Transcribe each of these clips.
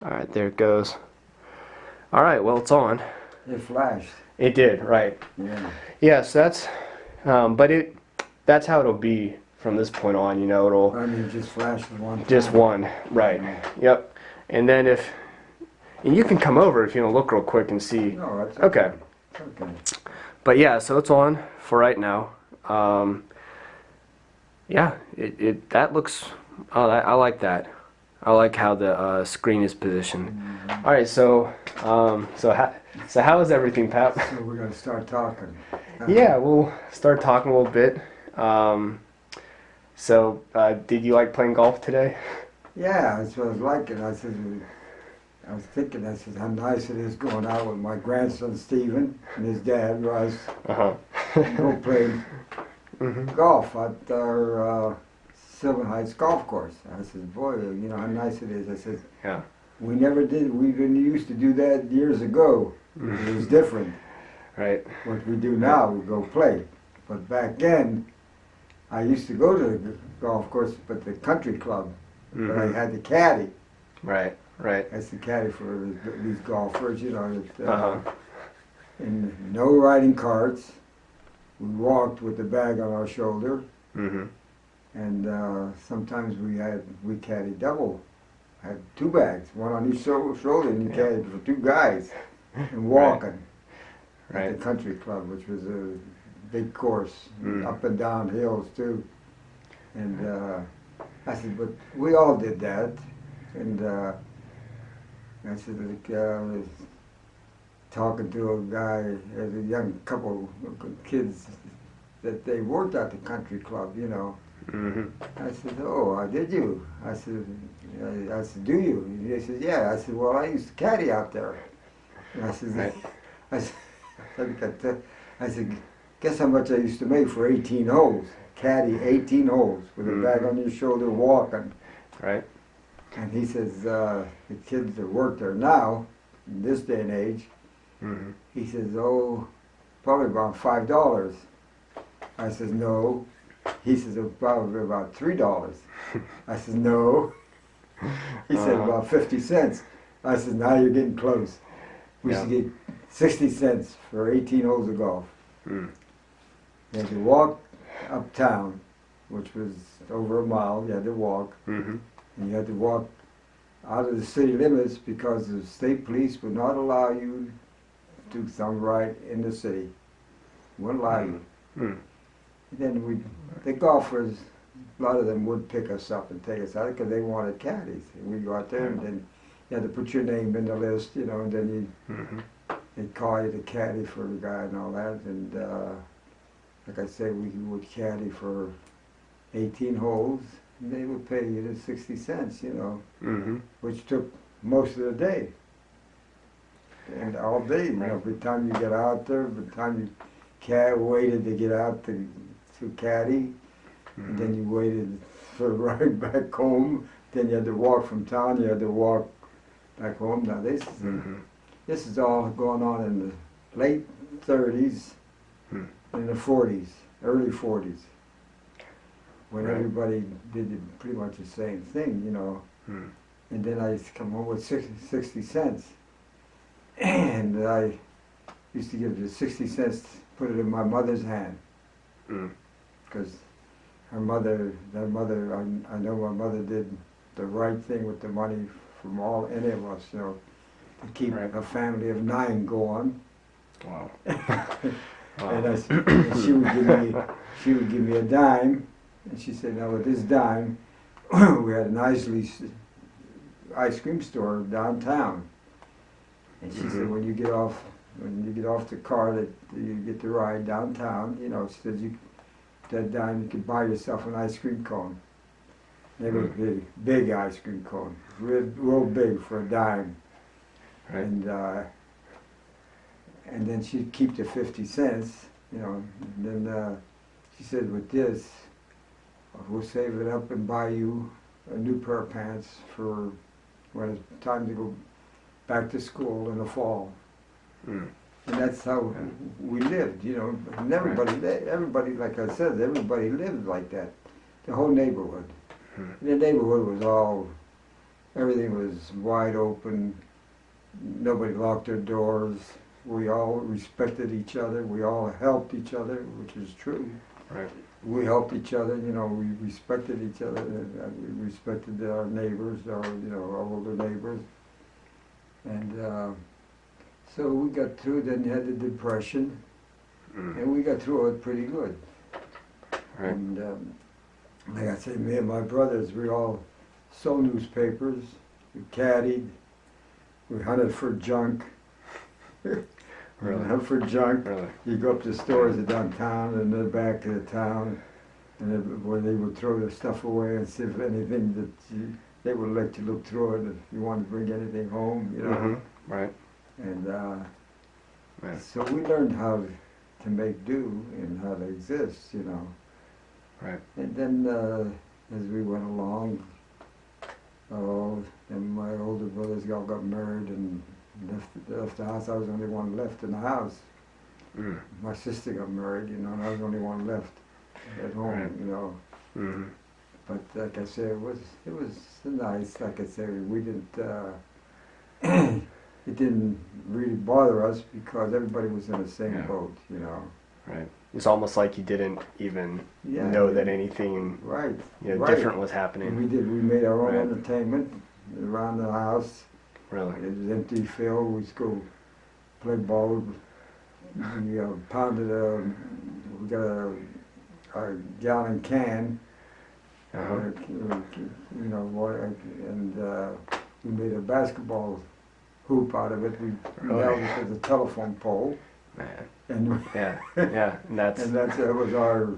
All right, there it goes. All right, well, it's on. It flashed. It did, right. Yeah. Yes, but that's how it'll be from this point on, it'll I mean, it just flashed at one just time. one, right. Yep. And then and you can come over if you want to look real quick and see. No, that's Okay. okay. Okay. But yeah, so it's on for right now. Um, yeah, that looks, I like that. I like how the screen is positioned. All right, so how is everything, Pap? So we're gonna start talking. Yeah, we'll start talking a little bit. Um, did you like playing golf today? Yeah, that's what I was liking. I was thinking, I said, how nice it is going out with my grandson Stephen and his dad Russ. Uh-huh. Go play Hmm. golf at our Sylvan Heights golf course. I said, boy, you know how nice it is. I said, Yeah. we never did. We didn't used to do that years ago. It was different. Right. What we do now, we go play. But back then, I used to go to the golf course, but the country club. But I Hmm. had the caddy. Right. Right. That's the caddy for these golfers, you know. Uh-huh. And no riding carts. We walked with the bag on our shoulder, Hmm. and sometimes we caddied double. Had two bags, one on each shoulder, and you Yeah. caddied for two guys, and walking. At Right. the country club, which was a big course, Mm. up and down hills too. And I said, but we all did that. And I said, like, I was talking to a guy, as a young couple of kids, that they worked at the country club, you know. Hmm. I said, oh, did you? I said, do you? He said, yeah. I said, well, I used to caddy out there. And I said, Right. I said, I said, guess how much I used to make for 18 holes? Caddy 18 holes with a bag on your shoulder walking. Right. And he says, the kids that work there now, in this day and age, Hmm. he says, oh, probably about $5. I says, no. He says, oh, probably about $3. I says, no. He said, about 50 cents. I said, now you're getting close. We used to get 60 cents for 18 holes of golf. Mm. You had to walk uptown, which was over a mile. You had to walk. Hmm. And you had to walk out of the city limits because the state police would not allow you to do some ride in the city. Wouldn't allow you. Mm. Then the golfers, a lot of them would pick us up and take us out because they wanted caddies. And we'd go out there and then you had to put your name in the list, you know, and then Hmm. they'd call you the caddy for the guy and all that. And like I said, we would caddy for 18 holes. And they would pay you the 60 cents, you know, Hmm. which took most of the day. And all day, you know, by the time you get out there, by the time you waited to get out to caddy, and then you waited for a ride back home, then you had to walk from town, you had to walk back home. Now this is all going on in the late 30s Hmm. and the 40s, early 40s, when Right. everybody did pretty much the same thing, you know. Mm. And then I used to come home with 60 cents. And I used to give the 60 cents, put it in my mother's hand. Mm. Because I know my mother did the right thing with the money from any of us, you know, to keep Right. a family of 9 going. Wow. And she would give me a dime, and she said, now with this dime, we had an ice cream store downtown. And she said, when you get off the car that you get to ride downtown, you know, she said, that dime you could buy yourself an ice cream cone. They were big ice cream cone, real big for a dime. Right. And then she'd keep the 50 cents, you know, and then she said, with this, we'll save it up and buy you a new pair of pants for when it's time to go back to school in the fall. Mm. And that's how we lived, you know. And everybody, like I said, everybody lived like that. The whole neighborhood. Mm. The neighborhood was all everything was wide open. Nobody locked their doors. We all respected each other. We all helped each other, which is true. Right. We helped each other. You know, we respected each other. We respected our neighbors, our older neighbors. And so we got through. Then you had the Depression, and we got through it pretty good. Right. And like I say, me and my brothers, we all sold newspapers. We caddied. We hunted for junk. Really? Hunt for junk. Really? You go up to stores downtown and then back to the town, and where they would throw their stuff away and see if anything they would let you look through it if you wanted to bring anything home, you know. Mm-hmm. Right. And Right. so we learned how to make do and how to exist, you know. Right. And then as we went along, and my older brothers all got married and left the house. I was the only one left in the house. Mm. My sister got married, you know, and I was the only one left at home, Right. you know. Mm-hmm. But like I said, it was nice. Like I said, we didn't. It didn't really bother us because everybody was in the same Yeah. boat, you know. Right. It's almost like you didn't even Yeah. know that anything Right. right. different was happening. And we did. We made our own Right. entertainment around the house. Really. It was empty field. We'd go play ball. We pounded we got a gallon can, Uh-huh. you know, water, and we made a basketball hoop out of it. We nailed it to the telephone pole, Man. and Yeah. Yeah. And that's. that was our,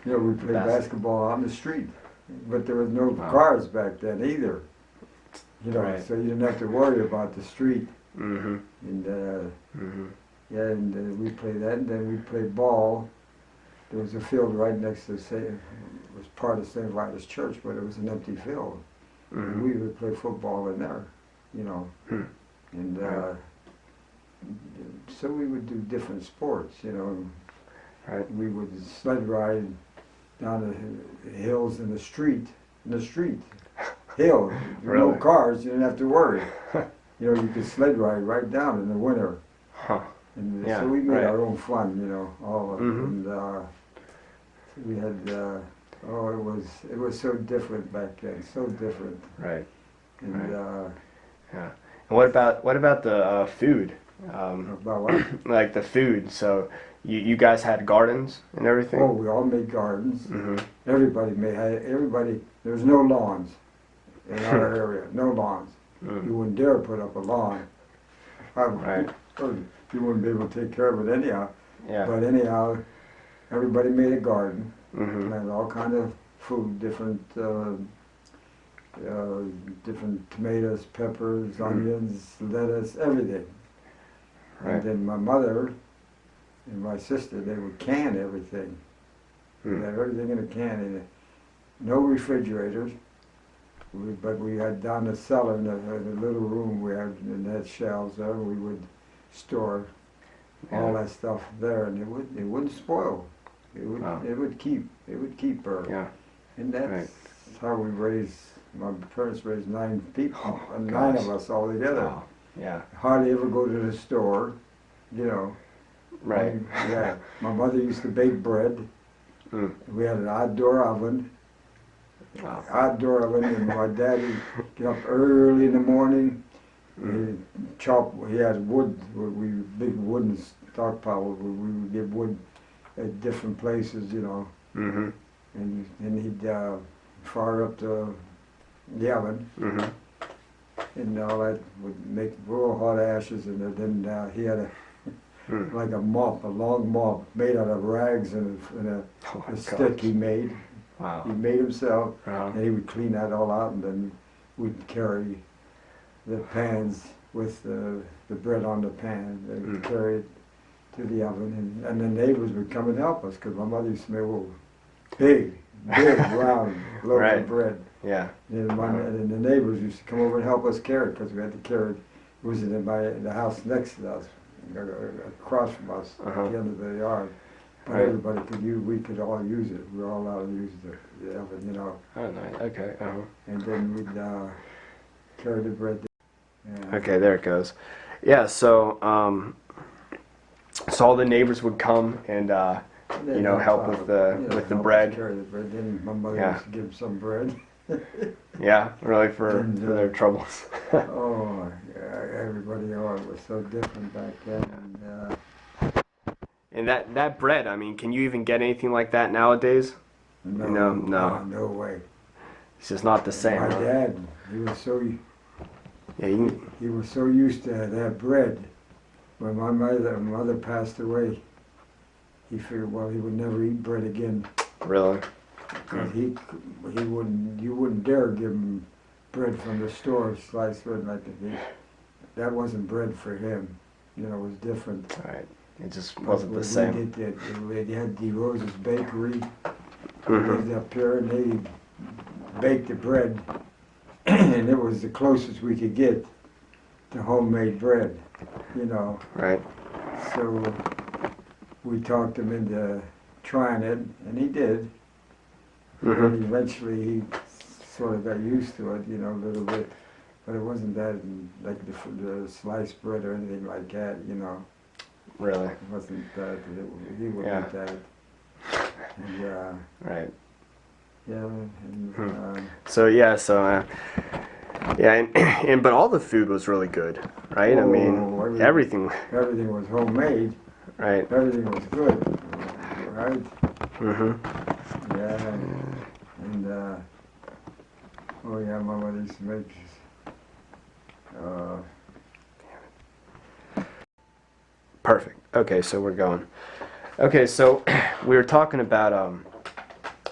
you know, we played basketball on the street, but there was no Wow. cars back then either. You know, Right. so you didn't have to worry about the street. Mm-hmm. And Mm-hmm. yeah, and we played that, and then we played ball. There was a field right next to it was part of St. Vitus Church, but it was an empty field. Mm-hmm. We would play football in there, you know. Hmm. And Right. so we would do different sports, you know. Right. We would sled ride down the hills in the street. Hill. There were no Really? cars, you didn't have to worry. You know, you could sled ride right down in the winter. Huh. And Yeah, so we made right. our own fun, you know, all of it. Mhm. And so we had, it was so different back then, so different. Right. And Right. Yeah. And what about the food? about what? Like the food. So you guys had gardens and everything. Oh, we all made gardens. Mm-hmm. Everybody, there was no lawns in our area, no lawns. Mm. You wouldn't dare put up a lawn. Right. You wouldn't be able to take care of it anyhow. Yeah. But anyhow, everybody made a garden. Mm-hmm. Planted all kind of food, different tomatoes, peppers, Mhm. onions, lettuce, everything. Right. And then my mother and my sister, they would can everything. We Mm. had everything in a can. And no refrigerators. But we had down the cellar in the little room we had, and had shelves there. We would store all Yeah. that stuff there, and it wouldn't spoil. Wow. It would keep her. Yeah. And that's Right. how we raised. My parents raised 9 people, Oh, 9 gosh. of us all together. Wow. Yeah. Hardly ever go to the store, you know. Right. Yeah. My mother used to bake bread. Mm. We had an outdoor oven. Wow. And my daddy get up early in the morning. Mm. He had wood, big wooden stockpile. We would get wood at different places, you know. Mm-hmm. And he'd fire up the oven, Mm-hmm. and all that would make real hot ashes. And then he had Mm. like a mop, a long mop made out of rags and Oh a my stick gosh. he made. Wow. He made himself. Uh-huh. And he would clean that all out, and then we'd carry the pans with the bread on the pan. They would Mm. carry it to the oven, and the neighbors would come and help us, because my mother used to make big, round loaf Right. of bread. Yeah. And the neighbors used to come over and help us carry it, because we had to carry it. It was in the house next to us, across from us, Uh-huh. at the end of the yard. But Right. everybody could use, we could all use it. We were all allowed to use the oven, you know. Oh, nice. Okay. Uh-huh. And then we'd, carry the bread. Yeah. Okay, there it goes. Yeah, so so all the neighbors would come and you know, help with the help bread. us carry the bread. Then my mother Yeah. used to give them some bread. Yeah, really for And, their troubles. Oh, yeah, everybody, oh, it was so different back then. And, And that bread, I mean, can you even get anything like that nowadays? no, You know, no. no way. It's just not the same. My Huh? dad, he was so Yeah, you, he was so used to that bread. When my mother passed away, he figured, well, he would never eat bread again. really? Cause he wouldn't, you wouldn't dare give him bread from the store, sliced bread like that. That wasn't bread for him. You know, it was different. Right. It just wasn't the We same. did that. We had the Rose's Bakery. Hmm. Lived up here, and they baked the bread, and it was the closest we could get to homemade bread. You know, Right. so we talked him into trying it, and he did. Hmm. And eventually he sort of got used to it, you know, a little bit. But it wasn't that like the sliced bread or anything like that, you know. Really? It wasn't that. He wouldn't Yeah. eat that. And, Right. yeah, and So yeah, yeah, and but all the food was really good, right? I mean, Oh, everything, everything was homemade. right? Everything was good, right? Hmm. Yeah, and oh yeah, my mother used to make. Uh, Perfect. Okay, so we're going. Okay, so we were talking about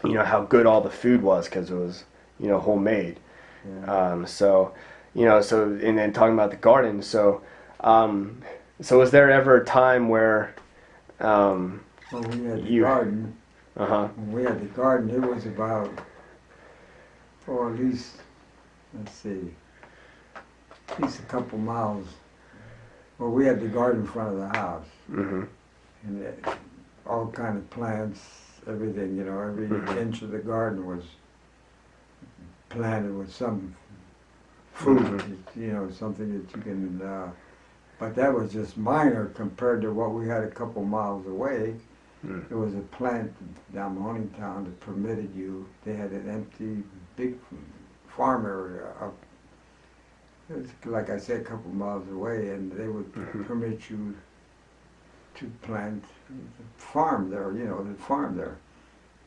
you know, how good all the food was because it was, you know, homemade. yeah. So, you know, so and then talking about the garden. So was there ever a time where, Well, we had the you, garden. uh-huh, When we had the garden, it was about, or at least, let's see, at least a couple miles. Well, we had the garden in front of the house, mm-hmm, and all kind of plants, everything. You know, every Mhm. inch of the garden was planted with some food. Mhm. You know, something that you can. But that was just minor compared to what we had a couple miles away. mm, There was a plant down Mahoning Town that permitted you. They had an empty big farm area up. It was, like I said, a couple miles away, and they would Mhm. permit you to plant farm there. You know, the farm there,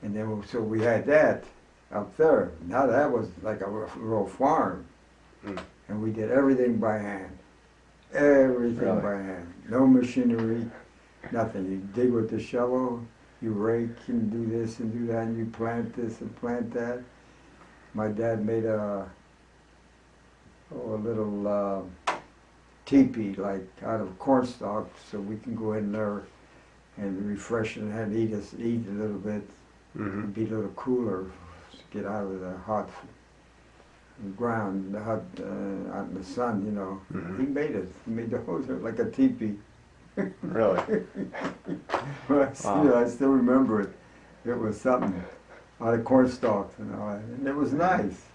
and then so we had that up there. Now that was like a real farm, Mm. and we did everything by hand. Everything Really? by hand. No machinery, nothing. You dig with the shovel, you rake and do this and do that, and you plant this and plant that. My dad made a little teepee like out of corn stalk, so we can go in there and refresh and eat a little bit, mm-hmm, and be a little cooler, to get out of the hot ground, the hot out in the sun, you know. He Mhm. made it. He made the whole thing like a teepee. Really? Well, Wow. you know, I still remember it. It was something out of corn stalks, you know, and it was nice.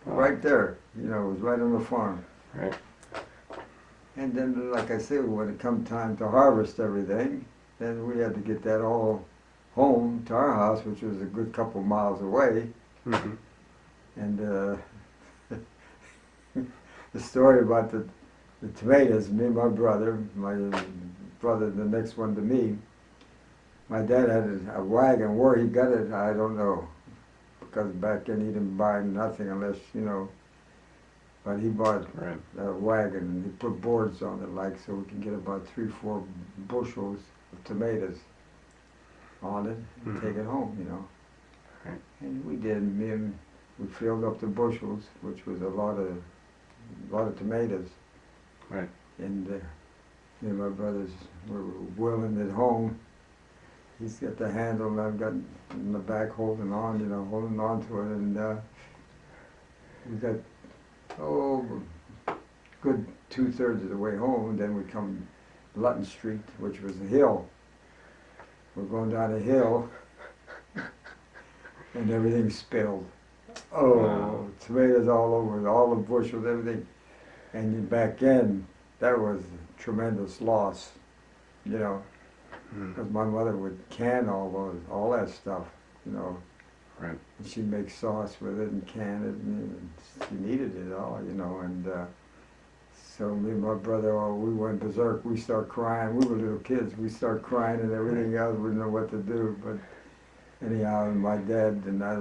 Wow. Right there, you know, it was right on the farm. Right. And then, like I said, when it come time to harvest everything, then we had to get that all home to our house, which was a good couple miles away. Mm-hmm. And the story about the tomatoes, me and my brother the next one to me, my dad had a wagon. Where he got it, I don't know. Because back then he didn't buy nothing unless, you know, but he bought Right. a wagon and he put boards on it, like, so we can get about 3-4 bushels of tomatoes on it and Mhm. take it home, you know. Right. And we did. We filled up the bushels, which was a lot of tomatoes. Right. And me and my brothers were wheeling it home. He's got the handle and I've got in the back holding on, you know, holding on to it. And we got, good 2/3 of the way home. And then we come Lutton Street, which was a hill. We're going down a hill and everything spilled. Oh, Wow. tomatoes all over, all the bushels, everything. And back then, that was a tremendous loss, you know, Mm. because my mother would can all that stuff, you know. Right. And she'd make sauce with it and can it, and she needed it all, you know. And so me and my brother, oh, we went berserk. We start crying. We were little kids. We start crying and everything else. We didn't know what to do. But anyhow, my dad and I,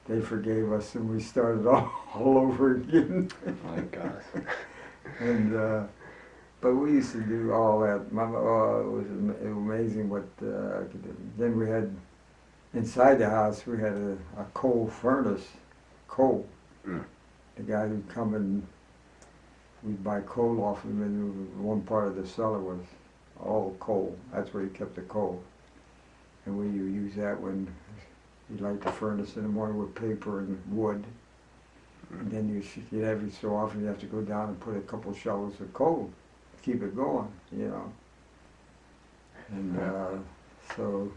they forgave us, and we started all over again. Oh my gosh. And but we used to do all that. It was amazing what I could do. Then we had inside the house we had a coal furnace, coal. Mm. The guy would come and we'd buy coal off him, and one part of the cellar was all coal. That's where he kept the coal, and we would use that when you light the furnace in the morning with paper and wood. And then you'd every so often you have to go down and put a couple shovels of coal, keep it going, you know. And so,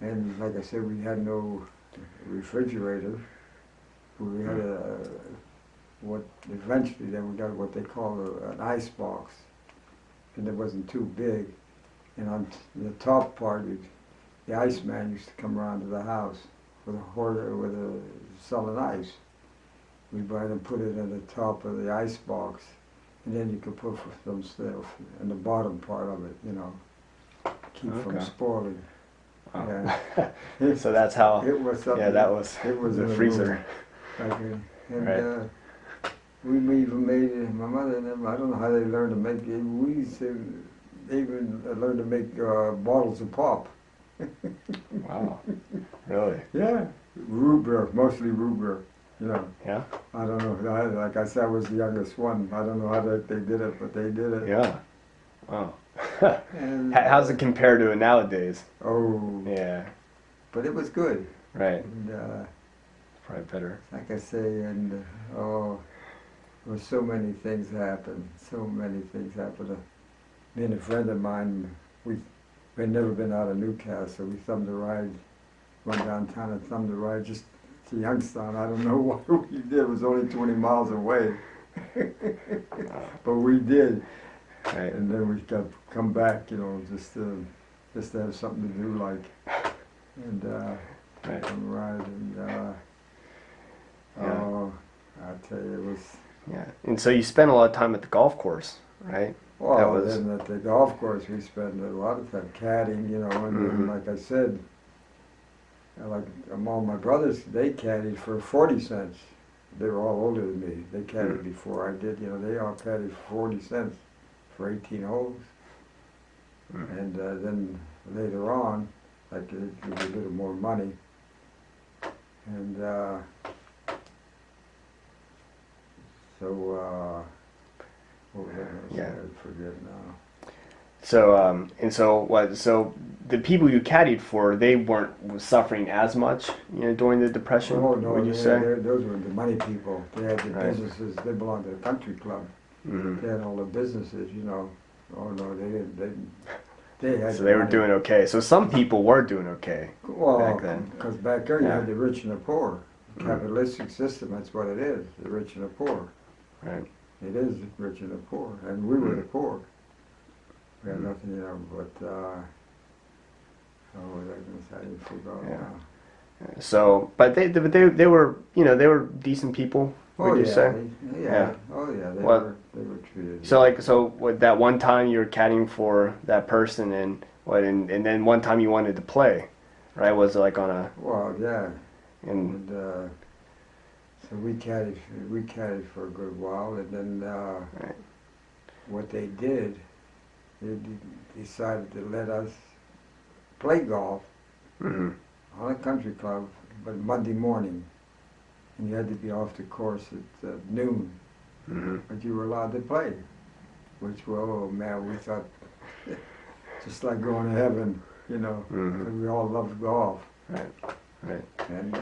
and like I said, we had no refrigerator. We had what eventually then we got what they call an ice box, and it wasn't too big. And on the top part, the iceman used to come around to the house with a hoarder with a selling ice. We buy it and put it in the top of the ice box, and then you could put some stuff in the bottom part of it, you know, keep from Okay. spoiling. Wow. Yeah. So that's how. It was something. Yeah, that was. It was the in freezer. room. And Right. we even made it. My mother and them. I don't know how they learned to make it. We used to even learn to make bottles of pop. Wow. Really? Yeah, root beer, mostly root beer. You know. Yeah. I don't know. Like I said, I was the youngest one. I don't know how they did it, but they did it. Yeah. Wow. And, How's it compare to nowadays? Oh, Yeah. but it was good. Right. And Probably better. like I say, and oh, there was so many things happened. So many things happened. Me and a friend of mine, we'd never been out of Newcastle. We thumbed a ride, went downtown and thumbed a ride just to Youngstown. I don't know what we did. It was only 20 miles away. But we did. Right. And then we got come back, you know, just to have something to do, like, and Right. come ride, and Yeah. oh, I tell you, it was. Yeah. And so you spent a lot of time at the golf course, right? Well, was- then at the golf course, we spent a lot of time caddying, you know, and then, Mhm. like I said, like all my brothers, they caddied for 40 cents. They were all older than me. They caddied before I did, you know, they all caddied for 40 cents for 18 holes. Mhm. And then later on, like it gave a little more money. And so, what was I going to say? Yeah. I forget now. So and so what? So the people you caddied for, they weren't suffering as much, you know, during the Depression. Oh, no, would you say? those were the money people. They had the Right. businesses. They belonged to the country club. Hmm. They had all the businesses, you know. Oh, no, they didn't. They had So the they were money. doing okay. So some people were doing okay. Well, back then. because back there you Yeah. had the rich and the poor. Mm. Capitalistic system, that's what it is, the rich and the poor. Right. It is rich and the poor, and we were Mm. the poor. We had Mm. nothing, you know, but, what was I going to say? I forgot Yeah. now. So, but they were, you know, they were decent people. Oh, Would you yeah, say? yeah. Yeah. Oh, yeah, What- they were treated. So like, so what, that one time you were caddying for that person, and what, and then one time you wanted to play, right? Was it like on a, Well, yeah, and and so we caddied for a good while, and then Right. what they did, they decided to let us play golf hmm on a country club, but Monday morning, and you had to be off the course at noon, hmm but you were allowed to play, which, well, oh man, we thought just like going to heaven, you know, hmm 'cause we all loved golf. Right. Right. And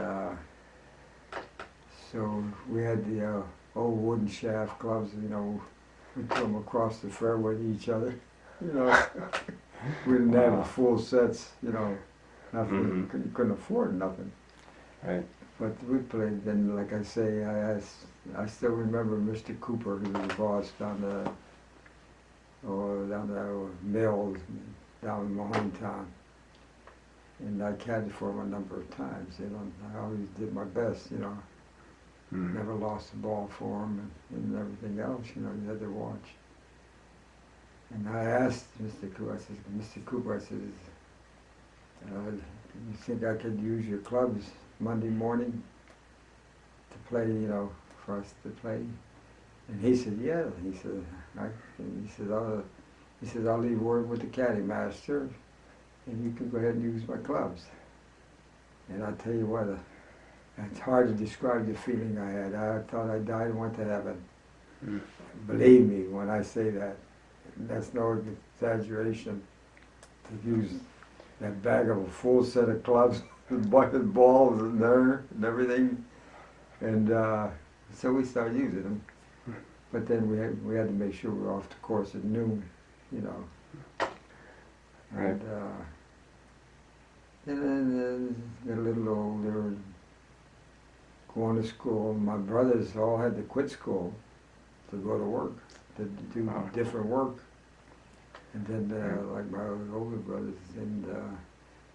so we had the old wooden shaft clubs, you know, we threw them across the fairway to each other, you know. We didn't Wow. have full sets, you know, nothing, Mhm. couldn't afford nothing. Right. But we played, then like I say, I still remember Mr. Cooper, who was the boss down down the mills down in Mahoneytown. And I caddied for him a number of times, you know. I always did my best, you know. Never lost the ball for him and everything else, you know, you had to watch. And I asked Mr. Cooper, I said, Mr. Cooper, I said, you think I could use your clubs Monday morning to play, you know, for us to play? And he said, yeah. He said, I'll leave word with the caddy master, and you can go ahead and use my clubs. And I tell you what, it's hard to describe the feeling I had. I thought I died and went to heaven. Believe me when I say that. That's no exaggeration. To use that bag of a full set of clubs, with bucket balls in there and everything, and so we started using them. But then we had to make sure we were off the course at noon, you know. Right. And then got a little older, going to school. My brothers all had to quit school to go to work, to do different work. And then, like my older brothers,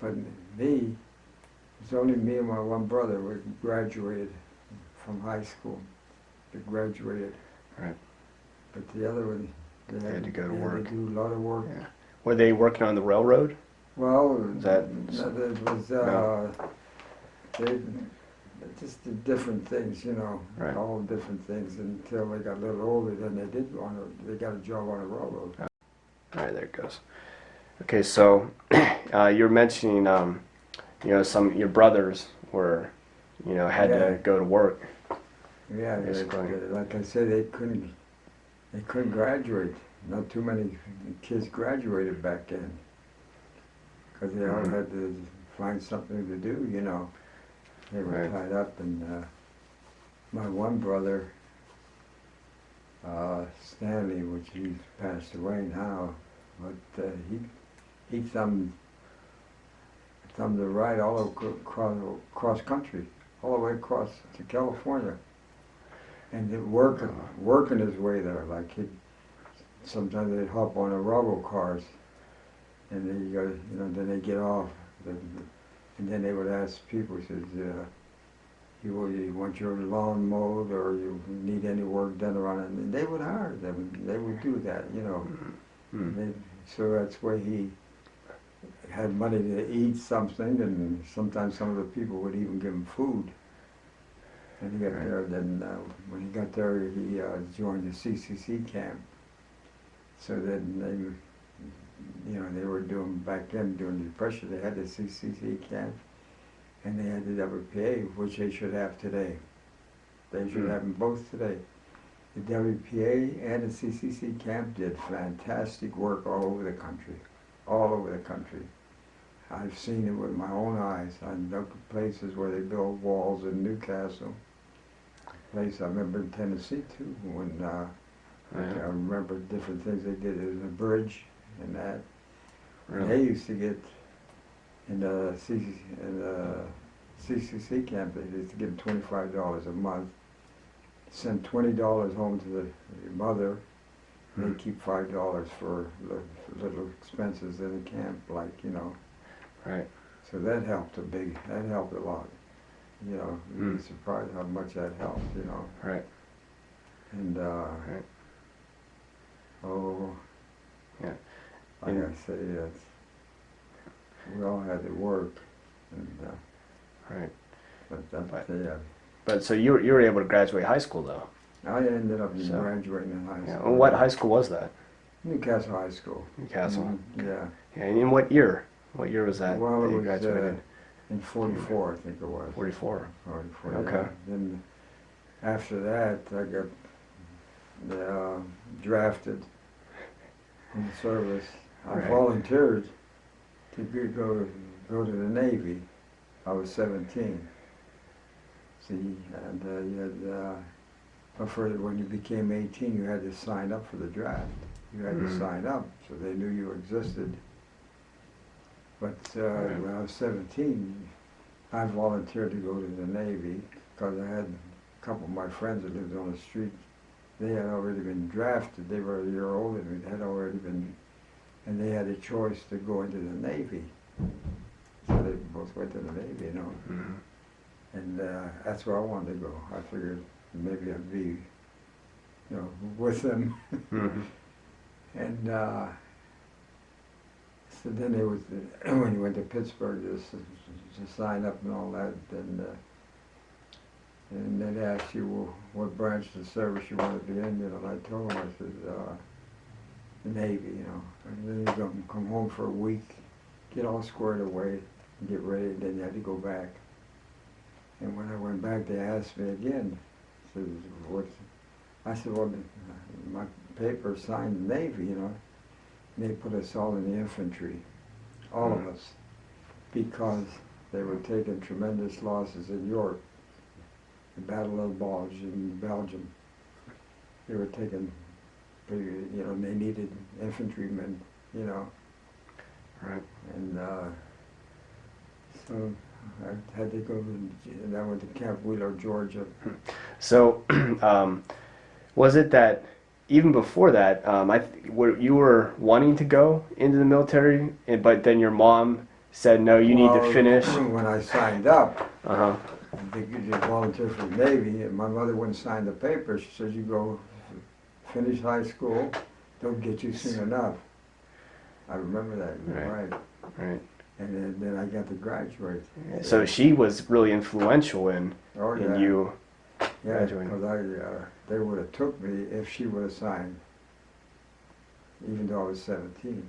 but me, it's only me and my one brother who graduated from high school. They graduated. Right. But the other one, they had to go to work. They do a lot of work. Yeah. Were they working on the railroad? Well, that it was they just did different things, you know, right. All different things until they got a little older. Then they got a job on a railroad. All right, there it goes. Okay, so you're mentioning, you know, some your brothers were, you know, had to go to work. Yeah, like I said, they couldn't graduate. Not too many kids graduated back then, because they all had to find something to do, you know. They were tied up, and my one brother, Stanley, which he's passed away now, but he thumbed the ride all across country, all the way across to California, and working his way there. Like sometimes they'd hop on the robo cars, and then then they get off, and then they would ask people, says, you want your lawn mowed, or you need any work done around it, and they would hire them. They would do that, you know. So that's why he had money to eat something, and sometimes some of the people would even give him food. And he got there. Then when he got there, he joined the CCC camp. So then they were doing back then during the Depression. They had the CCC camp, and they had the WPA, which they should have today. They should have them both today. The WPA and the CCC camp did fantastic work all over the country, all over the country. I've seen it with my own eyes. I know places where they build walls in Newcastle. Place I remember in Tennessee too, when I remember different things they did. There was a bridge and that. Really? And they used to get in the CCC camp. They used to give them $25 a month. Send $20 home to the mother. They keep $5 for little expenses in the camp, like, you know. Right. So that helped that helped a lot. You know, you'd be surprised how much that helped, you know. Right. And, yeah. Like I say, we all had to work. And, right. But so you were able to graduate high school, though? I ended up graduating in high school. And what high school was that? Newcastle High School. Newcastle? Yeah. And in what year? What year was that? Well, it you was graduated? In 44, I think it was. 44. 44. Okay. Yeah. Then after that, I got drafted in the service. I volunteered to go to the Navy. I was 17. See, and when you became 18, you had to sign up for the draft. You had to sign up, so they knew you existed. But when I was 17, I volunteered to go to the Navy because I had a couple of my friends that lived on the street. They had already been drafted. They were a year older than me. They had already been, and they had a choice to go into the Navy. So they both went to the Navy, you know. Mm-hmm. And that's where I wanted to go. I figured maybe I'd be, you know, with them. Mm-hmm. And so then they was when you went to Pittsburgh to sign up and all that, and they'd ask you, well, what branch of the service you want to be in, you know. And I told them, I said, the Navy, you know. And then you come home for a week, get all squared away, get ready, and then you had to go back. And when I went back, they asked me again, said, what? I said, well, my paper signed the Navy, you know. And they put us all in the infantry, all of us, because they were taking tremendous losses in Europe, the Battle of the Bulge in Belgium. They were taking, you know, they needed infantrymen, you know. Right. And so I had to go, and I went to Camp Wheeler, Georgia. So, was it that even before that, you were wanting to go into the military, but then your mom said, no, you need to finish? When I signed up, Uh-huh. I think you just volunteer for the Navy, and my mother wouldn't sign the paper. She said, you go finish high school, they'll get you soon enough. I remember that, right. Right. And then I got to graduate. So she was really influential in Oh, yeah. you Yeah, graduating. because they would have took me if she would have signed, even though I was 17.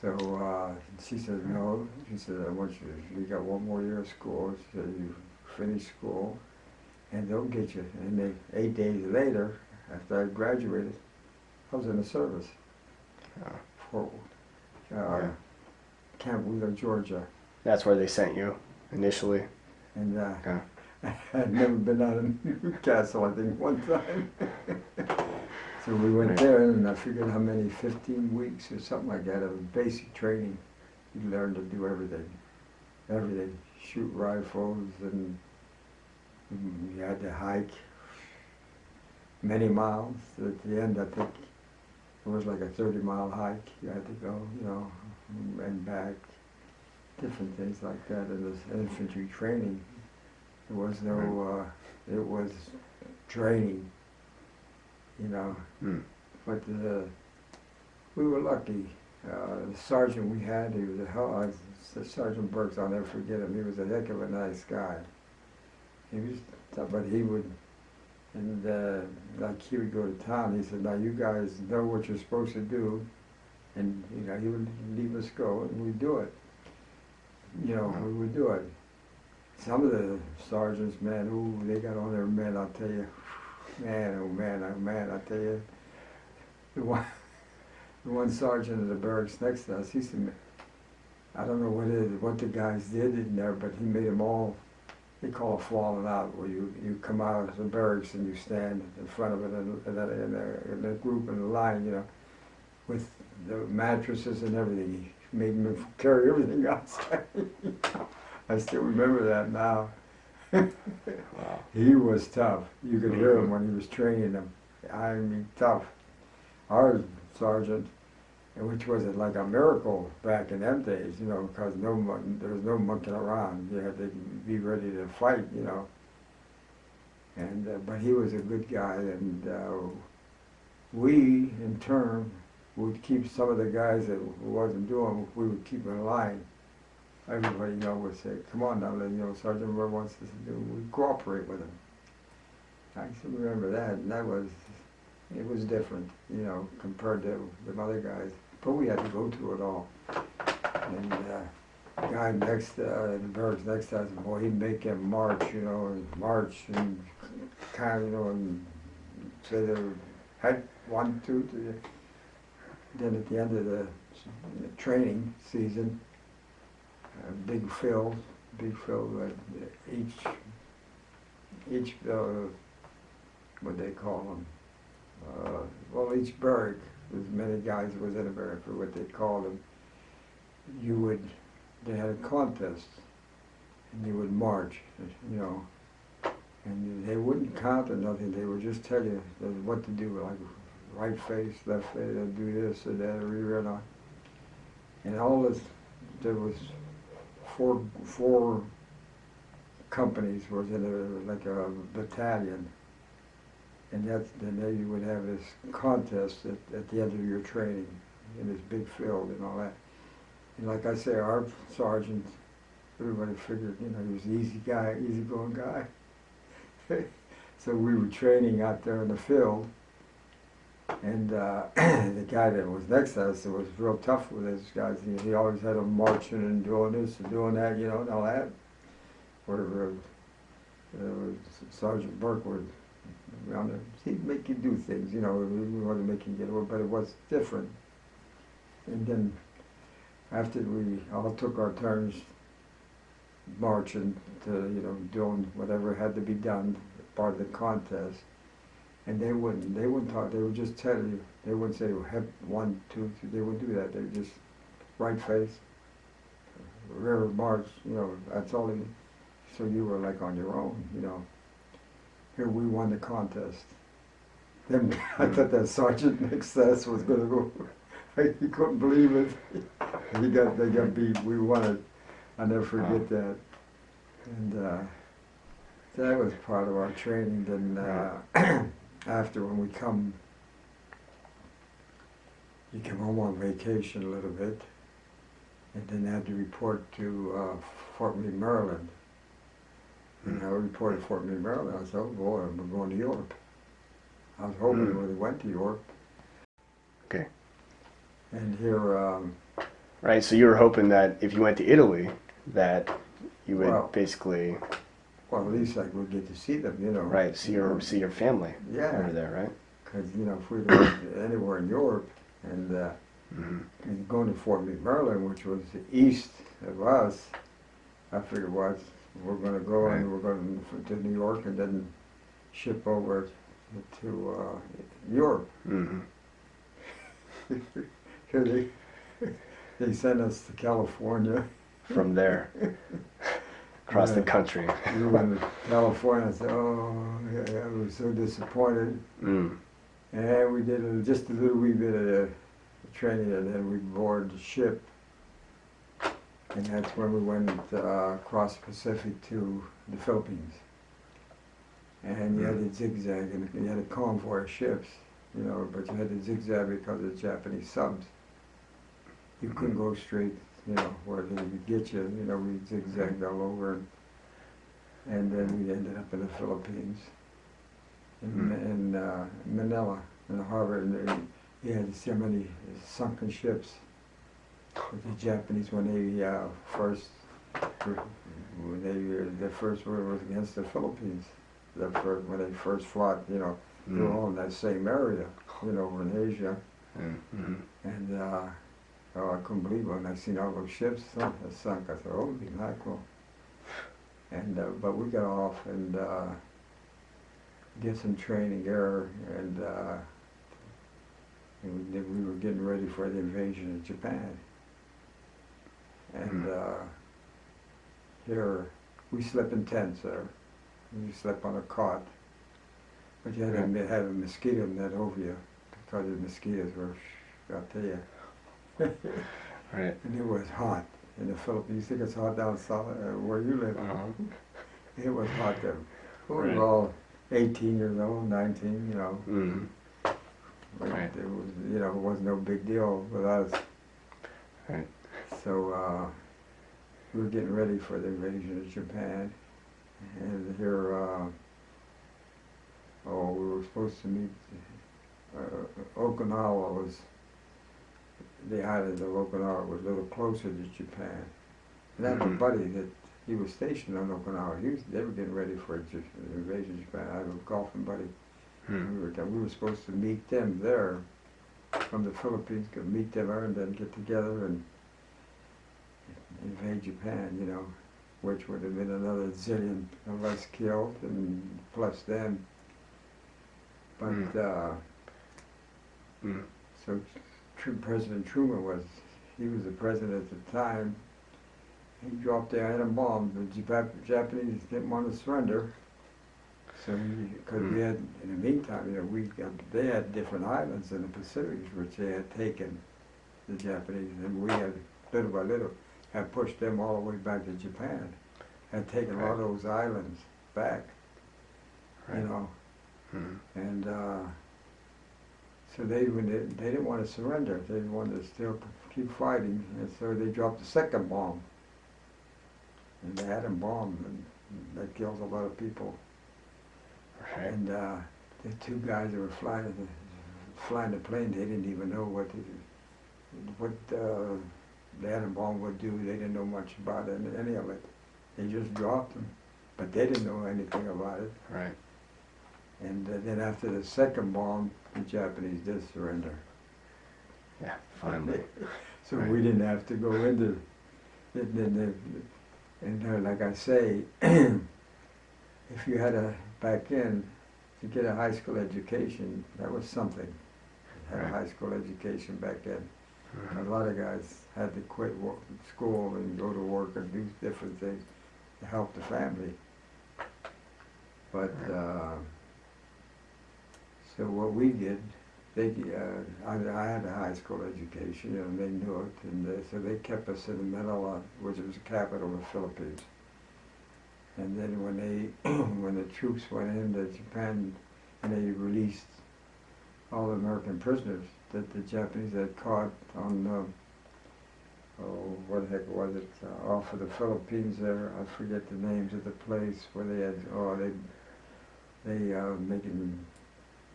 So she said, no. She said, I want you got one more year of school. She said, you finish school, and they'll get you. And 8 days later, after I graduated, I was in the service. For Camp Wheeler, Georgia. That's where they sent you initially. And Okay. I had never been out of Newcastle, I think, one time. So we went there, and I figured how many, 15 weeks or something like that of basic training. You learn to do everything. Everything. Shoot rifles, and you had to hike many miles. At the end, I think it was like a 30-mile hike. You had to go, you know, and back. Different things like that. And this infantry training. There was no, it was training, you know. But we were lucky. The sergeant we had, he was Sergeant Burks, I'll never forget him. He was a heck of a nice guy. He was, but he would, and like he would go to town. He said, now you guys know what you're supposed to do, and you know, he would leave us go, and we'd do it. You know, we would do it. Some of the sergeants, man, ooh, they got on their men, I'll tell you. Man, oh man, oh man, I'll tell you. The one sergeant in the barracks next to us, he said, I don't know what the guys did in there, but he made them all, they call it falling out, where you come out of the barracks and you stand in front of it in a group in a line, you know, with the mattresses and everything. He made them carry everything outside. I still remember that now. Wow. He was tough. You could hear him when he was training them. I mean, tough. Our sergeant, which was like a miracle back in them days, you know, because there was no monkeying around. You had to be ready to fight, you know. And but he was a good guy, and we, in turn, would keep some of the guys that wasn't doing. We would keep in line. Everybody, you know, would say, come on now, you know, Sergeant Moore wants us to do, we cooperate with him. I still remember that, and it was different, you know, compared to the other guys. But we had to go through it all. And the guy next, in the barracks next to us, boy, he'd make him march, you know, and kind of, you know, and say they had 1, 2, 3. Then at the end of the training season, big field, each what they call them, well, each barrack, as many guys was in a barrack, or what they called them, they had a contest, and they would march, you know, and they wouldn't count or nothing. They would just tell you what to do, like right face, left face, do this or that, or not. And all this, there was four companies was in like a battalion, and then you would have this contest at the end of your training in this big field and all that. And like I say, our sergeant, everybody figured, you know, he was an easy guy, easygoing guy. So we were training out there in the field, and the guy that was next to us was real tough with his guys. He always had them marching and doing this and doing that, you know, and all that. Where Sergeant Burke would, he'd make you do things, you know, he wanted to make you get over, but it was different. And then after we all took our turns marching to, you know, doing whatever had to be done, part of the contest, and they wouldn't talk, they would just tell you, they wouldn't say, have 1, 2, 3, they wouldn't do that, they would just right face, rear march, you know, that's all they. So you were like on your own, you know. Here we won the contest. Then I thought that sergeant next to us was going to go. He couldn't believe it. They got beat. We won it. I'll never forget that. And that was part of our training. Then after when you come home on vacation a little bit, and then had to report to Fort Lee, Maryland. And I reported Fort Lee, Maryland. I said, oh boy, we're going to Europe. I was hoping we would have went to Europe. Okay. And here... right, so you were hoping that if you went to Italy, that you would basically... Well, at least I would get to see them, you know. Right, see your family over there, right? Because, you know, if we went anywhere in Europe and, and going to Fort Lee, Maryland, which was east of us, I figured, well, we're going to go and we're going to New York and then ship over to Europe. Here they sent us to California. From there, across the country. We went to California. I said, oh, yeah, I was so disappointed. And we did just a little wee bit of training, and then we boarded the ship. And that's when we went across the Pacific to the Philippines. And you had to zigzag, and you had a convoy of ships, you know, but you had to zigzag because of the Japanese subs. You couldn't go straight, you know, where they would get you, you know, we zigzagged all over. And then we ended up in the Philippines, in Manila, in the harbor. And you had so many sunken ships. The Japanese, when they their first war was against the Philippines. When they first fought, you know, they were all in that same area, you know, over in Asia. And I couldn't believe it when I seen all those ships sunk. I said, holy mackerel. And but we got off and did some training there, and we were getting ready for the invasion of Japan. And here, we slept in tents there. We slept on a cot. But you had to have a mosquito net over you, because the mosquitoes were, I'll tell you. Right. And it was hot in the Philippines. You think it's hot down south where you live? It was hot there. We were all 18 years old, 19, you know. Right. It was, you know, it wasn't no big deal with us. Right. So we were getting ready for the invasion of Japan, and here, we were supposed to meet. Okinawa was, the island of Okinawa was a little closer to Japan. And I had a buddy that he was stationed on Okinawa. They were getting ready for the invasion of Japan. I had a golfing buddy. We were supposed to meet them there from the Philippines, could meet them there and then get together and invade Japan, you know, which would have been another zillion of us killed, and plus them. But so President Truman was the president at the time, he dropped the atom bomb. The Japanese didn't want to surrender. So, because we had, in the meantime, you know, they had different islands in the Pacific which they had taken, the Japanese, and we had, little by little, had pushed them all the way back to Japan, had taken all those islands back, you know, and so they didn't want to surrender. They wanted to still keep fighting, and so they dropped the second bomb, and the atom bomb, and that kills a lot of people. Right. And the two guys that were flying the plane, they didn't even know what the atom bomb would do. They didn't know much about any of it. They just dropped them, but they didn't know anything about it. Right. And then after the second bomb, the Japanese did surrender. Yeah, finally. So we didn't have to go into it. And like I say, if you had back in, to get a high school education, that was something. Had a high school education back then. A lot of guys had to quit school and go to work and do different things to help the family. But so what we did, I had a high school education, you know, and they knew it, and so they kept us in Manila, which was the capital of the Philippines. And then when the troops went into Japan and they released all the American prisoners that the Japanese had caught on, what the heck was it, off of the Philippines there, I forget the names of the place where they had, they making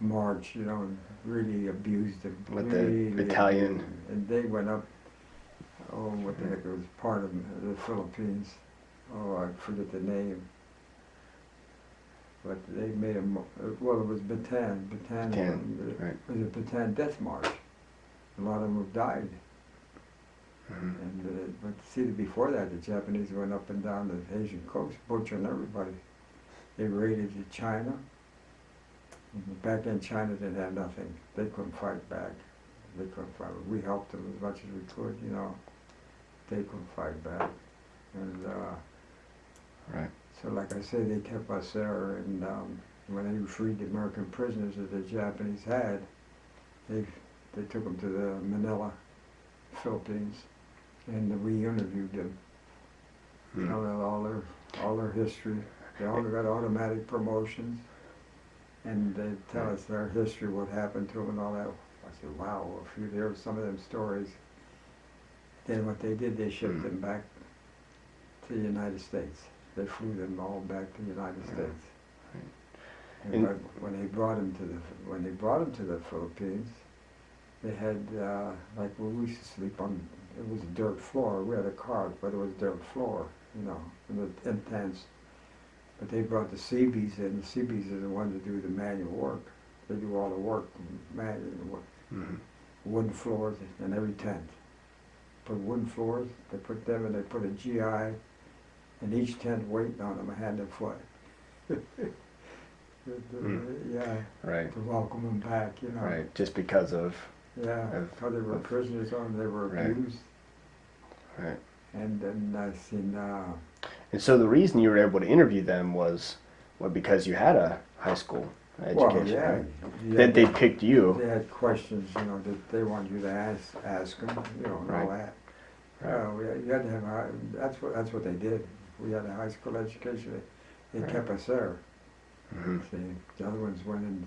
march, you know, and really abused them. With really the battalion. And they went up, what the heck, it was part of the Philippines. Oh, I forget the name. But they made well, it was Bataan. Right. It was a Bataan death march. A lot of them have died. And but see, before that, the Japanese went up and down the Asian coast, butchering everybody. They raided China. Back then, China didn't have nothing. They couldn't fight back. They couldn't fight. We helped them as much as we could, you know. They couldn't fight back. And right. so, like I say, they kept us there. And when they freed the American prisoners that the Japanese had, they took them to the Manila, Philippines, and we interviewed them. Found out all their history. They all got automatic promotions, and they tell us their history, what happened to them, and all that. I said, wow, if you hear some of them stories. Then what they did, they shipped them back to the United States. They flew them all back to the United States. And when they brought them to the Philippines, they had like we used to sleep on. It was a dirt floor. We had a cot, but it was dirt floor, you know, in tents. But they brought the Seabees in. The Seabees are the ones that do the manual work. They do all the work, manual work. Wooden floors in every tent. Put wooden floors. They put them, and they put a GI in each tent waiting on them, a hand and foot. Yeah. Right. To welcome them back, you know. Right. Just because of. Yeah. Because they were prisoners on, they were abused. Right. And then I seen. And so the reason you were able to interview them was, because you had a high school education, yeah. right? Yeah, That they picked you. They had questions, you know, that they wanted you to ask them, you know, and all that. You had to have that's what they did. We had a high school education. They kept us there. See, the other ones went in,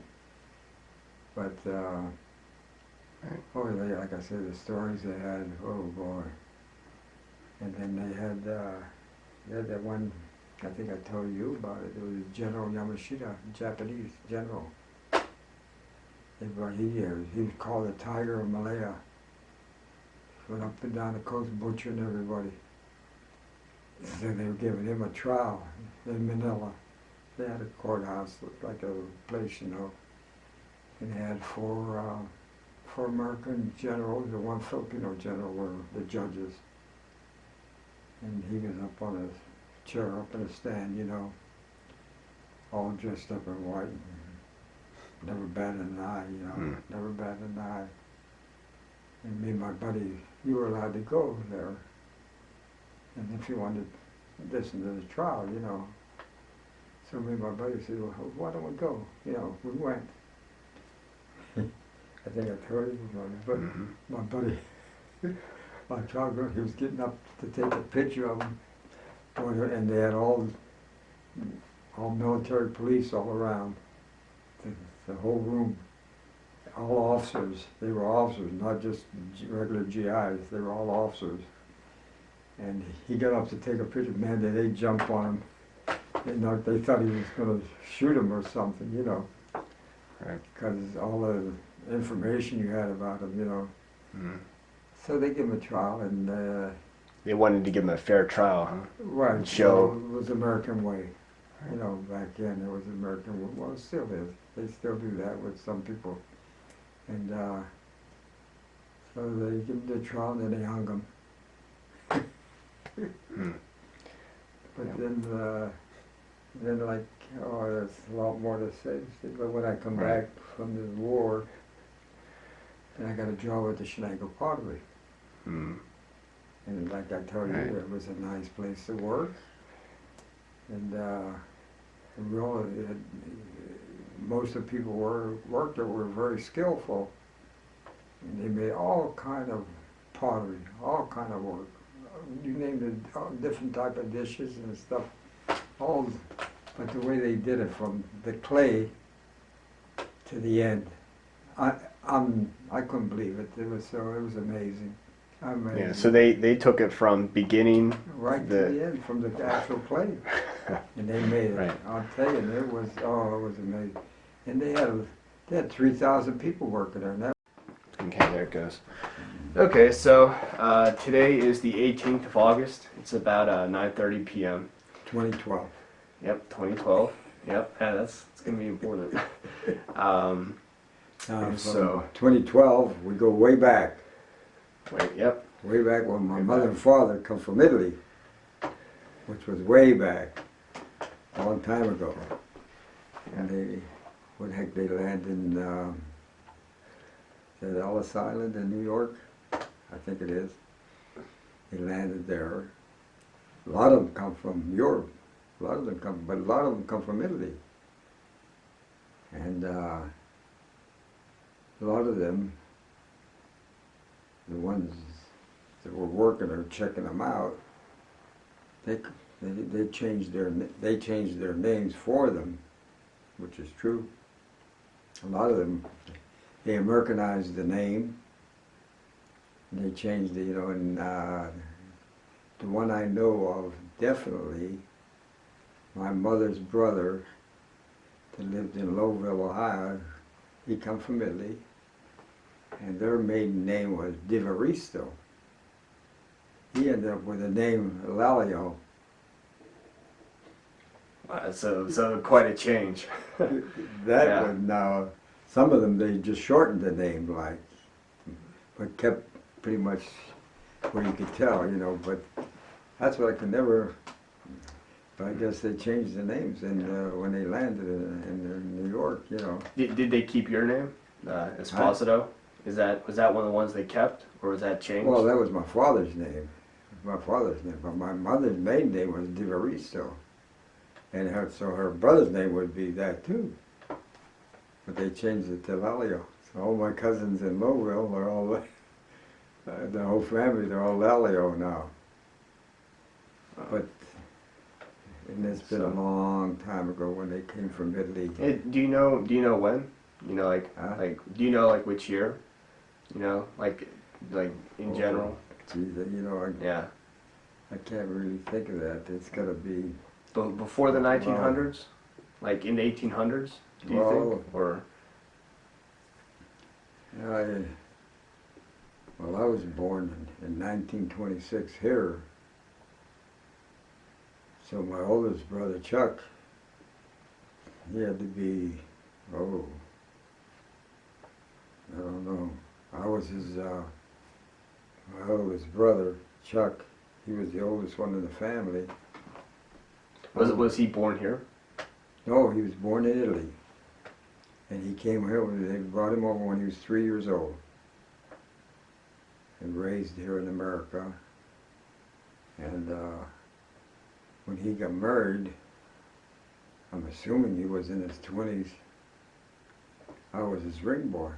but like I said, the stories they had, oh boy. And then they had that one, I think I told you about it. It was General Yamashita, Japanese general. He was called the Tiger of Malaya. Went up and down the coast butchering everybody. So they were giving him a trial in Manila. They had a courthouse, looked like a place, you know. And they had four American generals and one Filipino general were the judges. And he was up on a chair, up in a stand, you know, all dressed up in white. Never batted an eye, you know, never batted an eye. And me and my buddy, you were allowed to go there. and if you wanted to listen to the trial, you know. So me and my buddy said, well, why don't we go? You know, we went. I think I told you about it, but my buddy, my trial girl, he was getting up to take a picture of him, and they had all military police all around the whole room. All officers. They were officers, not just regular GIs. They were all officers. And he got up to take a picture. Man, they jumped on him. They thought he was going to shoot him or something, you know. Right. Because all the information you had about him, you know. Mm. So they gave him a trial, and They wanted to give him a fair trial, huh? right, Show. it was American way. You know, back then it was American way. Well, it still is. They still do that with some people. And so they gave him the trial, and then they hung him. Hmm. But then like, oh, there's a lot more to say. But when I come Right. back from the war, then I got a job at the Shenango Pottery. Mm. And like I told Right. you, it was a nice place to work. And really, most of the people worked there were very skillful. And they made all kind of pottery, all kind of work. You name it, all different type of dishes and stuff. But the way they did it, from the clay to the end, I couldn't believe it. It was amazing. Amazing. Yeah, so they took it from beginning Right to the end, from the actual clay, and they made it. Right. I'll tell you, it was amazing. And they had 3,000 people working there. And that, Okay, there it goes. Okay, so today is the 18th of August. It's about 9:30 p.m. 2012. Yep, 2012. Yep, yeah, it's gonna be important. From So- 2012, we go way back. Wait, yep. Way back when my Way mother back. and father come from Italy, which was way back, a long time ago. And they landed in is that Ellis Island in New York? I think it is. They landed there. A lot of them come from Europe. But a lot of them come from Italy. And a lot of them, the ones that were working or checking them out, they changed their names for them, which is true. A lot of them, they Americanized the name. And they changed it, you know. And the one I know of definitely, my mother's brother, that lived in Lowville, Ohio. He come from Italy. And their maiden name was Divaristo. He ended up with the name Lalio. So quite a change. That Yeah. was now, some of them they just shortened the name, like, but kept pretty much where you could tell, you know. But that's what I could never. But I guess they changed the names, and when they landed in New York, you know. Did they keep your name, Esposito? Was that one of the ones they kept, or was that changed? Well, that was my father's name. But my mother's maiden name was Divaristo. And so her brother's name would be that too. But they changed it to Lalio. So all my cousins in Lowville are all, the whole family, they're all Lalio now. But, and it's been a long time ago when they came from Italy. Do you know when? You know, Huh? do you know which year? You know, like in general. Geez, you know, Yeah. I can't really think of that. It's got to be. Before the 1900s, like in the 1800s, do you think? Or I was born in 1926 here. So my oldest brother, Chuck, he had to be, I don't know. I was his, my oldest brother, Chuck. He was the oldest one in the family. was he born here? No, he was born in Italy. And he came here, they brought him over when he was 3 years old. And raised here in America. And when he got married, I'm assuming he was in his 20s. I was his ring boy.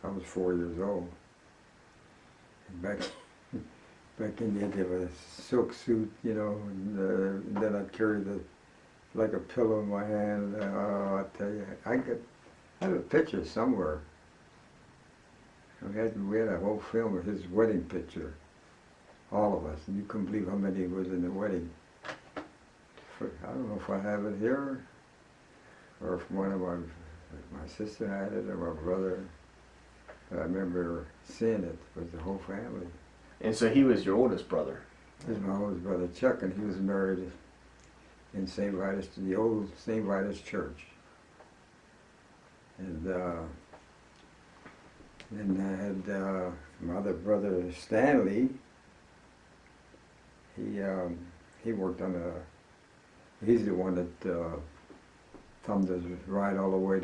I was 4 years old. And back in the day, there was a silk suit, you know, and then I'd carry like a pillow in my hand. Oh, I tell you, I have a picture somewhere. We had a whole film of his wedding picture, all of us, and you couldn't believe how many was in the wedding. I don't know if I have it here, or if one of my sister had it, or my brother. But I remember seeing it with the whole family. And so he was your oldest brother? He was my oldest brother, Chuck, and he was married in St. Vitus, the old St. Vitus Church. And then I had my other brother, Stanley. He worked on he's the one that thumbed his ride all the way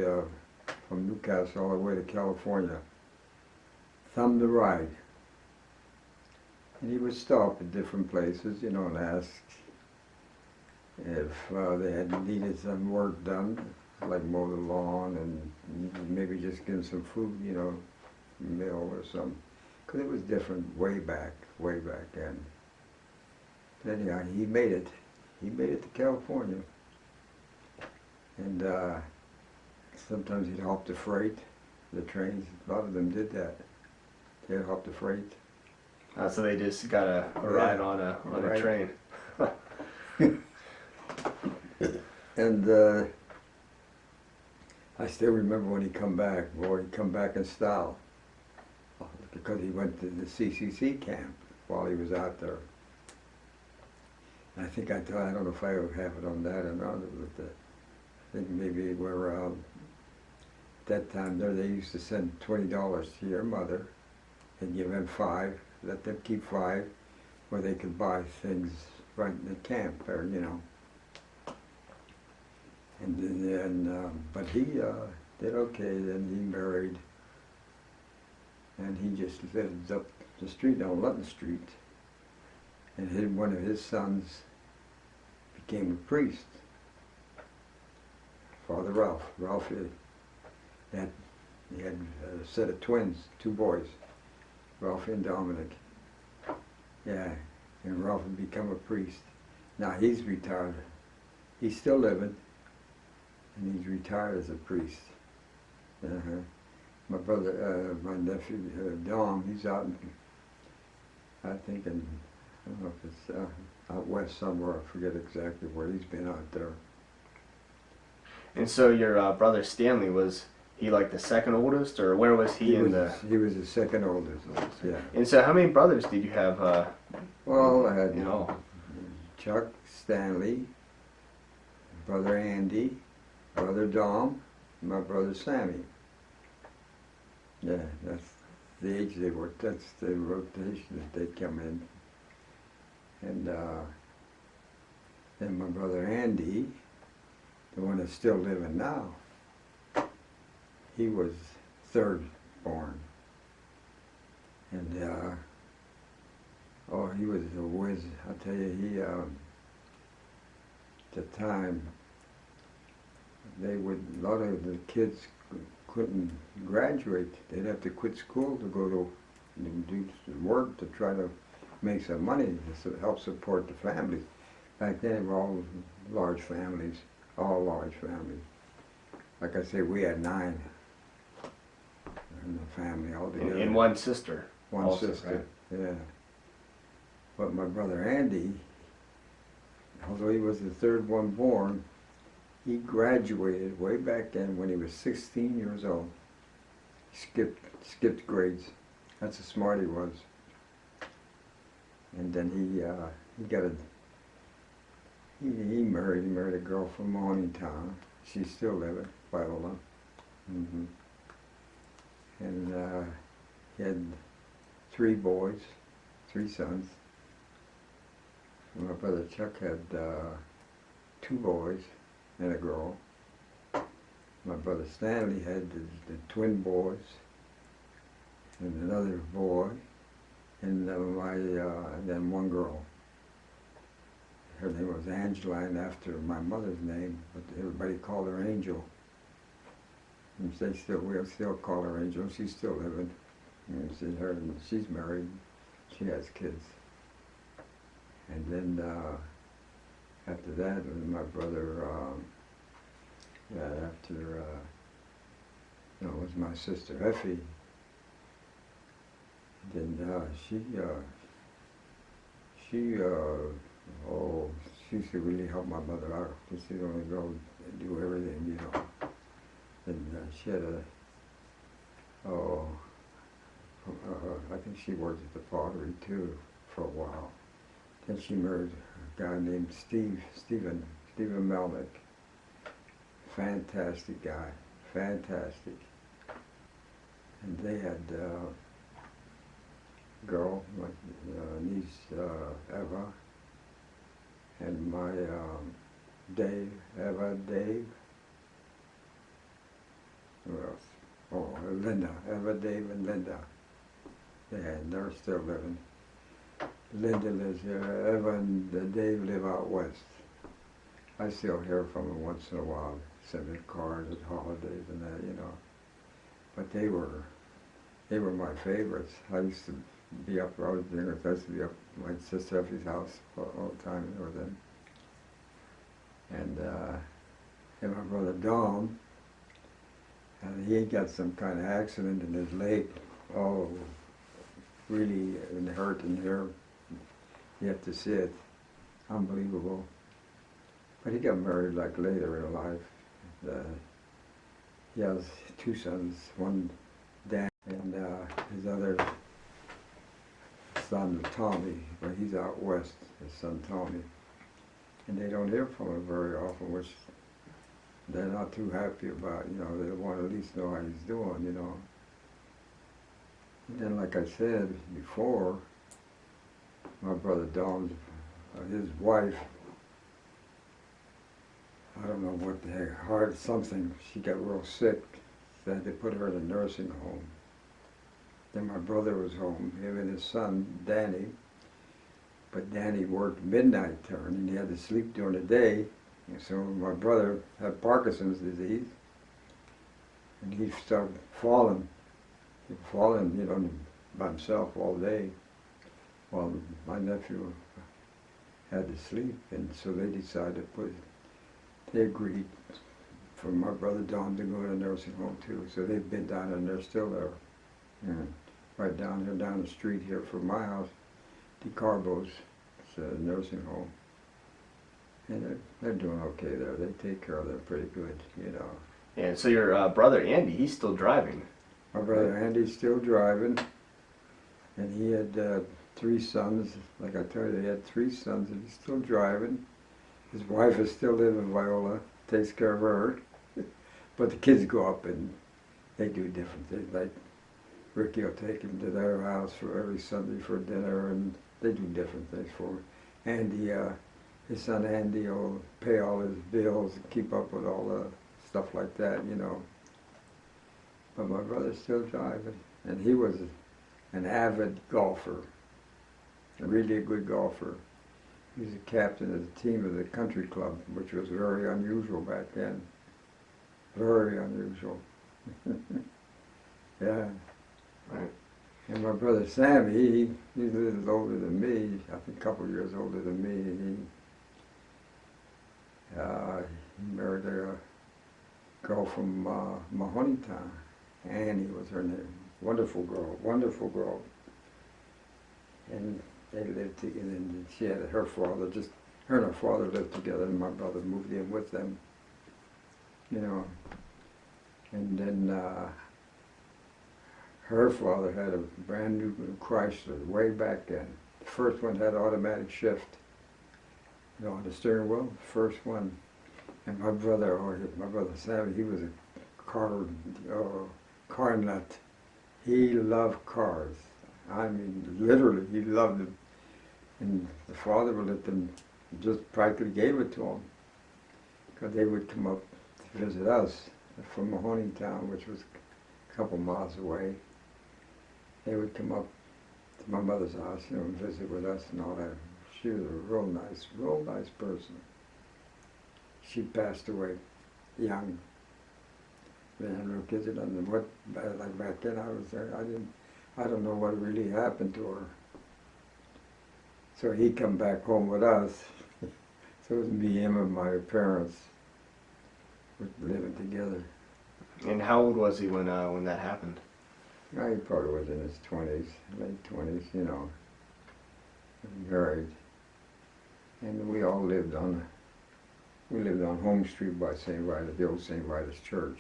from Newcastle all the way to California. Thumbed the ride. And he would stop at different places, you know, and ask if they had needed some work done, like mow the lawn and maybe just give them some food, you know, meal or something. Because it was different way back then. But anyhow, he made it. He made it to California. And sometimes he'd hop the freight, the trains. A lot of them did that. They'd hop the freight. So they just got a ride on a train. And I still remember when he come back. Boy, he come back in style. Because he went to the CCC camp while he was out there. And I think I don't know if I ever have it on that or not, but I think maybe we're, at that time there they used to send $20 to your mother and give them $5, let them keep $5, where they could buy things right in the camp there, you know. And then, but he did okay, then he married, and he just lived up the street on Lutton Street, and one of his sons became a priest, Father Ralph. He had a set of twins, 2 boys, Ralph and Dominic. Yeah, and Ralph had become a priest. Now he's retired. He's still living, and he's retired as a priest. My brother, my nephew, Dom, he's out in, I think in, I don't know if it's out west somewhere, I forget exactly where he's been out there. And so your brother Stanley, was he like the second oldest, or where was he in the... He was the second oldest, yeah. And so how many brothers did you have? Well, I had you know, Chuck, Stanley, brother Andy, brother Dom, and my brother Sammy. Yeah, that's the age they were, that's the rotation that they'd come in. And then my brother Andy, the one that's still living now, he was third born. And oh, he was a whiz. I'll tell you, he at the time, a lot of the kids couldn't graduate. They'd have to quit school to go to do some work to try to make some money to help support the families. Back then, they were all large families, Like I say, we had 9 in the family altogether. and one sister. One also, sister, right? yeah. But my brother Andy, although he was the third one born, he graduated way back then when he was 16 years old. He skipped grades. That's how smart he was. And then he married a girl from Morningtown. She's still living, Viola. And he had 3 boys, 3 sons. And my brother Chuck had 2 boys and a girl. My brother Stanley had the twin boys and another boy, and then one girl. her name was Angeline after my mother's name, but everybody called her Angel. And we still call her Angel. She's still living. And she's married. She has kids. And then after that, my brother, it was my sister Effie. Then she used to really help my mother out. She's the only girl to do everything, you know. And she had I think she worked at the pottery too for a while. Then she married a guy named Stephen Melnick. Fantastic guy, fantastic. And they had a girl, my niece Eva, and my Dave. Who else? Oh, Linda, Eva, Dave, and Linda. They're still living. Linda lives here. Eva and Dave live out west. I still hear from them once in a while. Send me cards at holidays and that, you know. But they were my favorites. I used to be up I used to be up at my sister Effie's house all the time with them. And my brother Dom, and he got some kind of accident in his leg. Oh, really hurt in here. You have to see it. Unbelievable. But he got married like later in life. He has two sons, one Dan and his other son Tommy, but he's out west, his son Tommy. And they don't hear from him very often, which they're not too happy about, you know. They want to at least know how he's doing, you know. And then, like I said before, my brother Dom's, his wife, I don't know what the heck, something, she got real sick. They had to put her in a nursing home. Then my brother was home, him and his son, Danny. But Danny worked midnight turn and he had to sleep during the day. And so my brother had Parkinson's disease. And he started falling. He'd fallen, you know, by himself all day. While my nephew had to sleep. And so they decided they agreed for my brother Don to go to a nursing home too. So they've been down there and they're still there. And right down here, down the street here from my house, DeCarbo's, it's a nursing home. And they're doing okay there. They take care of them pretty good, you know. And so your brother Andy, he's still driving. My brother Andy's still driving. And he had 3 sons. Like I told you, he had 3 sons and he's still driving. His wife is still living, Viola, takes care of her. But the kids go up and they do different things. Like Ricky will take him to their house for every Sunday for dinner, and they do different things for him. Andy, his son Andy will pay all his bills and keep up with all the stuff like that, you know. But my brother's still driving, and he was an avid golfer, a really good golfer. He was a captain of the team of the country club, which was very unusual back then. Very unusual. Yeah. Right. And my brother Sammy, he's a little older than me, I think a couple of years older than me. He married a girl from Mahoneytown. Annie was her name. Wonderful girl, wonderful girl. And they lived together, and she had her father, her and her father lived together, and my brother moved in with them, you know. And then her father had a brand new Chrysler way back then. The first one had automatic shift, you know, on the steering wheel, the first one. And my brother Sammy, he was a car nut. He loved cars. I mean, literally, he loved them. And the father would let them, just practically gave it to them. Because they would come up to visit us from Mahoneytown, which was a couple miles away. They would come up to my mother's house, you know, and visit with us and all that. She was a real nice person. She passed away young. We had no kids, and what, like back then I was there, I don't know what really happened to her. So he come back home with us. So it was me, him, and my parents were living together. And how old was he when that happened? He probably was in his 20s, late 20s, you know, married. And we all lived on Home Street by St. Vitus, the old St. Vitus Church.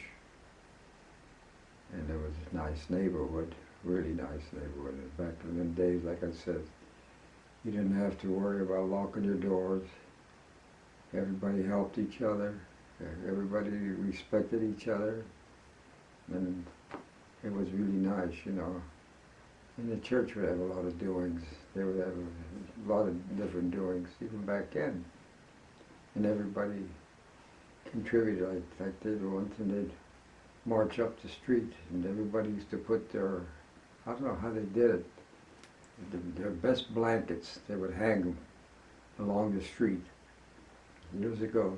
And it was a nice neighborhood, really nice neighborhood. Back in the days, like I said, you didn't have to worry about locking your doors. Everybody helped each other. Everybody respected each other. And it was really nice, you know. And the church would have a lot of doings. They would have a lot of different doings, even back then. And everybody contributed like they did once, and they'd march up the street, and everybody used to put their, I don't know how they did it, their best blankets, they would hang them along the street years ago.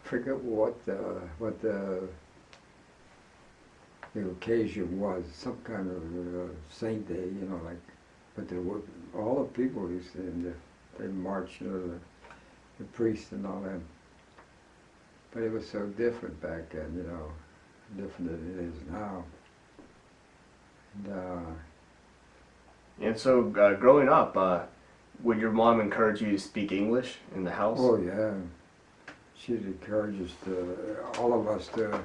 I forget what the occasion was, some kind of saint day, you know, like, but there were, all the people used to, and they marched, you know, the priests and all that. But it was so different back then, you know, different than it is now. And so, growing up, would your mom encourage you to speak English in the house? Oh yeah, she'd encourage us all of us to,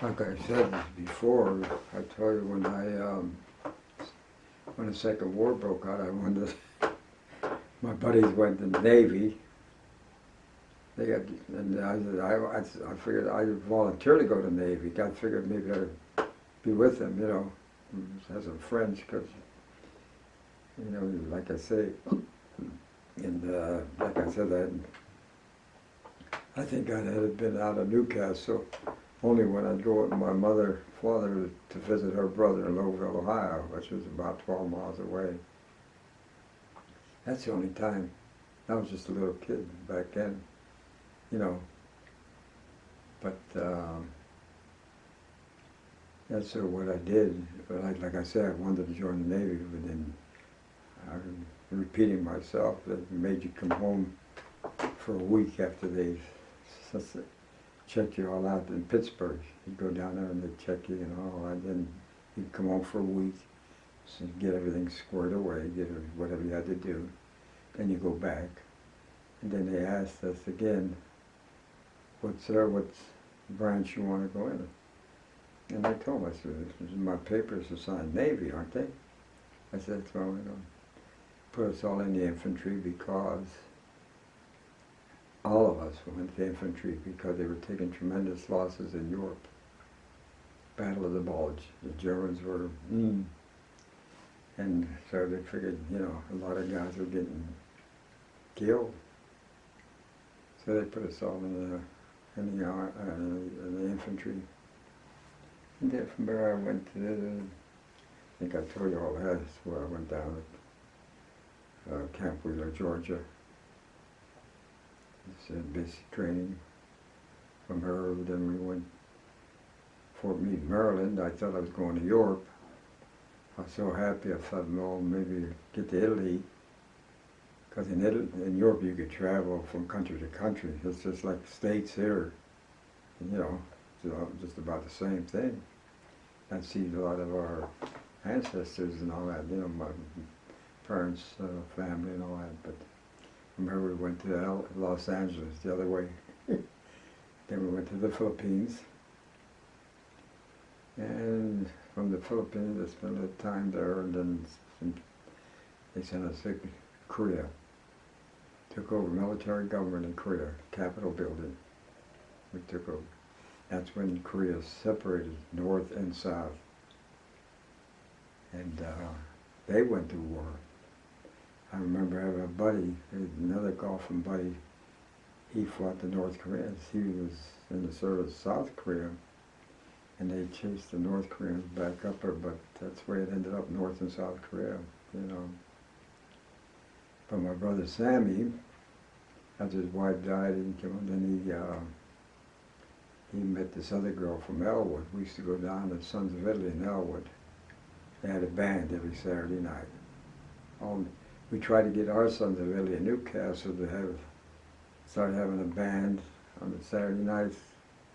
like I said before, I told you when the Second War broke out, my buddies went to the Navy. They got, and I figured I'd volunteer to go to the Navy. I figured maybe I'd be with them, you know, have some friends, because, you know, like I say, and like I said, I think I had been out of Newcastle only when I'd go with my father to visit her brother in Lowville, Ohio, which was about 12 miles away. That's the only time. I was just a little kid back then, you know. But that's what I did. But like I said, I wanted to join the Navy, but then I'm repeating myself, that made you come home for a week after they check you all out in Pittsburgh. You go down there and they check you and all that. Then you come home for a week, so get everything squared away, get whatever you had to do. Then you go back, and then they asked us again, what branch you want to go in? And I told them, I said, my papers are signed Navy, aren't they? I said, that's why we're going to put us all in the infantry, because all of us went to infantry because they were taking tremendous losses in Europe. Battle of the Bulge. The Germans were, and so they figured, you know, a lot of guys were getting killed. So they put us all in the infantry. And then from there I went to, I think I told you all that, that's where I went down at Camp Wheeler, Georgia. It's basic training. From her, then we went Fort Meade, Maryland. I thought I was going to Europe. I was so happy. I thought, no, maybe get to Italy. Because in Europe you could travel from country to country. It's just like the States here. And, you know, it's just about the same thing. I see a lot of our ancestors and all that, you know, my parents' family and all that. But remember, we went to Los Angeles the other way. Then we went to the Philippines. And from the Philippines, I spent a little time there, and then they sent us to Korea. Took over military government in Korea, Capitol building. We took over. That's when Korea separated North and South. And they went to war. I remember having a buddy, another golfing buddy. He fought the North Koreans. He was in the service of South Korea, and they chased the North Koreans back up there, but that's where it ended up, North and South Korea, you know. But my brother Sammy, after his wife died, he came, then he met this other girl from Elwood. We used to go down to Sons of Italy in Elwood. They had a band every Saturday night. We tried to get our Sons of Italy in Newcastle to start having a band on the Saturday nights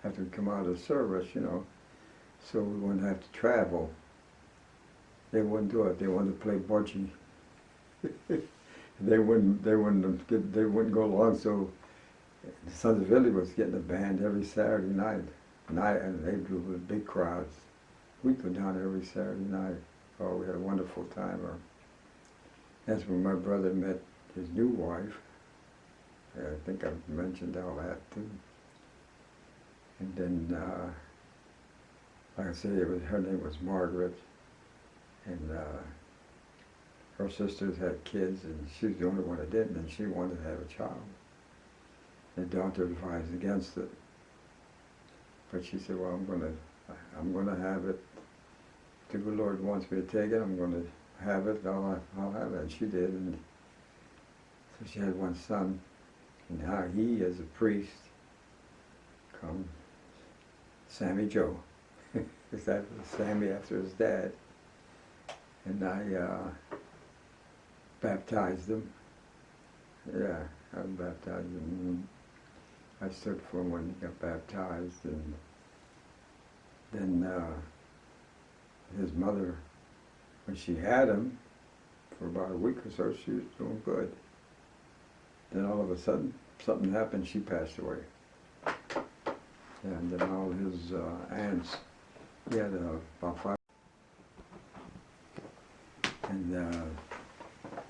after we come out of the service, you know, so we wouldn't have to travel. They wouldn't do it. They wanted to play bocce. They wouldn't go along. So the Sons of Italy was getting a band every Saturday night, and they do with big crowds. We'd go down every Saturday night. Oh, we had a wonderful time. That's when my brother met his new wife. I think I've mentioned all that too. And then, like I say, her name was Margaret, and her sisters had kids, and she was the only one that didn't, and she wanted to have a child. The doctor advised against it, but she said, "Well, I'm gonna have it. If the good Lord wants me to take it, I'm gonna have it. I'll have it." And she did, and so she had one son, and now he is a priest. Come, Sammy Joe, because that was Sammy after his dad, and I baptized him. Yeah, I baptized him. I stood for him when he got baptized, and then his mother, when she had him for about a week or so, she was doing good. Then all of a sudden, something happened. She passed away. And then all his aunts, he had about 5, and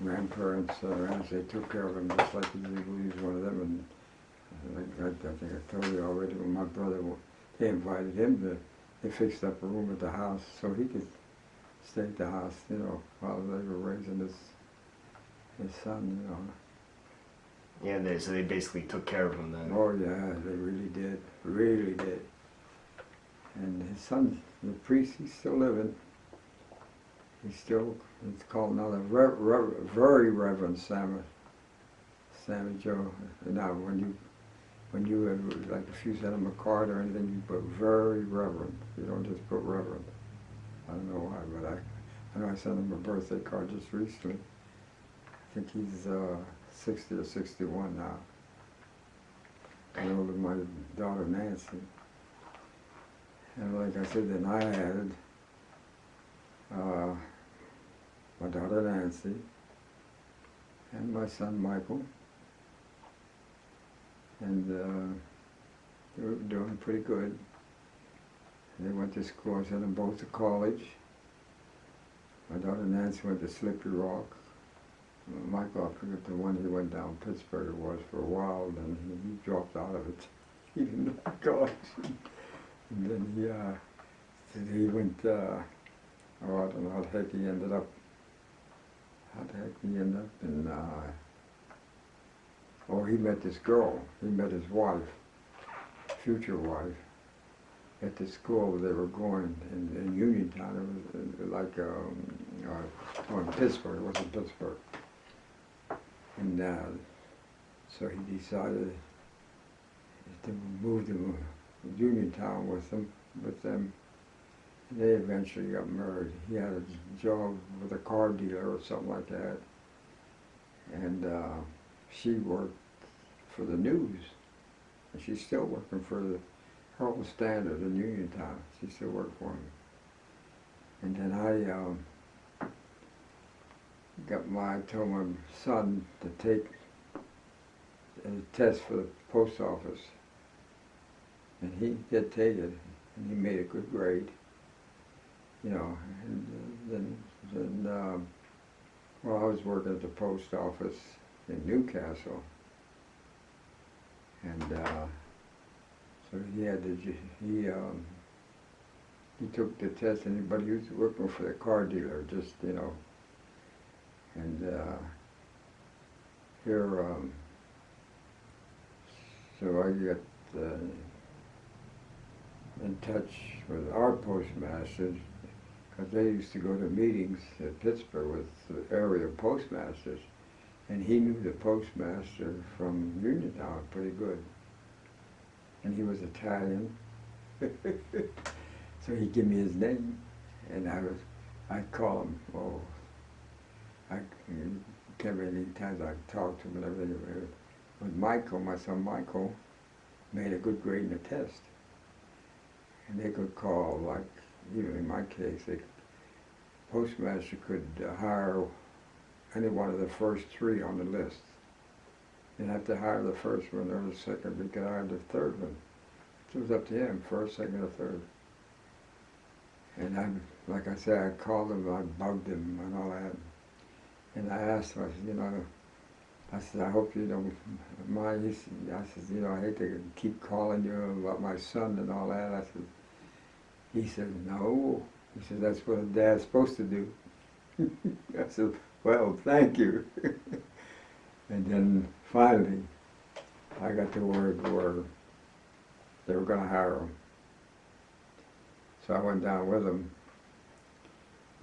grandparents, aunts, they took care of him just like he was one of them. And I think I told you already, when my brother, they invited him they fixed up a room at the house so he could stay at the house, you know, while they were raising his son, you know. Yeah, so they basically took care of him then. Oh yeah, they really did. And his son, the priest, he's still living. It's called now the Very Reverend Sammy Joe. Now when you like if you send him a card or anything, you put Very Reverend. You don't just put Reverend. I don't know why, but I know I sent him a birthday card just recently. I think he's 60 or 61 now. I know with my daughter Nancy. And like I said, then I added my daughter Nancy and my son Michael. And they were doing pretty good. And they went to school. I sent them both to college. My daughter Nancy went to Slippery Rock. Michael, I forget the one he went down Pittsburgh it was for a while, then he dropped out of it. He didn't like college. And then he went, oh, I don't know how the heck he ended up. How the heck he ended up in, oh, he met this girl. He met his wife, future wife, at the school they were going in Uniontown. It was like, in Pittsburgh, it wasn't Pittsburgh. And so he decided to move to Uniontown with them. And they eventually got married. He had a job with a car dealer or something like that. And she worked for the news. And she's still working for the Herald Standard in Uniontown. She still works for him. And then I told my son to take a test for the post office. And he did take it, and he made a good grade. You know, and then well, I was working at the post office in Newcastle. And so he took the test, but he was working for the car dealer, just, you know. And so I got in touch with our postmasters, because they used to go to meetings at Pittsburgh with the area postmasters, And he knew the postmaster from Uniontown pretty good. And he was Italian. So he gave me his name, and I'd call him. Oh, I can't remember any times I talked to him and everything. With Michael, my son Michael, made a good grade in the test. And they could call, like, even in my case, the postmaster could hire any one of the first three on the list. They'd have to hire the first one or the second, we could hire the third one. It was up to him, first, second, or third. And like I said, I called him, I bugged him and all that. And I asked him, I said, you know, I hope you don't mind. I said, you know, I hate to keep calling you about my son and all that. He said, no. He said, that's what a dad's supposed to do. I said, well, thank you. And then finally, I got the word where they were going to hire him. So I went down with him,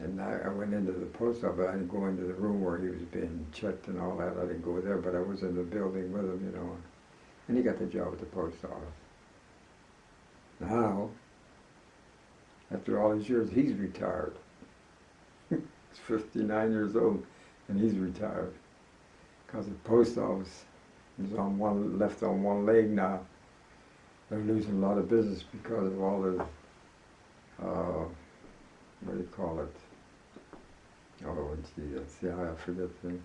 and I went into the post office. I didn't go into the room where he was being checked and all that. I didn't go there, but I was in the building with him, you know. And he got the job at the post office. Now, after all these years, he's retired. He's 59 years old, and he's retired. Because the post office is left on one leg now. They're losing a lot of business because of all the, what do you call it? Oh, gee, see how I forget things.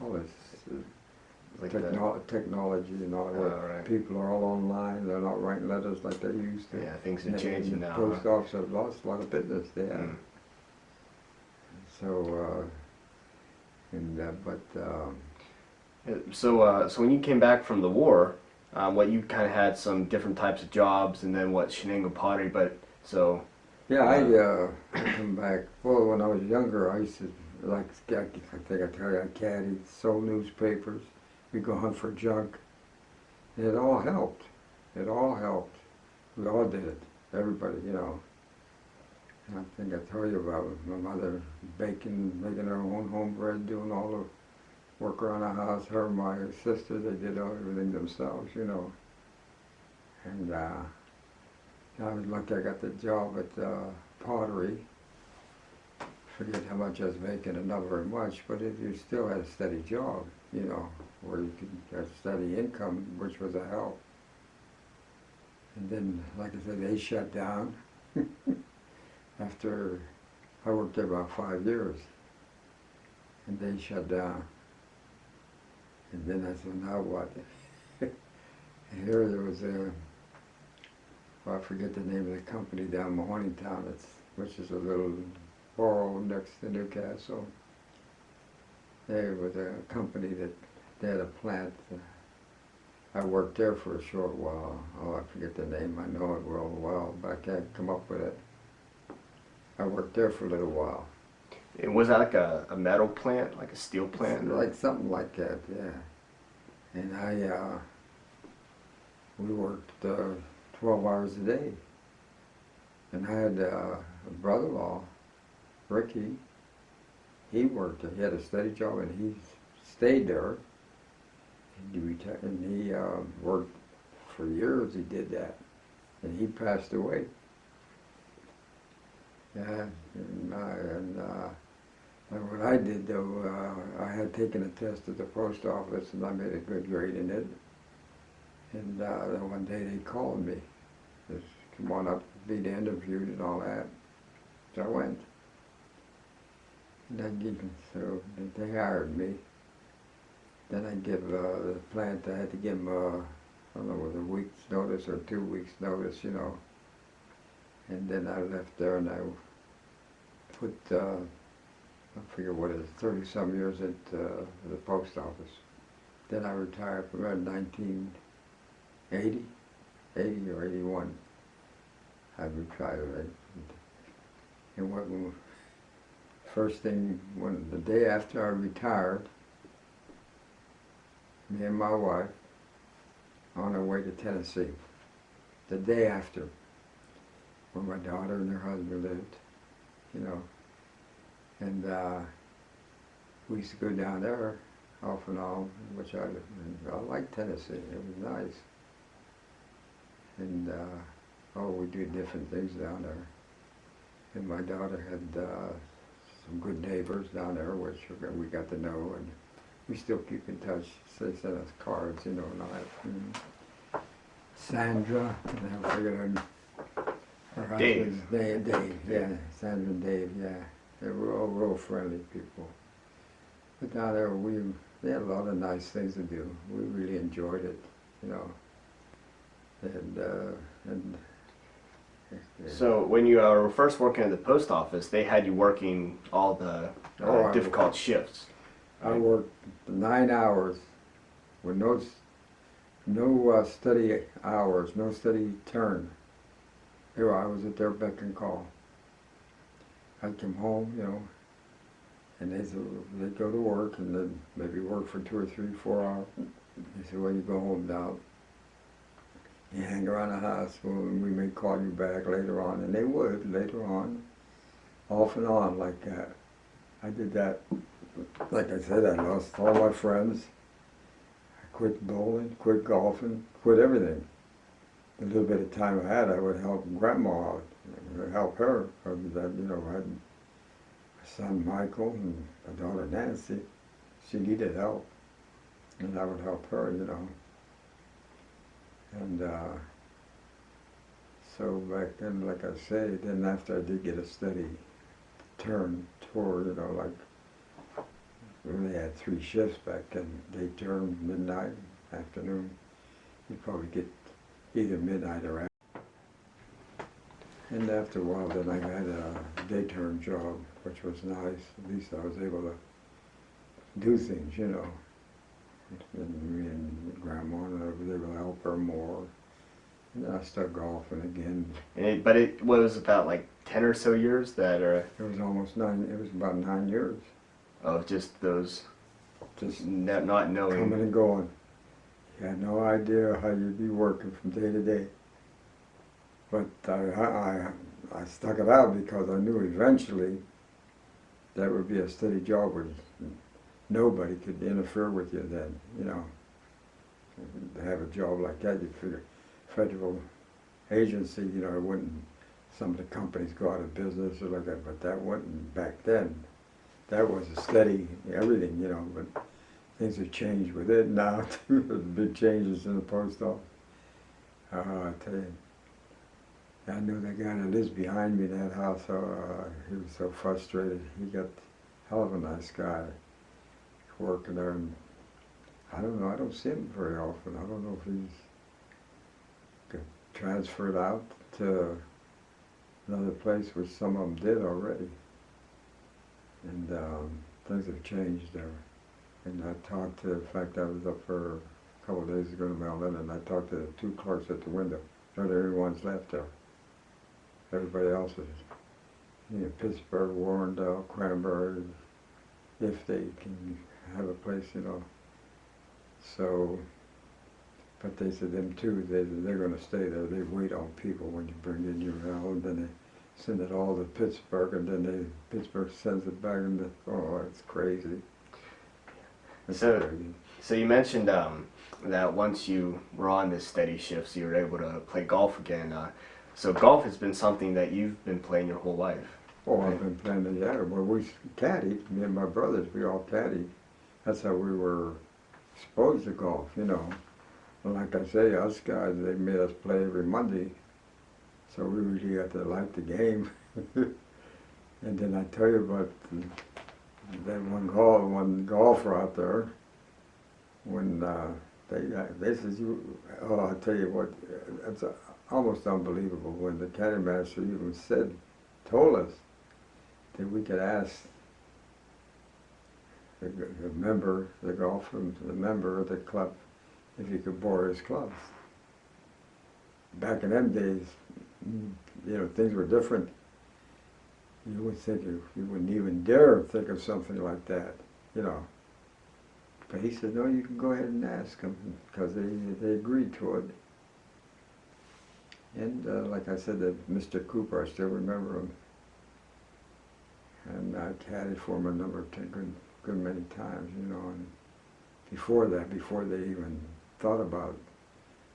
All this Like technology and all that. right. People are all online. They're not writing letters like they used to. Yeah, things are And changing the now. post office have lost a lot of business there. Mm. So, So when you came back from the war, what you kind of had some different types of jobs, and then what Shenango pottery. But so yeah, I come back. Well, when I was younger, I used to like I think I tell you, I caddied, sold newspapers. We go hunt for junk. And it all helped. It all helped. We all did it. Everybody, you know. And I think I told you about my mother making her own homebread, doing all the work around the house. Her and my sister, they did everything themselves, you know. And I was lucky I got the job at pottery. Forget how much I was making, not very much, but if you still had a steady job, you know, where you could have steady income, which was a help. And then, like I said, they shut down. After I worked there about 5 years, and they shut down. And then I said, now what? And here there was I forget the name of the company down in Mahoneytown, which is a little borough next to Newcastle. There was a company that they had a plant. I worked there for a short while. Oh, I forget the name. I know it real well, but I can't come up with it. I worked there for a little while. And was that like a metal plant, like a steel plant? Like something like that, yeah. And we worked 12 hours a day. And I had a brother-in-law, Ricky. He worked there. He had a steady job, and he stayed there. He retired, and he worked for years. He did that, and he passed away. Yeah, and what I did though, I had taken a test at the post office, and I made a good grade in it. And then one day they called me, just come on up, be interviewed and all that. So I went. And so they hired me. Then I give the plant, I had to give them, I don't know, was a week's notice or 2 weeks' notice, you know. And then I left there, and I put, I forget what it is, 30-some years at the post office. Then I retired from there in 1980, 80 or 81. I retired. And first thing, the day after I retired, me and my wife on our way to Tennessee. The day after, where my daughter and her husband lived, you know. And we used to go down there off and on, which I liked Tennessee. It was nice. And we do different things down there. And my daughter had some good neighbors down there, which we got to know, and we still keep in touch. They sent us cards, you know, and all that. And Sandra, and I figured her husband's Dave, yeah, Sandra and Dave, yeah. They were all real friendly people. But down there, they had a lot of nice things to do. We really enjoyed it, you know. And So when you were first working at the post office, they had you working all the difficult shifts. I worked 9 hours with no study hours, no study turn. Here I was at their beck and call. I'd come home, you know, and they'd go to work and then maybe work for 2 or 3, 4 hours. They said, well, you go home now. You hang around the house, well, we may call you back later on, and they would later on, off and on like that. I did that. Like I said, I lost all my friends. I quit bowling, quit golfing, quit everything. The little bit of time I had, I would help Grandma out, help her. You know, I had my son Michael and my daughter Nancy. She needed help, and I would help her, you know. And so back then, like I say, then after I did get a steady turn toward, you know, like we only had 3 shifts back then, day turn, midnight, afternoon. You'd probably get either midnight or after. And after a while, then I got a day turn job, which was nice. At least I was able to do things, you know. And me and Grandma, and I was able to help her more. And then I started golfing again. But it was about like 10 or so years that are... It was almost 9, it was about 9 years. Of just those, Just not knowing. coming and going. You had no idea how you'd be working from day to day. But I stuck it out because I knew eventually that would be a steady job where nobody could interfere with you then, you know. To have a job like that, you'd figure federal agency, you know, it wouldn't, some of the companies go out of business or like that, but that wasn't back then. That was a steady everything, you know, but things have changed with it now too. There's big changes in the post office. I tell you, I knew the guy that lives behind me in that house, he was so frustrated. He got a hell of a nice guy working there, and I don't know, I don't see him very often. I don't know if he's transferred out to another place, which some of them did already. And things have changed there. And I talked to, in fact, I was up for a couple of days ago to Maryland, and I talked to the 2 clerks at the window. Not everyone's left there. Everybody else is, you know, Pittsburgh, Warrendale, Cranberry, if they can have a place, you know. So, but they said them too, they're going to stay there. They wait on people when you bring in your mail, and then they send it all to Pittsburgh, and then Pittsburgh sends it back, and it's crazy. It's crazy. So you mentioned that once you were on this steady shifts, you were able to play golf again. So golf has been something that you've been playing your whole life. Oh, I've been playing it, yeah. Well, we caddied, me and my brothers, we all caddied. That's how we were exposed to golf, you know. And like I say, us guys, they made us play every Monday, so we really got to like the game. And then I tell you about that one golfer out there, when they said, I tell you what, it's almost unbelievable when the caddy master even told us that we could ask the member of the club if he could borrow his clubs. Back in them days, you know, things were different. You would think you wouldn't even dare think of something like that, you know. But he said, no, you can go ahead and ask them, because they agreed to it. And like I said, that Mr. Cooper, I still remember him. and I caddied for them a number of good many times, you know. And before that, before they even thought about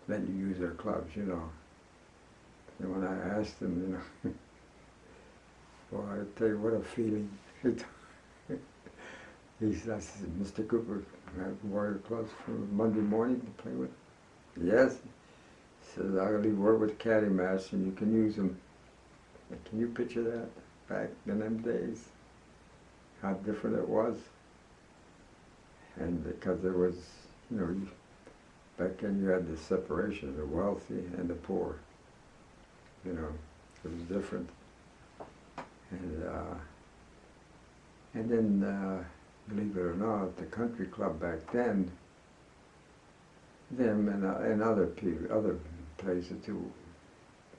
letting you use their clubs, you know. And when I asked them, you know, well, I tell you what a feeling. He said, I said, Mr. Cooper, have Warrior clubs for Monday morning to play with? Yes. He says, I'll leave word with the caddy master and you can use them. Can you picture that back in them days? How different it was? And because there was, you know, back then you had the separation of the wealthy and the poor. You know, it was different. And then, believe it or not, the country club back then, them and other places too,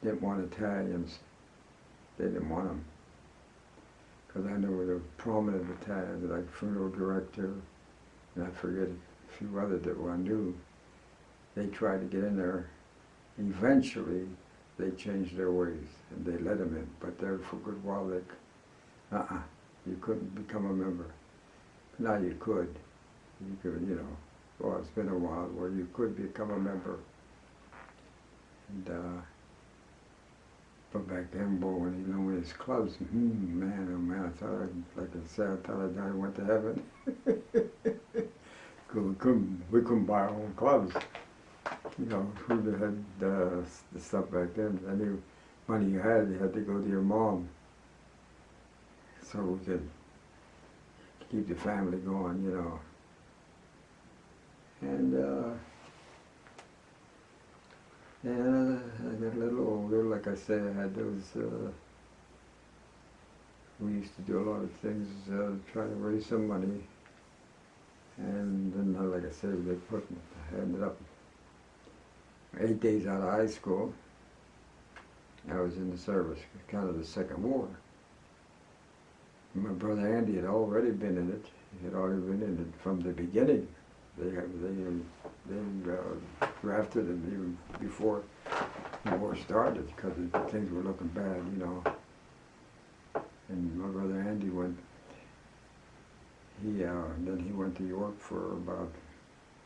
didn't want Italians. They didn't want them. Because I know the prominent Italians, like funeral director, and I forget a few others that I knew, they tried to get in there. Eventually, they changed their ways, and they let them in. But there for a good while, you couldn't become a member. Now you could. You could, you know. Well, it's been a while where you could become a member. And, but back then, boy, when he loaned his clubs, man, oh man, I thought, like I said, I thought I went to heaven. we couldn't buy our own clubs. You know, who had the stuff back then. Any money you had to go to your mom. So we could keep the family going, you know. And I got a little older, like I said, I had those, we used to do a lot of things, trying to raise some money. And then, like I said, I ended up 8 days out of high school. I was in the service, kind of the second war. My brother Andy had already been in it. He had already been in it from the beginning. They drafted him even before the war started because things were looking bad, you know. And my brother Andy went. Then he went to York for about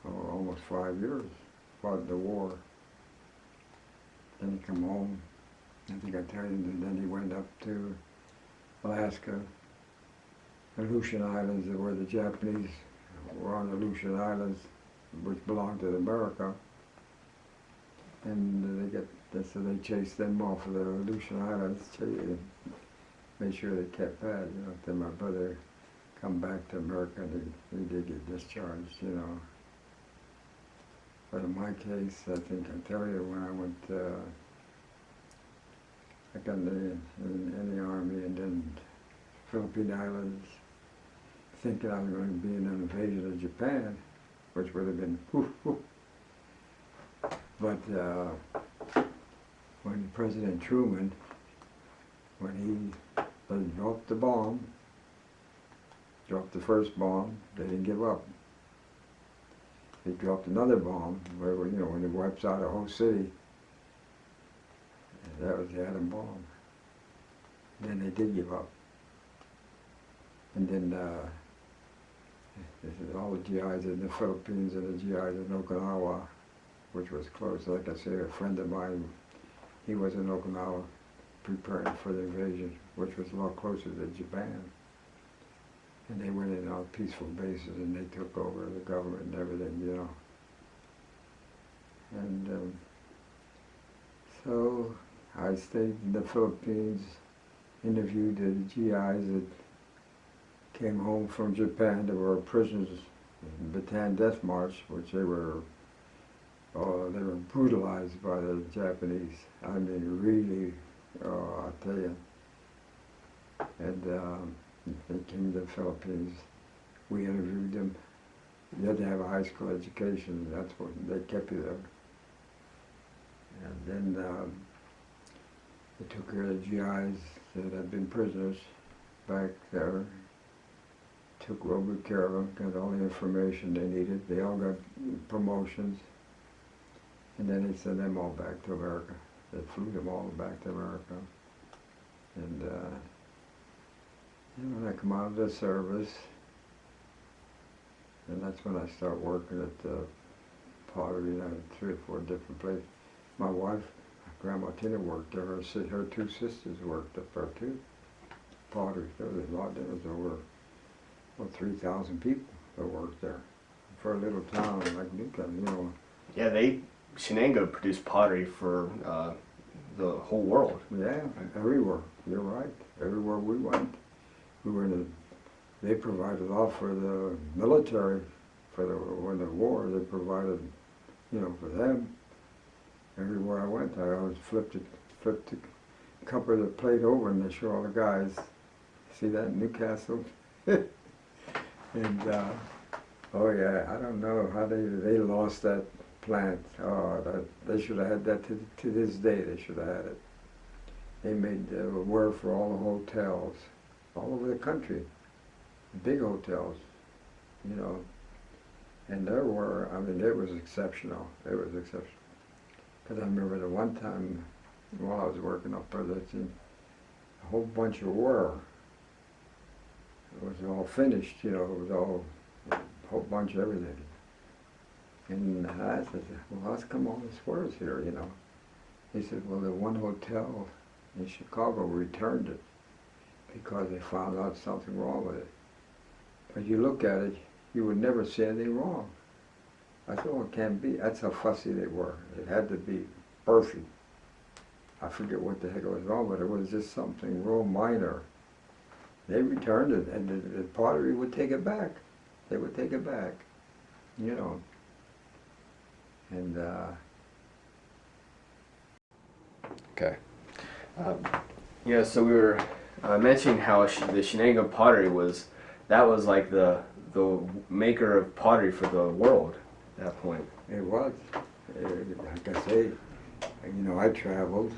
almost 5 years, fought in the war. Then he come home. I think I tell you. And then he went up to Alaska. The Aleutian Islands, where the Japanese were on the Aleutian Islands, which belonged to America, and so they chased them off of the Aleutian Islands, and made sure they kept that. You know, then my brother come back to America, and he did get discharged. You know, but in my case, I think I tell you when I went, I got in the army, and then Philippine Islands, thinking I was going to be in an invasion of Japan, which would have been But when President Truman, when he dropped the bomb, dropped the first bomb, they didn't give up. He dropped another bomb, where, you know, when it wipes out a whole city, and that was the atom bomb. And then they did give up. And then all the GIs in the Philippines and the GIs in Okinawa, which was close. Like I say, a friend of mine, he was in Okinawa preparing for the invasion, which was a lot closer to Japan. And they went in on peaceful basis and they took over the government and everything, you know. And so I stayed in the Philippines, interviewed the GIs that came home from Japan. They were prisoners in Bataan Death March, which they were brutalized by the Japanese. I mean, really, I'll tell you. And they came to the Philippines. We interviewed them. You had to have a high school education. That's what they kept you there. And then they took care of the GIs that had been prisoners back there. Took real good care of them, got all the information they needed. They all got promotions. And then they sent them all back to America. They flew them all back to America. And And when I come out of the service, and that's when I start working at the pottery. I had 3 or 4 different places. My wife, Grandma Tina, worked there. Her 2 sisters worked up there too. Pottery. There was a lot. There was over 3,000 people that worked there for a little town like Newcastle. You know. Yeah, Shenango produced pottery for the whole world. Yeah, everywhere. You're right. Everywhere we went, we were in the. They provided a lot for the military, when the war. They provided, for them. Everywhere I went, I always flipped the cup of the plate over, and they show all the guys. See that in Newcastle? And oh yeah, I don't know how they lost that plant. Oh, they should have had that to this day. They should have had it. They made ware for all the hotels all over the country, big hotels, and there were. I mean, it was exceptional. It was exceptional. Because I remember the one time while I was working up there, that a whole bunch of ware. It was all finished, it was all a whole bunch of everything. And I said, well, how come all this ware's here, He said, well, the one hotel in Chicago returned it because they found out something wrong with it. But you look at it, you would never see anything wrong. I said, well, it can't be. That's how fussy they were. It had to be perfect. I forget what the heck was wrong, but it was just something real minor. They returned it, and the pottery would take it back. They would take it back, And Okay. Yeah, so we were mentioning how the Shenango pottery was like the maker of pottery for the world at that point. it was, like I say, I traveled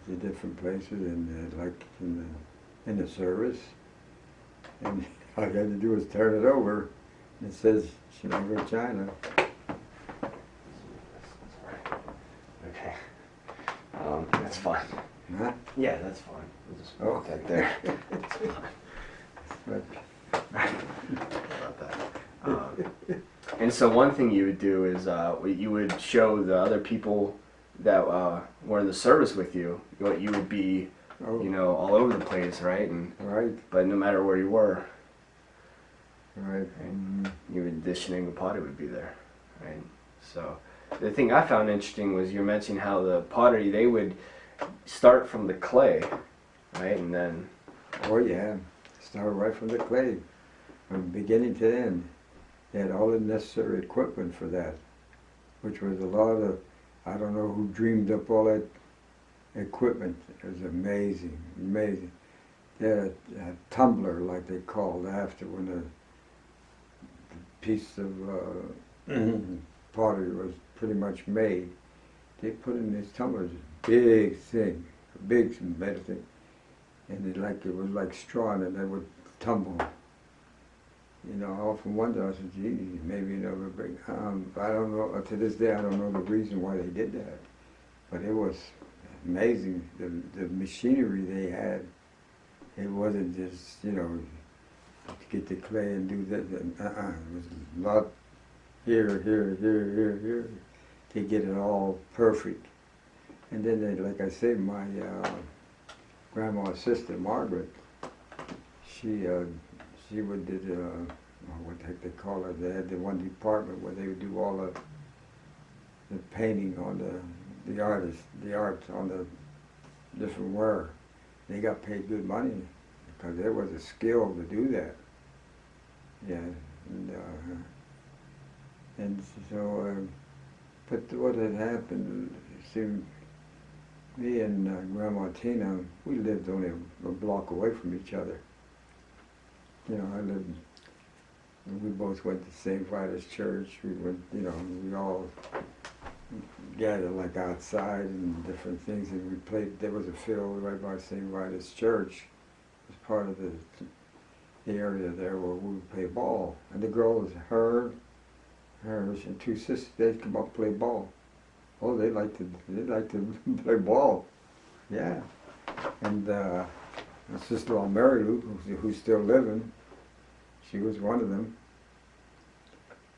to different places, and like in the service, and all I had to do was turn it over. It says Shenango, China. Okay. That's fine. Huh? Yeah, that's fine. We'll just Oh. put that there. It's But fine. About that. And so one thing you would do is you would show the other people that were in the service with you. You would be, all over the place, right? right, But no matter where you were, right. the Shenango pottery would be there, right? So the thing I found interesting was you mentioned how the pottery, they would start from the clay, right? And then... Oh yeah, start right from the clay, from beginning to end. They had all the necessary equipment for that, which was a lot of, I don't know who dreamed up all that equipment. It was amazing, amazing. They had a tumbler, like they called after when the piece of pottery was pretty much made. They put in these tumblers, big thing, big metal thing, and it was like straw, and they would tumble. I often wonder. I said, "Gee, maybe would bring." I don't know. To this day, I don't know the reason why they did that, but it was amazing. The machinery they had. It wasn't just to get the clay and do that. It was a lot here, to get it all perfect. And then, like I say, my grandma's sister Margaret, she would did what the heck they call it. They had the one department where they would do all the painting on the art on the different ware. They got paid good money because there was a skill to do that. Yeah, and so, but what had happened, see, me and Grandma Tina, we lived only a block away from each other. We both went to St. Vitus Church. We went, we all gathered like outside and different things, and we played. There was a field right by St. Vitus Church. It was part of the area there where we would play ball. And the girls, hers, and 2 sisters, they'd come up and play ball. Oh, they like to play ball. Yeah. And my sister-in-law Mary Lou, who's still living, she was one of them.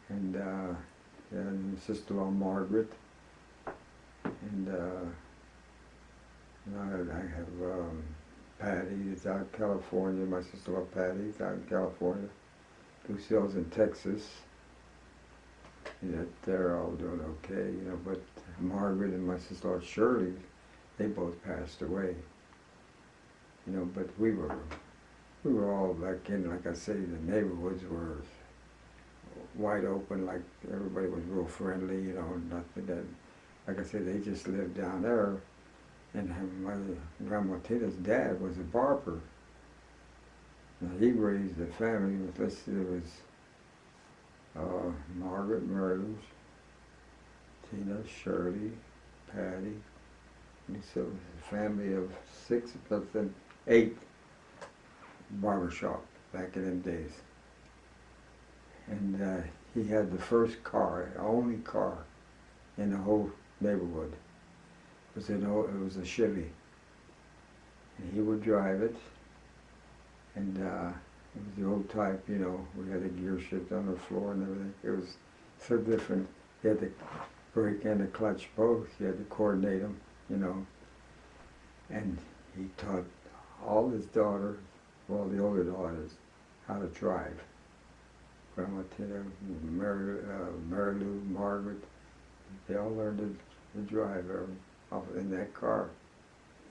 And yeah, and my sister-in-law Margaret. And I have Patty is out in California. My sister-in-law Patty is out in California. Lucille's in Texas. Yeah, they're all doing okay, you know. But Margaret and my sister-in-law Shirley, they both passed away. You know, but we were all back in, like I say, the neighborhoods were wide open, like everybody was real friendly, you know, nothing that, like I said, they just lived down there. And my Grandma Tina's dad was a barber. Now he raised a family with, let's see, there was Margaret, Mary, Tina, Shirley, Patty. And so it was a family of 6 plus then 8 barbershop back in them days. And he had the first car, only car in the whole neighborhood. It was a Chevy. And he would drive it. And it was the old type, you know, we had a gear shift on the floor and everything. It was so different. You had the brake and the clutch both. You had to coordinate them, you know. And he taught all his daughters, well, the older daughters, how to drive. Grandma Tina, Mary Lou, Margaret, they all learned to drive off in that car.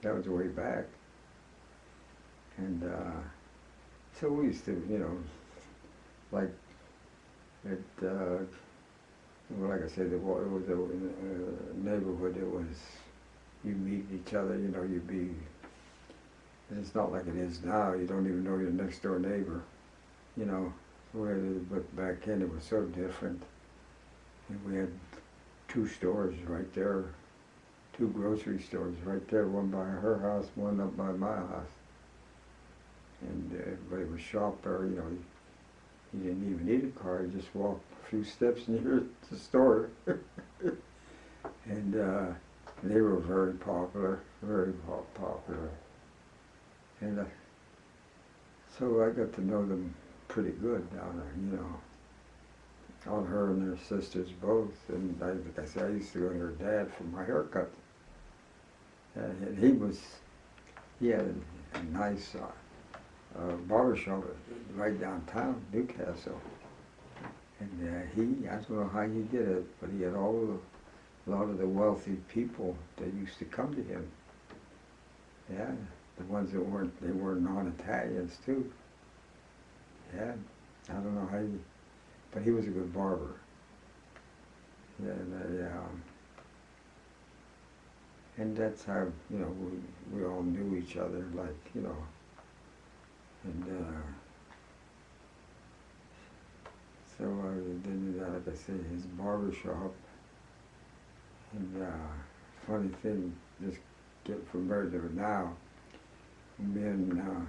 That was way back. And so we used to, you know, like it, well, like I said, it was a neighborhood. It was, you meet each other, you know, you'd be, it's not like it is now. You don't even know your next door neighbor, you know. But back then it was so different. And we had 2 stores right there, 2 grocery stores right there, one by her house, one up by my house. And everybody would shop there, you know. You didn't even need a car, you just walked a few steps and you're at the store. And they were very popular, very popular. And so I got to know them pretty good down there, you know. All her and her sisters both. And like I said, I used to go to her dad for my haircut. And he had a nice barbershop right downtown, Newcastle. And I don't know how he did it, but he had a lot of the wealthy people that used to come to him. Yeah, the ones that were non-Italians too. Yeah, I don't know how but he was a good barber. Yeah, and that's how, you know, we all knew each other, like, you know. And so then, like I said, his barber shop. And funny thing, just get from there to now, me and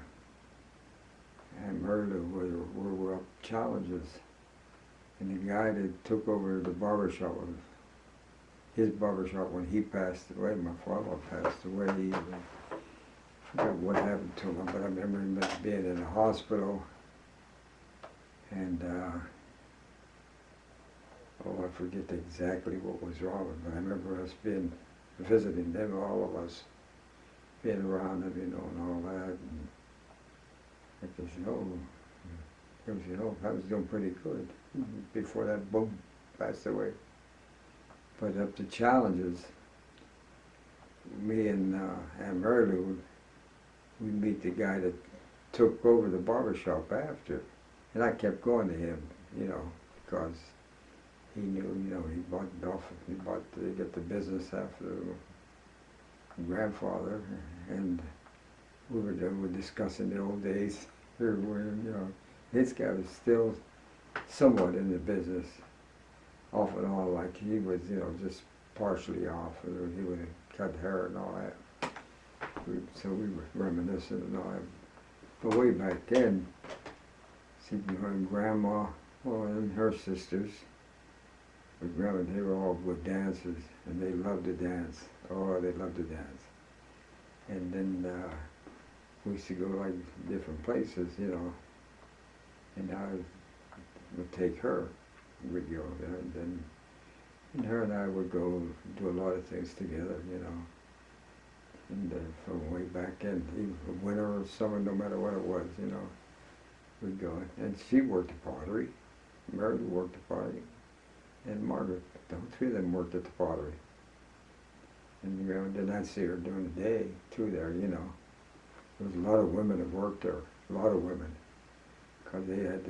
Merle were up challenges. And the guy that took over the barbershop, his barbershop when he passed away, my father passed away, and I forgot what happened to him, but I remember him being in a hospital, and I forget exactly what was wrong, but I remember us visiting them, all of us, being around him, you know, and all that, and I guess, you know, I was doing pretty good before that boom passed away. But up to challenges, me and Mary Lou, we meet the guy that took over the barbershop after, and I kept going to him, you know, because he knew, you know, he got the business after grandfather, and we were discussing the old days. You know, this guy was still somewhat in the business, off and on, like he was, you know, just partially off. He would cut hair and all that. So we were reminiscing and all that. But way back then, see, my grandma, well, and her sisters, with grandma, they were all good dancers, and they loved to dance. Oh, they loved to dance. And then we used to go like different places, you know, and I would take her, we'd go there, and her and I would go do a lot of things together, you know, and from way back in, even winter or summer, no matter what it was, you know, we'd go, and she worked at pottery, Mary worked at pottery, and Margaret, the three of them worked at the pottery. And you know, then I'd see her during the day too there, you know. There was a lot of women that worked there, a lot of women, because they had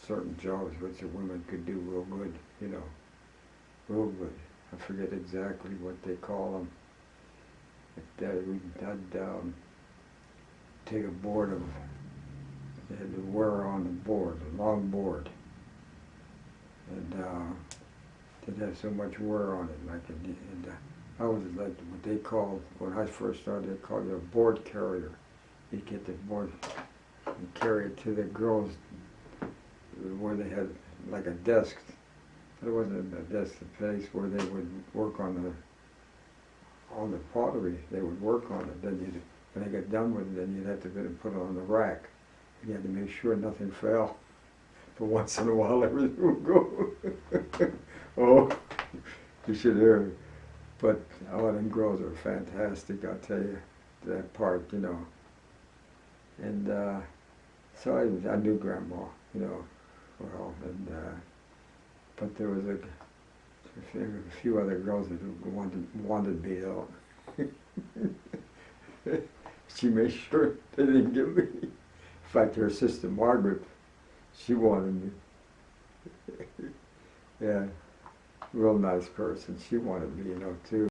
certain jobs which the women could do real good, you know, real good. I forget exactly what they call them. I'd take a board of, they had to wear on the board, a long board, and they'd have so much wear on it, like, and I was like what they called, when I first started, they called you a board carrier. You'd get the board and carry it to the girls where they had like a desk. But it wasn't a desk, a place where they would work on the pottery. They would work on it. Then when they got done with it, then you'd have to put it on the rack. You had to make sure nothing fell. But once in a while, everything would go. Oh, you should hear it. But all them girls are fantastic, I'll tell you, that part, you know. And so I knew Grandma, you know, well, and but there was a few other girls that wanted me though. She made sure they didn't give me. In fact, her sister Margaret, she wanted me. Yeah. Real nice person. She wanted me, you know, too.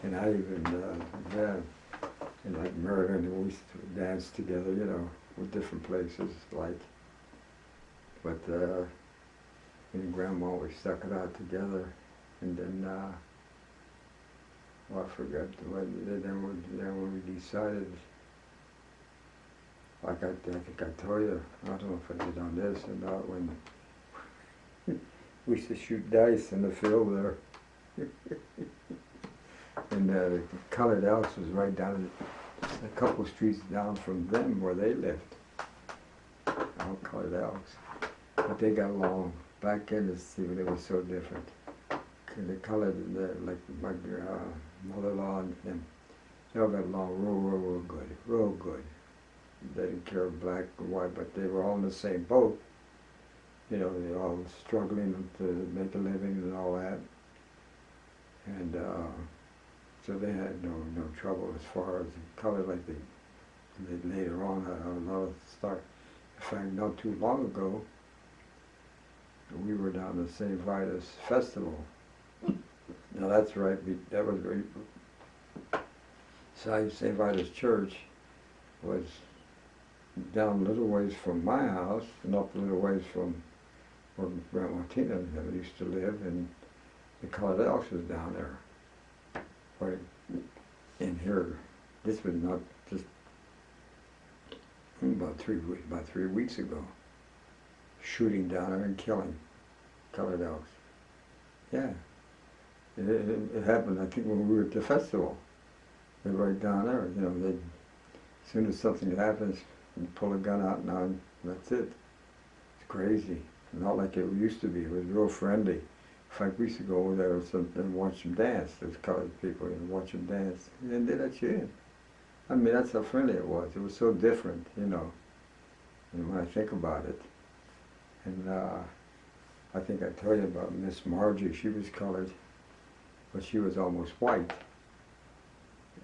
And I even, yeah, and like Mervyn, and we used to dance together, you know, with different places, like. But me and Grandma, we stuck it out together, and then, well, I forgot. Then when we decided, like I think I told you, I don't know if I did on this or not, when. We used to shoot dice in the field there. And the Colored Elks was right down a couple of streets down from them where they lived. All Colored Elks. But they got along. Back in the city, they were so different. The colored, like my mother-in-law and them, they all got along real good, real good. They didn't care black or white, but they were all in the same boat. You know, they all struggling to make a living and all that. And so they had no trouble as far as the color, like they later on had a lot of stuff. In fact, not too long ago, we were down at St. Vitus Festival. Now that's right, that was great. St. Vitus Church was down a little ways from my house and up a little ways from where Grandma Tina used to live, and the Colored Elks was down there. Right in here, this was not just about 3 weeks ago, shooting down there and killing Colored Elks. Yeah, it happened, I think, when we were at the festival. They're right down there, you know, as soon as something happens, you pull a gun out and that's it. It's crazy. Not like it used to be. It was real friendly. In fact, we used to go over there and watch them dance. Those colored people, and watch them dance. And they let you in. I mean, that's how friendly it was. It was so different, you know, and when I think about it. And I think I told you about Miss Margie. She was colored, but she was almost white.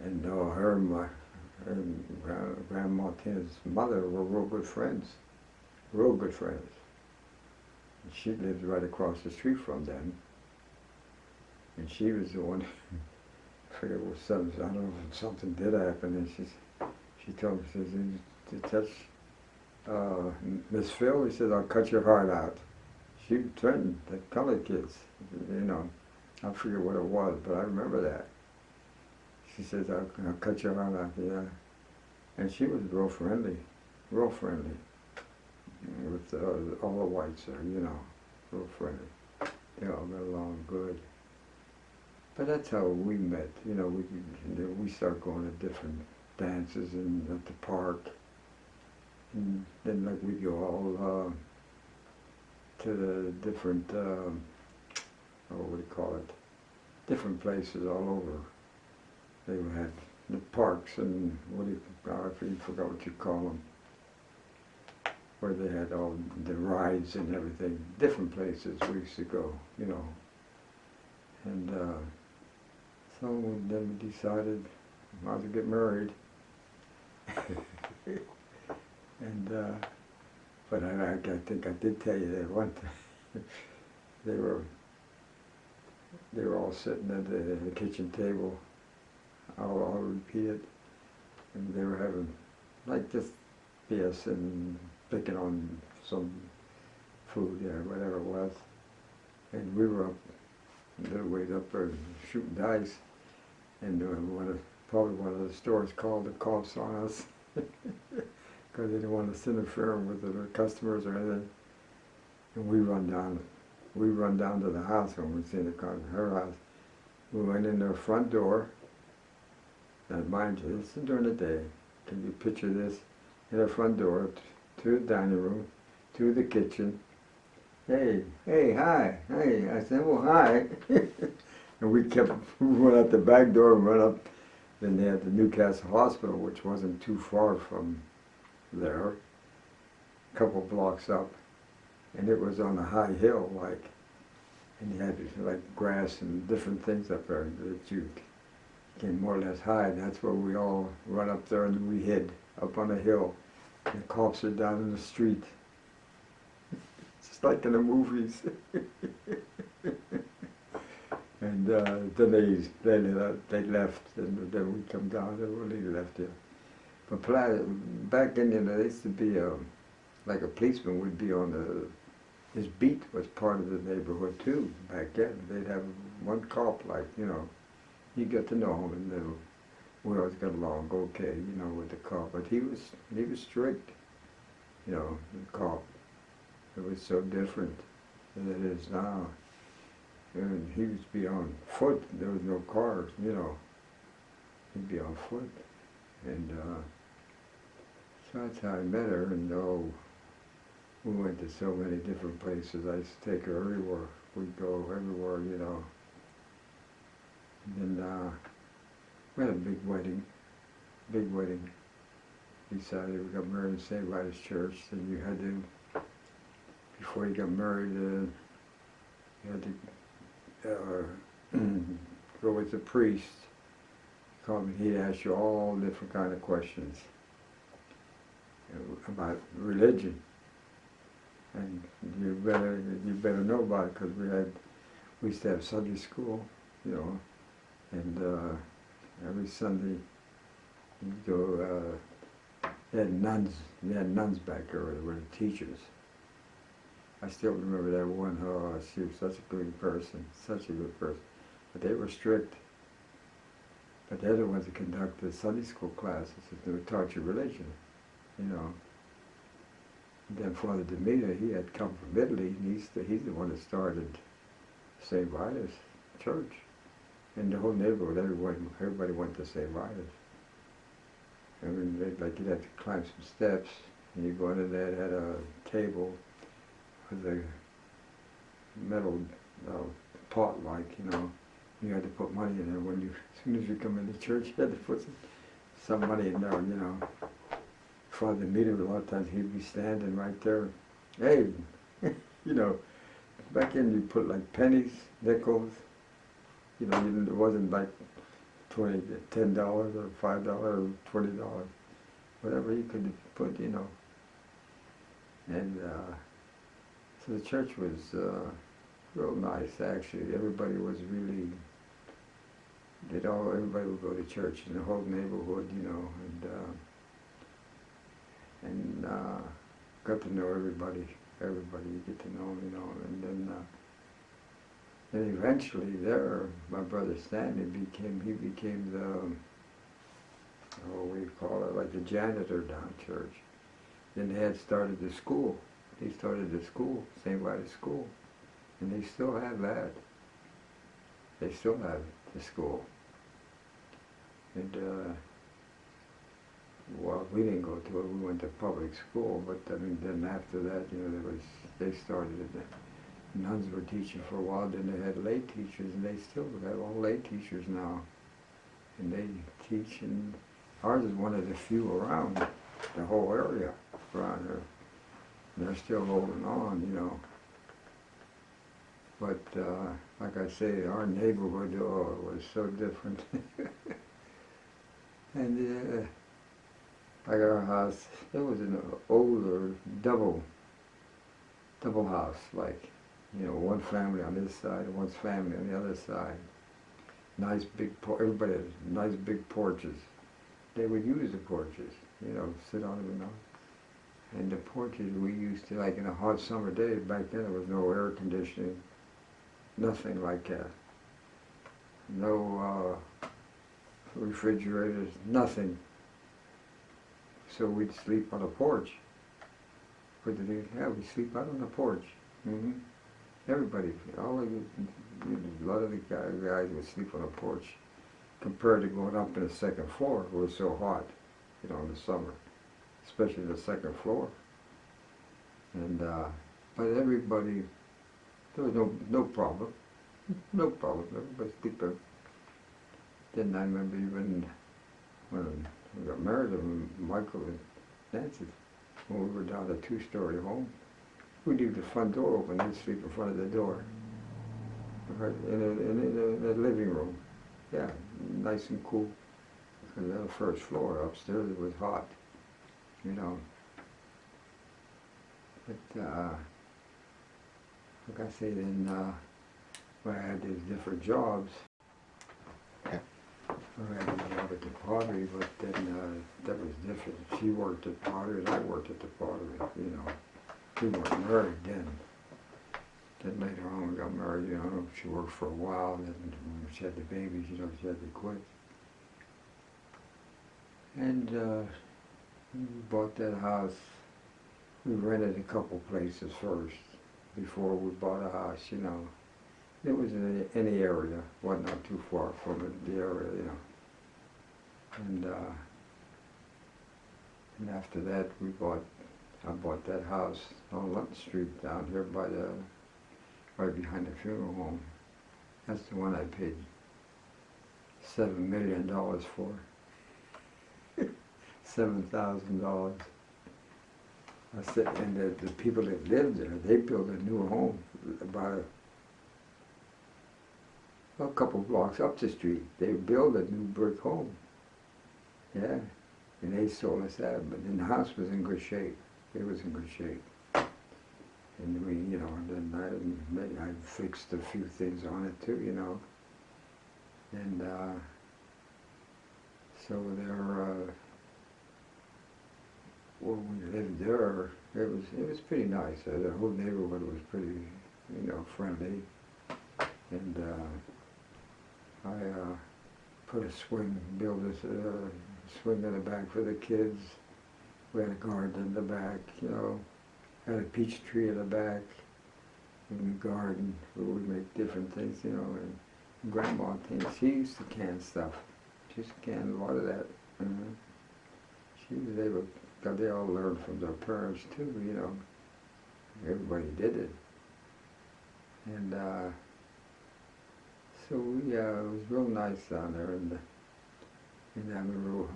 And her and Grandma Tina's mother were real good friends. Real good friends. And she lived right across the street from them. And she was the one, I forget what something, I don't know if something did happen, and she told me, she says, to touch Miss Phil, he said, I'll cut your heart out. She threatened the colored kids, you know. I forget what it was, but I remember that. She says, I'll cut your heart out, yeah. And she was real friendly with all the whites there, you know, real friendly. They all got along good. But that's how we met, you know, we started going to dances and at the park. And then like we go all to the different, oh, what do you call it? Different places all over. They had the parks and what do you, I forgot what you call them, where they had all the rides and everything. Different places we used to go, you know. And so then we decided we might as well get married. And but I think I did tell you that one time. they were all sitting at the kitchen table. I'll repeat it. And they were having like just BS and picking on some food or whatever it was. And we were up a little ways up there shooting dice. And probably one of the stores called the cops on us. Because they didn't want us interfering with the customers or anything. And we run down to the house when we seen the car in her house. We went in their front door. Now mind you, this is during the day. Can you picture this? In the front door, to the dining room, to the kitchen. Hey, hi, hey. I said, well, hi. And we went out the back door and went up. Then they had the Newcastle Hospital, which wasn't too far from there, a couple blocks up, and it was on a high hill, like, and you had like grass and different things up there that you can more or less hide. That's where we all run up there and we hid up on a hill. And the cops are down in the street, just like in the movies. And then they left, and then we come down and we left here. But back in there used to be like a policeman would be on his beat was part of the neighborhood too. Back then they'd have one cop, like, you know, you get to know him, and we always got along okay, you know, with the cop. But he was strict, you know, the cop. It was so different than it is now. And he used to be on foot. There was no cars, you know. He'd be on foot, and so that's how I met her. And we went to so many different places. I used to take her everywhere. We'd go everywhere, you know. And then we had a big wedding. Decided we got married in St. Vitus Church. Then you had to, before you got married, you had to go with the priest. He'd ask you all different kind of questions about religion, and you better know about it, because we used to have Sunday school, you know, and every Sunday you'd go. They had nuns back there that were the teachers. I still remember that one. Oh, she was such a good person, but they were strict. But they're the ones that conduct the Sunday school classes, that would taught you religion, you know. And then Father Demeter, he had come from Italy, and he's the one that started St. Vitus Church. And the whole neighborhood, everybody went to St. Vitus. I mean, you'd have to climb some steps, and you go into there, it had a table with a metal pot, like, you know. You had to put money in there as soon as you come into church, you had to put some money in there, you know. Father Demeter, a lot of times he'd be standing right there. Hey, you know, back then you put like pennies, nickels, you know, it wasn't like $10 or $5 or $20, whatever you could put, you know. And so the church was real nice, actually. Everybody was really, everybody would go to church in the whole neighborhood, you know, and got to know everybody. You get to know them, you know, and then eventually there, my brother Stanley became the, what do you call it, like the janitor down church. Then they had started the school. They started the school, St. Vitus School, and they still have that. They still have the school. And well, we didn't go to it. We went to public school, but I mean, then after that, you know, they started it. Nuns were teaching for a while. Then they had lay teachers, and they still have all lay teachers now, and they teach. And ours is one of the few around the whole area around here. And they're still holding on, you know. But like I say, our neighborhood was so different. And like our house, it was an older double house, like, you know, one family on this side and one family on the other side. Nice big, everybody had nice big porches. They would use the porches, you know, sit on them, you know. And the porches we used to, like in a hot summer day, back then there was no air conditioning, nothing like that. No refrigerators, nothing. So we'd sleep on a porch. What did they have? We sleep out on the porch. Mm-hmm. Everybody, a lot of the guys would sleep on a porch, compared to going up to the second floor. It was so hot, you know, in the summer, especially the second floor. And but everybody, there was no problem, no problem. Everybody sleep there. Then I remember even when we got married, Michael and Nancy, when we were down a two-story home, we'd leave the front door open, they'd sleep in front of the door, right in the living room. Yeah, nice and cool. And then the first floor, upstairs it was hot, you know. But like I say, then when I had these different jobs, I had a job at the pottery, but then that was different. She worked at pottery and I worked at the pottery, you know. We weren't married then. Then later on we got married, you know, she worked for a while, and then when she had the babies, you know, she had to quit. And we bought that house. We rented a couple places first before we bought a house, you know. It was in any area, wasn't not too far from it, the area, you know. And after that I bought that house on Lutton Street down here by right behind the funeral home. That's the one I paid $7 million for. $7,000. I said, and the people that lived there, they built a new home about a couple blocks up the street. They built a new brick home. Yeah, and they sold us that, but then the house was in good shape. It was in good shape. And we, you know, then I fixed a few things on it too, you know. And so there, when we lived there, it was pretty nice. The whole neighborhood was pretty, you know, friendly. And I put a swing, built a swing in the back for the kids. We had a garden in the back, you know. Had a peach tree in the back in the garden where we make different things, you know. And Grandma, she used to can stuff. She used to can a lot of that. She was able, because they all learned from their parents too, you know. Everybody did it. And so we, it was real nice down there. And I remember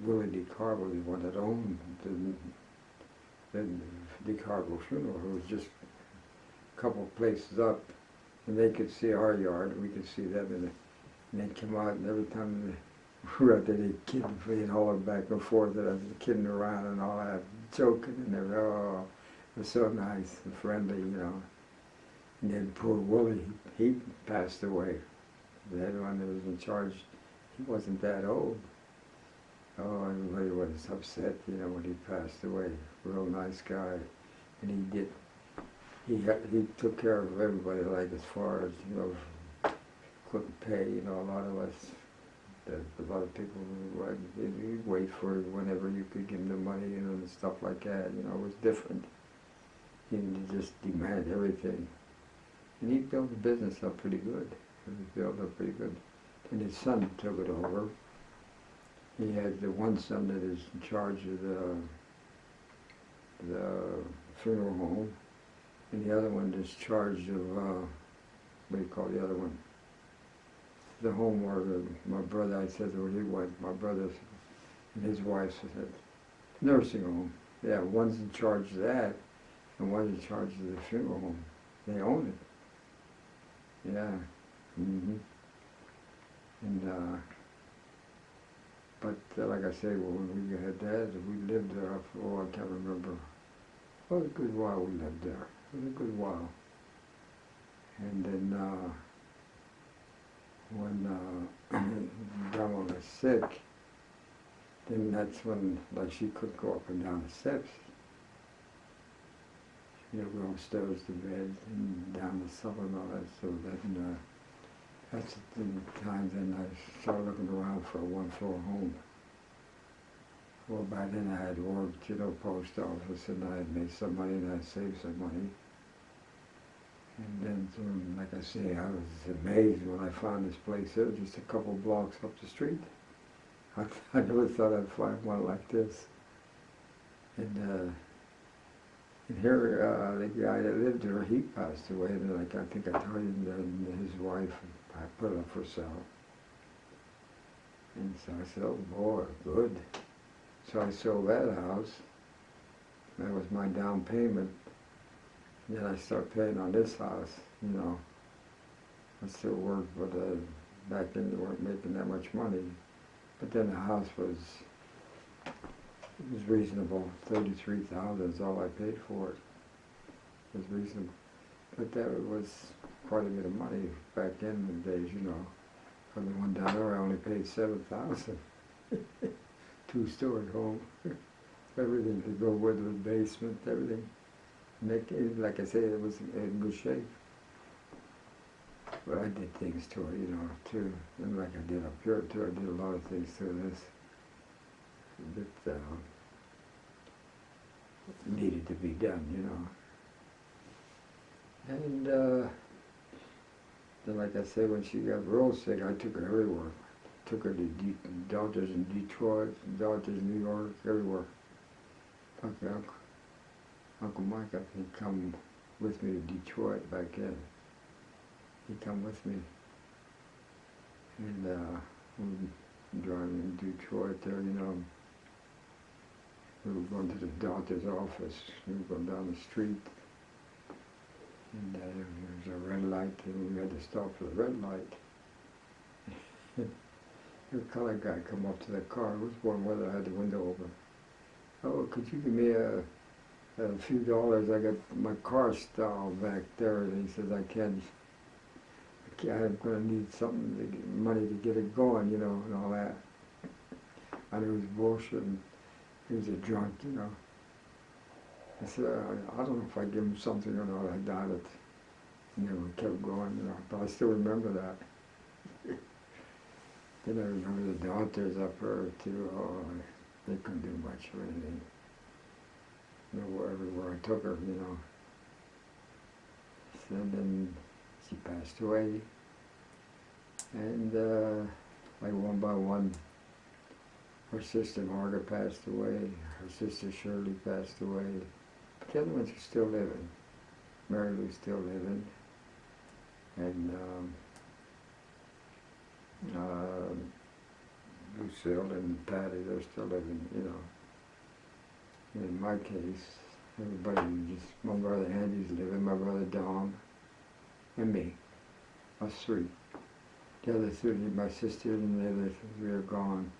Willie DeCarbo was the one that owned the DeCarbo funeral. It was just a couple of places up, and they could see our yard, and we could see them, and they came out, and every time we were out there, they'd holler back and forth at us, kidding around and all that, joking, and everything. Oh, it was so nice and friendly, you know. And then poor Willie, he passed away. The other one that was in charge, he wasn't that old. Oh, everybody was upset, you know, when he passed away. Real nice guy, and he took care of everybody. Like as far as, you know, couldn't pay, you know, a lot of us. A lot of people would wait for whenever you could give them the money, you know, and stuff like that. You know, it was different. He just demanded everything, and he built the business up pretty good. It was built up pretty good. And his son took it over. He had the one son that is in charge of the funeral home, and the other one is charged of, what do you call the other one? The home where my brother, I said where he was, my brother and his wife said, nursing home. Yeah, one's in charge of that, and one's in charge of the funeral home. They own it. Yeah. Mm-hmm. And, but like I say, well, when we had that, we lived there for, I can't remember. It was a good while we lived there. It was a good while. And then when Grandma was sick, then that's when, like, she could go up and down the steps. You know, go upstairs to bed and down the cellar and all that. So then, that's the time then I started looking around for a one-floor home. Well, by then I had worked, you know, post office, and I had made some money, and I saved some money. And then, like I say, I was amazed when I found this place. It was just a couple blocks up the street. I never thought I'd find one like this. And here, the guy that lived there, he passed away. And like I think I told you, and his wife, I put it up for sale. And so I said, oh boy, good. So I sold that house. That was my down payment. And then I started paying on this house, you know. I still worked, but back then they weren't making that much money. But then the house was reasonable. $33,000 is all I paid for it. It was reasonable. But that was quite a bit of money back in the days, you know. For the one down there, I only paid $7,000. Two-story home. Everything to go with the basement, everything. Like I said, it was in good shape. But I did things to it, you know, too. And like I did up here, too, I did a lot of things to this that needed to be done, you know. And then, like I said, when she got real sick, I took her everywhere. Took her to doctors in Detroit, doctors in New York, everywhere. Uncle Mike, I think, come with me to Detroit back then. He come with me. And we were driving in Detroit there, you know. We were going to the doctor's office. We were going down the street. And there was a red light, and we had to stop for the red light. The color guy come up to the car. It was warm weather. I had the window open. Oh, could you give me a few dollars? I got my car stalled back there. And he says, I'm going to need something, money to get it going, you know, and all that. And it was bullshit. And he was a drunk, you know. I said, I don't know if I give him something or not. I doubt it. And then we kept going, you know. But I still remember that. Then I remember the doctors up there too. Oh, they couldn't do much or anything. You know, everywhere I took her, you know. So then she passed away. And like one by one, her sister Margaret passed away. Her sister Shirley passed away. But the other ones are still living. Mary Lou's still living. And Lucille and Patty, they're still living, you know. In my case, everybody just, my brother Andy's living, my brother Don, and me, us three. The other three, my sister and the other three are gone.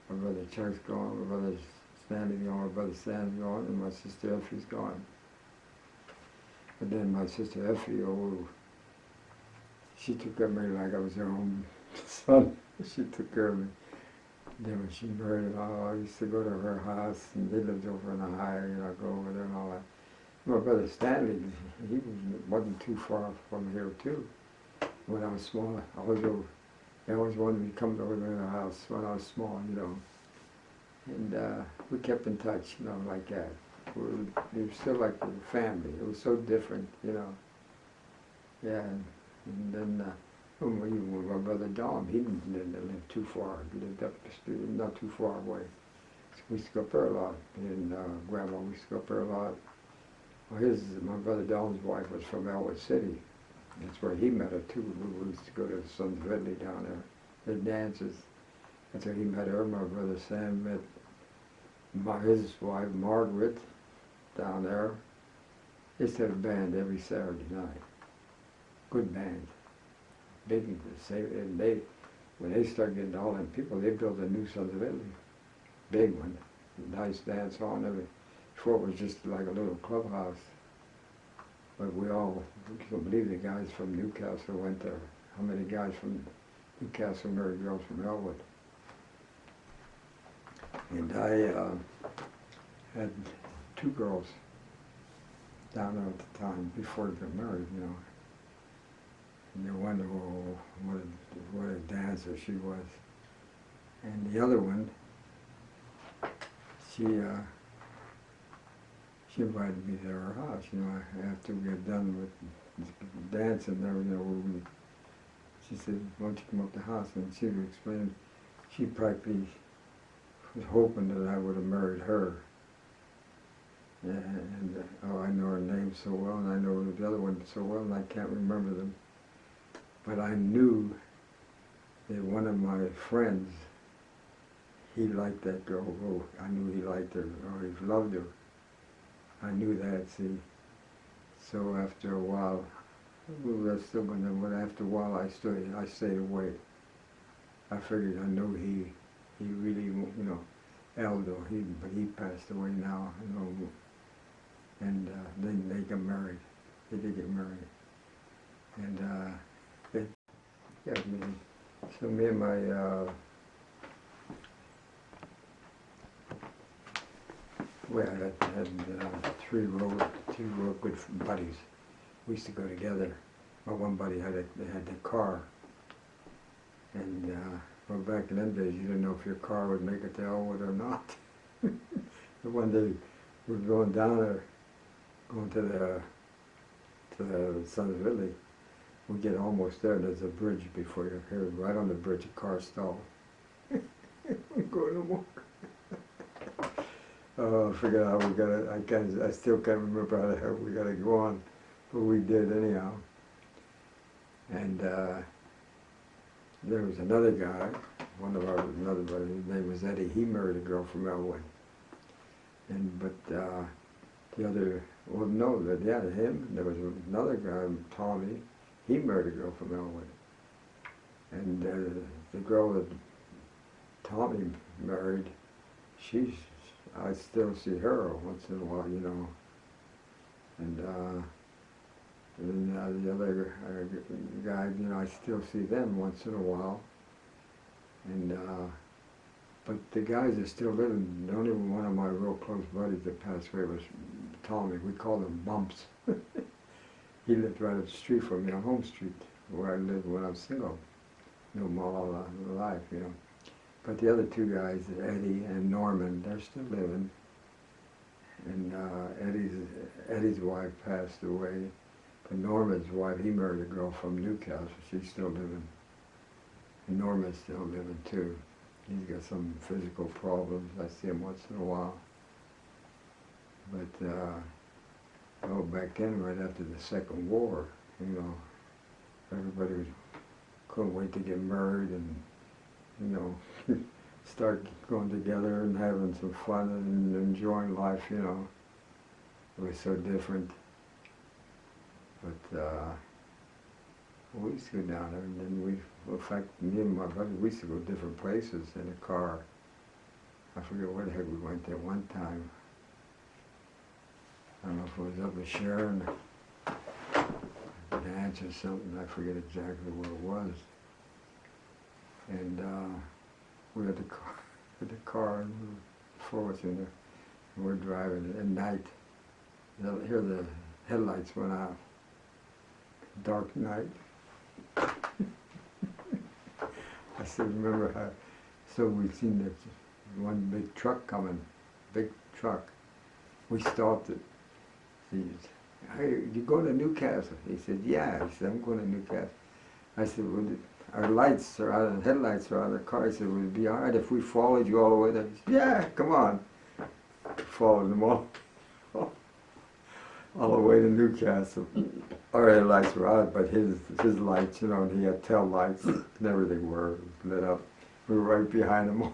My brother Chuck's gone, my brother Stanley's gone, my brother Stan's gone, and my sister Effie's gone. But then my sister Effie, oh, she took care of me like I was her own son. She took care of me. Then when she married, I used to go to her house, and they lived over in Ohio, you know, go over there and all that. My brother Stanley, he wasn't too far from here too. When I was small, I always wanted to come over to their house when I was small, you know. And we kept in touch, you know, like that. We were still like a family. It was so different, you know. Yeah, and then Well, my brother Dom, he didn't live too far. He lived up the street, not too far away. So we used to go up there a lot. And Grandma, we used to go up there a lot. Well, my brother Dom's wife was from Elwood City. That's where he met her too. We used to go to Sons of Italy down there. The dances. That's where he met her. My brother Sam met his wife Margaret down there. They used to have a band every Saturday night. Good band. Big, and when they started getting all them people, they built a new Sons of Italy. Big one. Nice dance hall and everything. Before it was just like a little clubhouse. But we couldn't believe the guys from Newcastle went there. How many guys from Newcastle married girls from Elwood? And I had 2 girls down there at the time before they got married, you know. And you wonder, oh, what a dancer she was. And the other one, she invited me to her house, you know, after we got done with dancing there, you know, she said, why don't you come up to the house? And she would explain, she practically was hoping that I would have married her. And I know her name so well, and I know the other one so well, and I can't remember them. But I knew that one of my friends, he liked that girl. Oh, I knew he liked her, or he loved her. I knew that, see. So after a while, we were still going to, but after a while I stayed away. I figured I know he really, you know, Aldo, but he passed away now, you know. And then they got married. They did get married. And so me and my we had 2 real good buddies. We used to go together. Well, one buddy had the car, and well, back in them days, you didn't know if your car would make it to Elwood or not. And one day, we were going down there, going to the Sons of Italy. We get almost there, and there's a bridge before you're here. Right on the bridge, a car stalled. We go no more. Oh, I forget how we got it. I still can't remember how the hell we got to go on, but we did anyhow. And there was another guy, another brother. His name was Eddie. He married a girl from Elwood. But the other, well, no, him. There was another guy, Tommy. He married a girl from Elwood. And the girl that Tommy married, I still see her once in a while, you know. And then the other guys, you know, I still see them once in a while. And but the guys that still living, the only one of my real close buddies that passed away was Tommy. We called him Bumps. He lived right up the street from me on Home Street, where I lived when I was single. Knew him all life, you know. But the other 2 guys, Eddie and Norman, they're still living. And Eddie's wife passed away. But Norman's wife, he married a girl from Newcastle. She's still living. And Norman's still living too. He's got some physical problems. I see him once in a while. But back then, right after the Second War, you know, everybody couldn't wait to get married and, you know, start going together and having some fun and enjoying life, you know. It was so different. But we used to go down there, and then in fact, me and my brother, we used to go different places in a car. I forget where the heck we went there one time. I don't know if it was up in Sharon, dance or something, I forget exactly where it was. And we had the car and before us in there, and we're driving at night. Here the headlights went out. Dark night. I still remember how, so we seen this one big truck coming, big truck. We stopped it. He said, "Hey, you going to Newcastle?" He said, "Yeah." He said, "I'm going to Newcastle." I said, well, our lights are out, headlights are out of the car. I said, would it be all right if we followed you all the way there? He said, yeah, come on. Followed them all the way to Newcastle. Our headlights were out, but his lights, you know, and he had tail lights and everything were lit up. We were right behind him.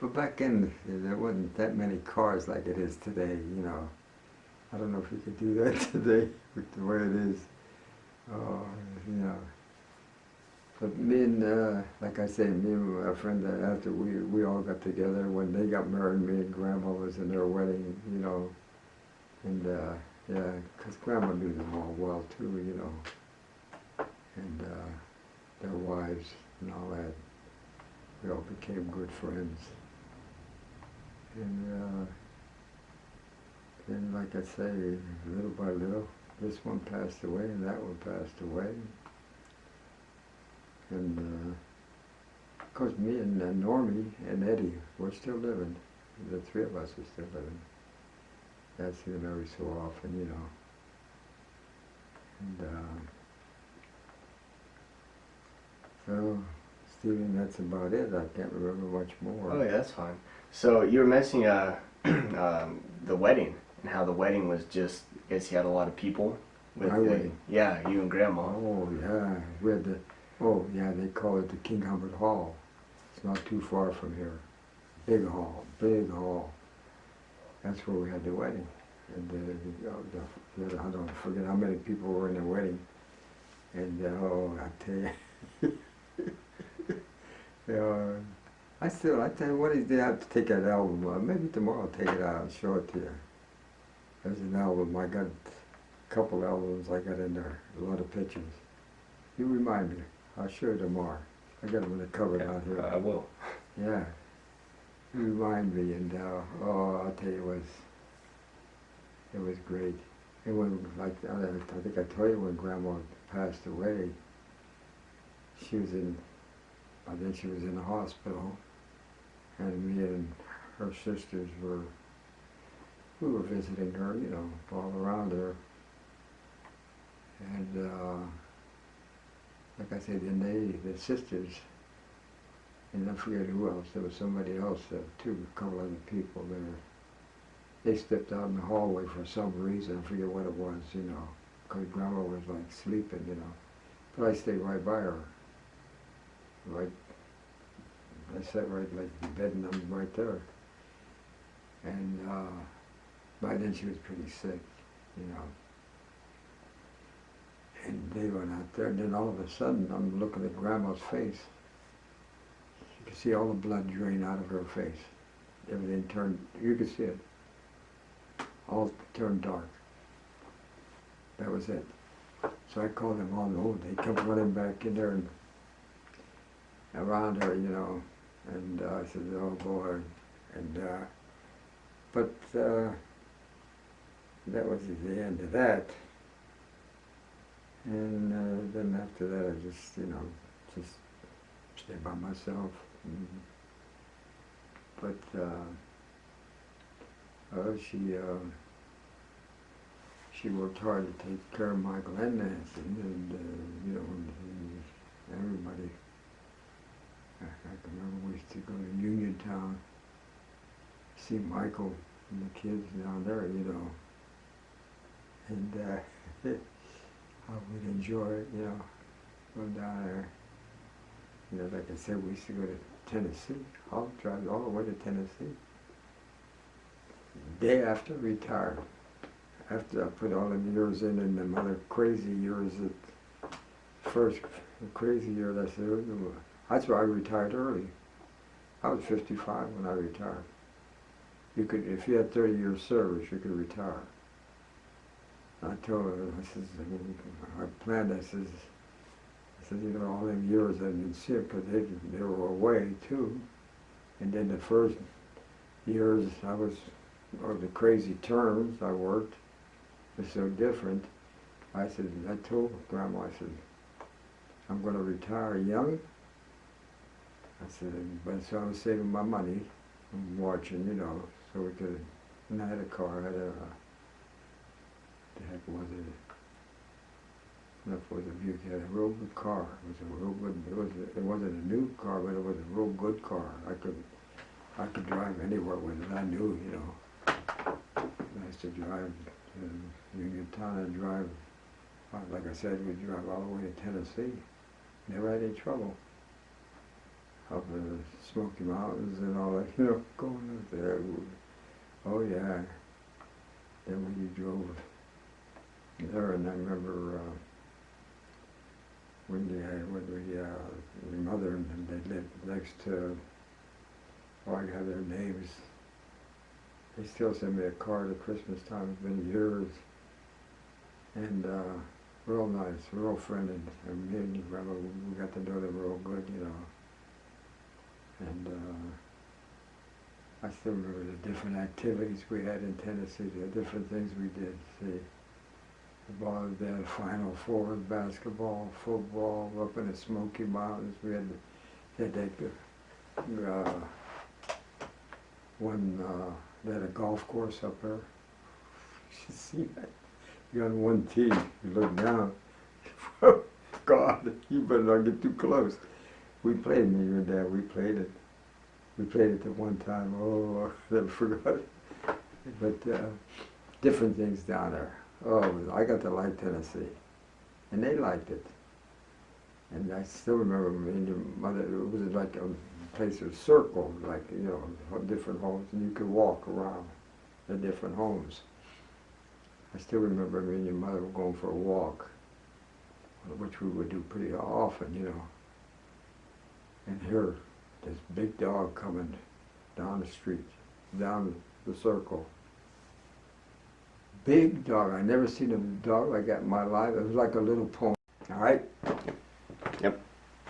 But back then, there wasn't that many cars like it is today, you know. I don't know if you could do that today with the way it is. You know. But me and, like I say, me and my friend, after we all got together, when they got married, me and Grandma was in their wedding, you know. And, yeah, because Grandma knew them all well, too, you know. And their wives and all that. We all became good friends. And then, like I say, little by little, this one passed away and that one passed away. And of course, me and Normie and Eddie, we're still living. The three of us are still living. I see them every so often, you know. And so, Stephen, that's about it. I can't remember much more. Oh yeah, that's fine. So you were mentioning the wedding and how the wedding was just, I guess you had a lot of people. With My wedding? Yeah, you and Grandma. Oh, yeah. We had they call it the King Hubbard Hall. It's not too far from here. Big hall, big hall. That's where we had the wedding. And I don't forget how many people were in the wedding. And I tell you, I tell you what, they have to take that album. Maybe tomorrow I'll take it out and show it to you. There's an album. I got a couple albums I got in there. A lot of pictures. You remind me. I'll show you tomorrow. I got them in the cupboard out here. I will. Yeah. You remind me, and I'll tell you, it was great. And when, like, I think I told you when Grandma passed away, she was in the hospital, and me and her sisters we were visiting her, you know, all around her. And like I said, then the sisters, and I forget who else, there was somebody else, too, a couple other people there. They stepped out in the hallway for some reason, I forget what it was, you know, because Grandma was like sleeping, you know. But I stayed right by her. Right, I sat right like the bed and I'm right there. And by then she was pretty sick, you know. And they went out there, and then all of a sudden I'm looking at Grandma's face. You could see all the blood drain out of her face. Everything turned, you could see it. All turned dark. That was it. So I called them on. Oh, they come running back in there and around her, you know. And I said, oh boy. And but that was the end of that. And then after that, I just, you know, just stayed by myself. But she worked hard to take care of Michael and Nancy, and you know, and everybody. I can remember we used to go to Uniontown, see Michael and the kids down there, you know, and I would enjoy it, you know, go down there. You know, like I said, we used to go to Tennessee. I'll drive all the way to Tennessee. Day after I retired, after I put all them years in and them other crazy years, the crazy year, that's why I retired early. I was 55 when I retired. You could, if you had 30 years service, you could retire. I told her, I says, I planned, I said, you know, all them years I didn't see it because they were away too. And then the first years or the crazy terms I worked was so different. I told Grandma, I said, I'm going to retire young. I said, but so I was saving my money and watching, you know, so we could, and I had a car, I had the heck was it? enough was a Buick. It had a real good car. It was a real good. It wasn't a new car, but it was a real good car. I could drive anywhere with it. I knew, you know. I used to drive in Uniontown. I drive, like I said, we drive all the way to Tennessee. Never had any trouble. Up in the Smoky Mountains and all that, you know, going up there. Oh yeah. Then when you drove there, and I remember your mother and them, they lived next to, oh, I got their names. They still send me a card at Christmas time. It's been years. And real nice, real friendly. And me and your grandma, we got to know them real good, you know. And I still remember the different activities we had in Tennessee, the different things we did. See, the ball, they had Final Four, basketball, football, up in the Smoky Mountains. We had that they had a golf course up there. You should see that. You're on one tee, you look down. Oh, God, you better not get too close. We played, me and your dad, we played it. We played it at one time, oh, I never forgot it. But different things down there. Oh, I got to like Tennessee. And they liked it. And I still remember me and your mother, it was like a place of circle, like, you know, different homes, and you could walk around the different homes. I still remember me and your mother were going for a walk, which we would do pretty often, you know. And here, this big dog coming down the street, down the circle. Big dog. I never seen a dog like that in my life. It was like a little pony. All right? Yep.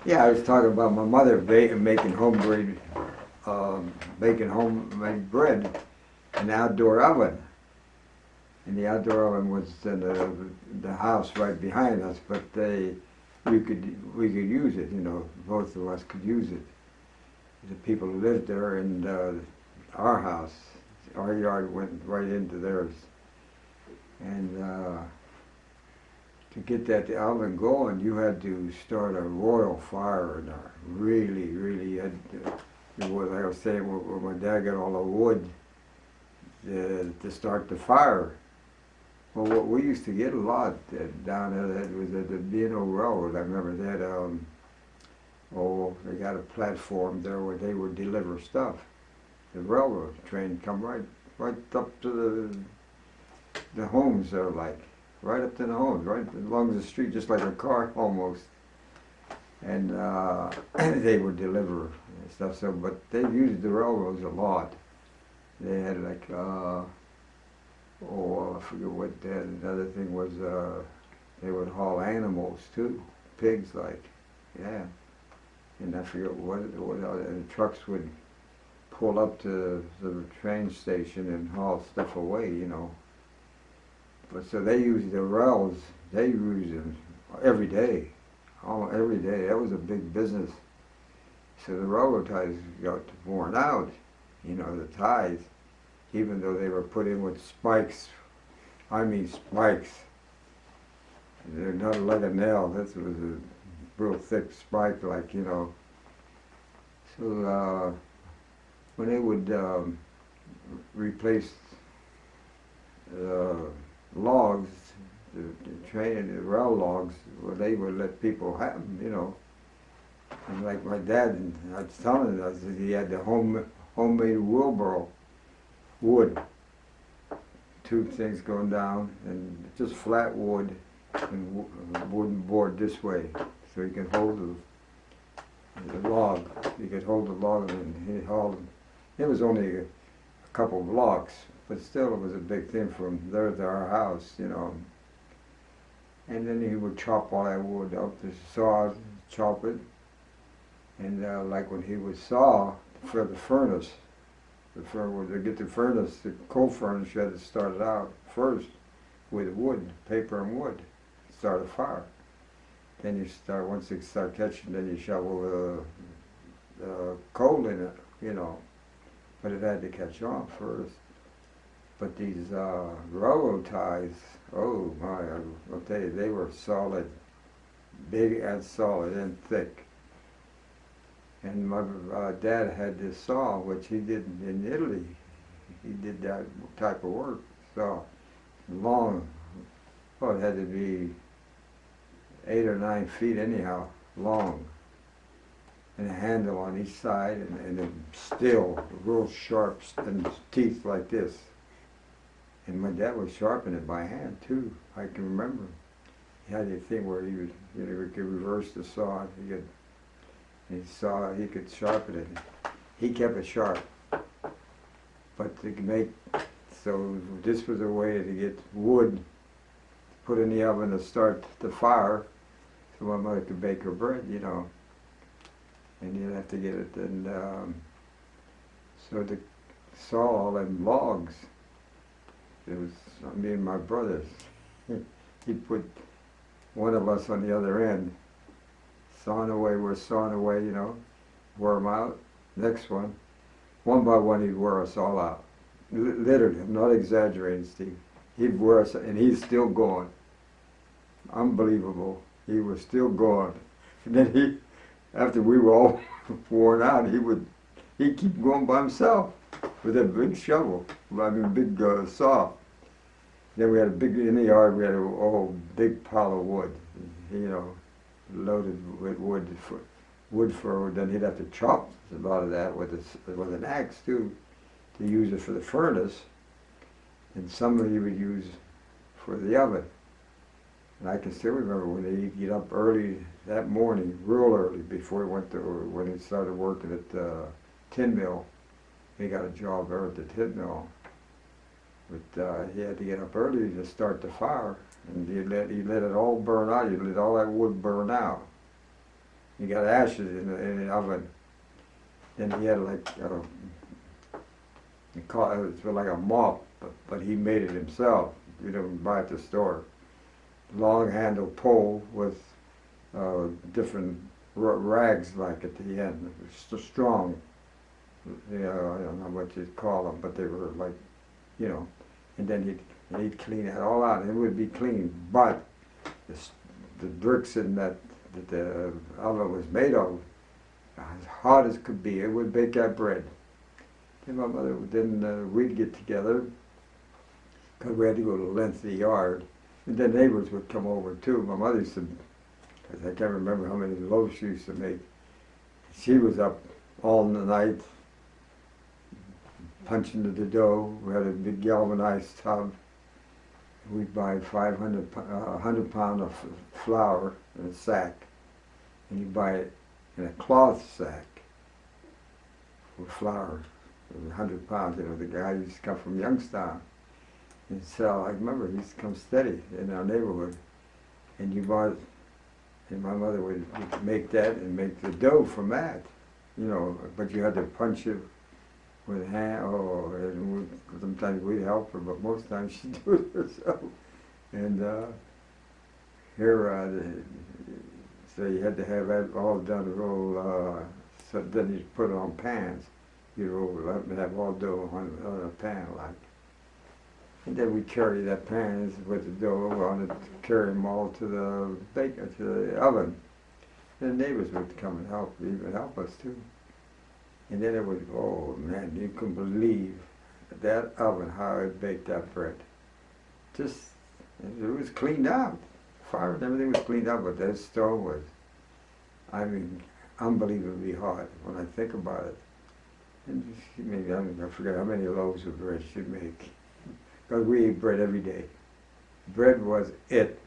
Yeah, I was talking about my mother making homemade bread in the outdoor oven. And the outdoor oven was in the house right behind us, but we could use it, you know, both of us could use it. The people who lived there and our house, our yard went right into theirs. And to get that oven going, you had to start a royal fire in there. Really, really had to, like I was saying, when my dad got all the wood to start the fire. Well, what we used to get a lot down there was at the B&O Railroad. I remember they had, they got a platform there where they would deliver stuff. The railroad train come right up to the homes there, like, right up to the homes, right along the street, just like a car almost. And they would deliver stuff, so, but they used the railroads a lot. They had like, I forget what that, another thing was, they would haul animals too, pigs like, yeah. And I forget what and trucks would pull up to the train station and haul stuff away, you know. But so they used the rails, they used them every day, every day. That was a big business. So the railroad ties got worn out, you know, the ties, even though they were put in with spikes. I mean spikes. They're not like a nail. This was a real thick spike, like, you know. So when they would replace logs, the train and the rail logs, well, they would let people have them, you know. And like my dad, and I was telling us that he had the homemade wheelbarrow, wood, two things going down, and just flat wood and wooden board this way, so he could hold the log. He could hold the log, and he hauled. It was only a couple of blocks, but still it was a big thing from there to our house, you know. And then he would chop all that wood up, the saw, chop it, and like when he would saw for the furnace, to get the furnace, the coal furnace, you had to start it out first with wood, paper and wood, start a fire. Then you start, once it start catching, then you shovel coal in it, you know. But it had to catch on first. But these railroad ties, oh my, I'll tell you, they were solid. big and solid and thick. And my dad had this saw, which he did in Italy. He did that type of work. Saw long. Well, it had to be 8 or 9 feet anyhow, long. And a handle on each side, and then still real sharp and teeth like this. And my dad would sharpen it by hand too. I can remember. He had a thing where he would, he could reverse the saw. He could sharpen it. He kept it sharp. But to make, so this was a way to get wood to put in the oven to start the fire, so my mother could bake her bread, you know. And you'd have to get it, and so to saw all them logs. It was me and my brothers. He put one of us on the other end, sawing away, we're sawing away, you know, wore them out. Next one by one, he'd wear us all out. Literally, I'm not exaggerating, Steve. He'd wear us, and he's still going. Unbelievable. He was still going. And then after we were all worn out, he'd keep going by himself with a big shovel, I mean, big saw. Then we had in the yard, we had a whole big pile of wood, you know, loaded with wood for, then he'd have to chop a lot of that with an axe too, to use it for the furnace, and some he would use for the oven. And I can still remember when he'd get up early that morning, real early, before he went to, when he started working at the tin mill. He got a job there at the tin mill. But he had to get up early to start the fire, and he let it all burn out. He let all that wood burn out. He got ashes in the oven. Then he had like it was like a mop, but he made it himself. You don't buy it at the store. Long handled pole with different rags like at the end. It was so strong. You know, I don't know what you'd call them, but they were like, you know. And then he'd clean that all out, and it would be clean. But the bricks in that the oven was made of, as hot as could be, it would bake that bread. And my mother, then we'd get together, because we had to go to the length of the yard. And then neighbors would come over too. My mother used to, because I can't remember how many loaves she used to make. She was up all night punching the dough. We had a big galvanized tub. We'd buy 100 pound of flour in a sack, and you buy it in a cloth sack with flour, 100 pounds. You know, the guy used to come from Youngstown and sell. I remember he used to come steady in our neighborhood, and you bought, and my mother would make that and make the dough from that, you know. But you had to punch it with a hand, and sometimes we'd help her, but most times she'd do it herself. And so you had to have that all done real, so then you put it on pans. You have all dough on a pan, like. And then we carry that pans with the dough on it, carry them all to the oven. And the neighbors would come and even help us too. And then it was, oh man, you couldn't believe that oven, how it baked that bread. Just, it was cleaned out. Fire and everything was cleaned out, but that stove was, I mean, unbelievably hot when I think about it. And maybe, I forget how many loaves of bread she'd make. Because we ate bread every day. Bread was it.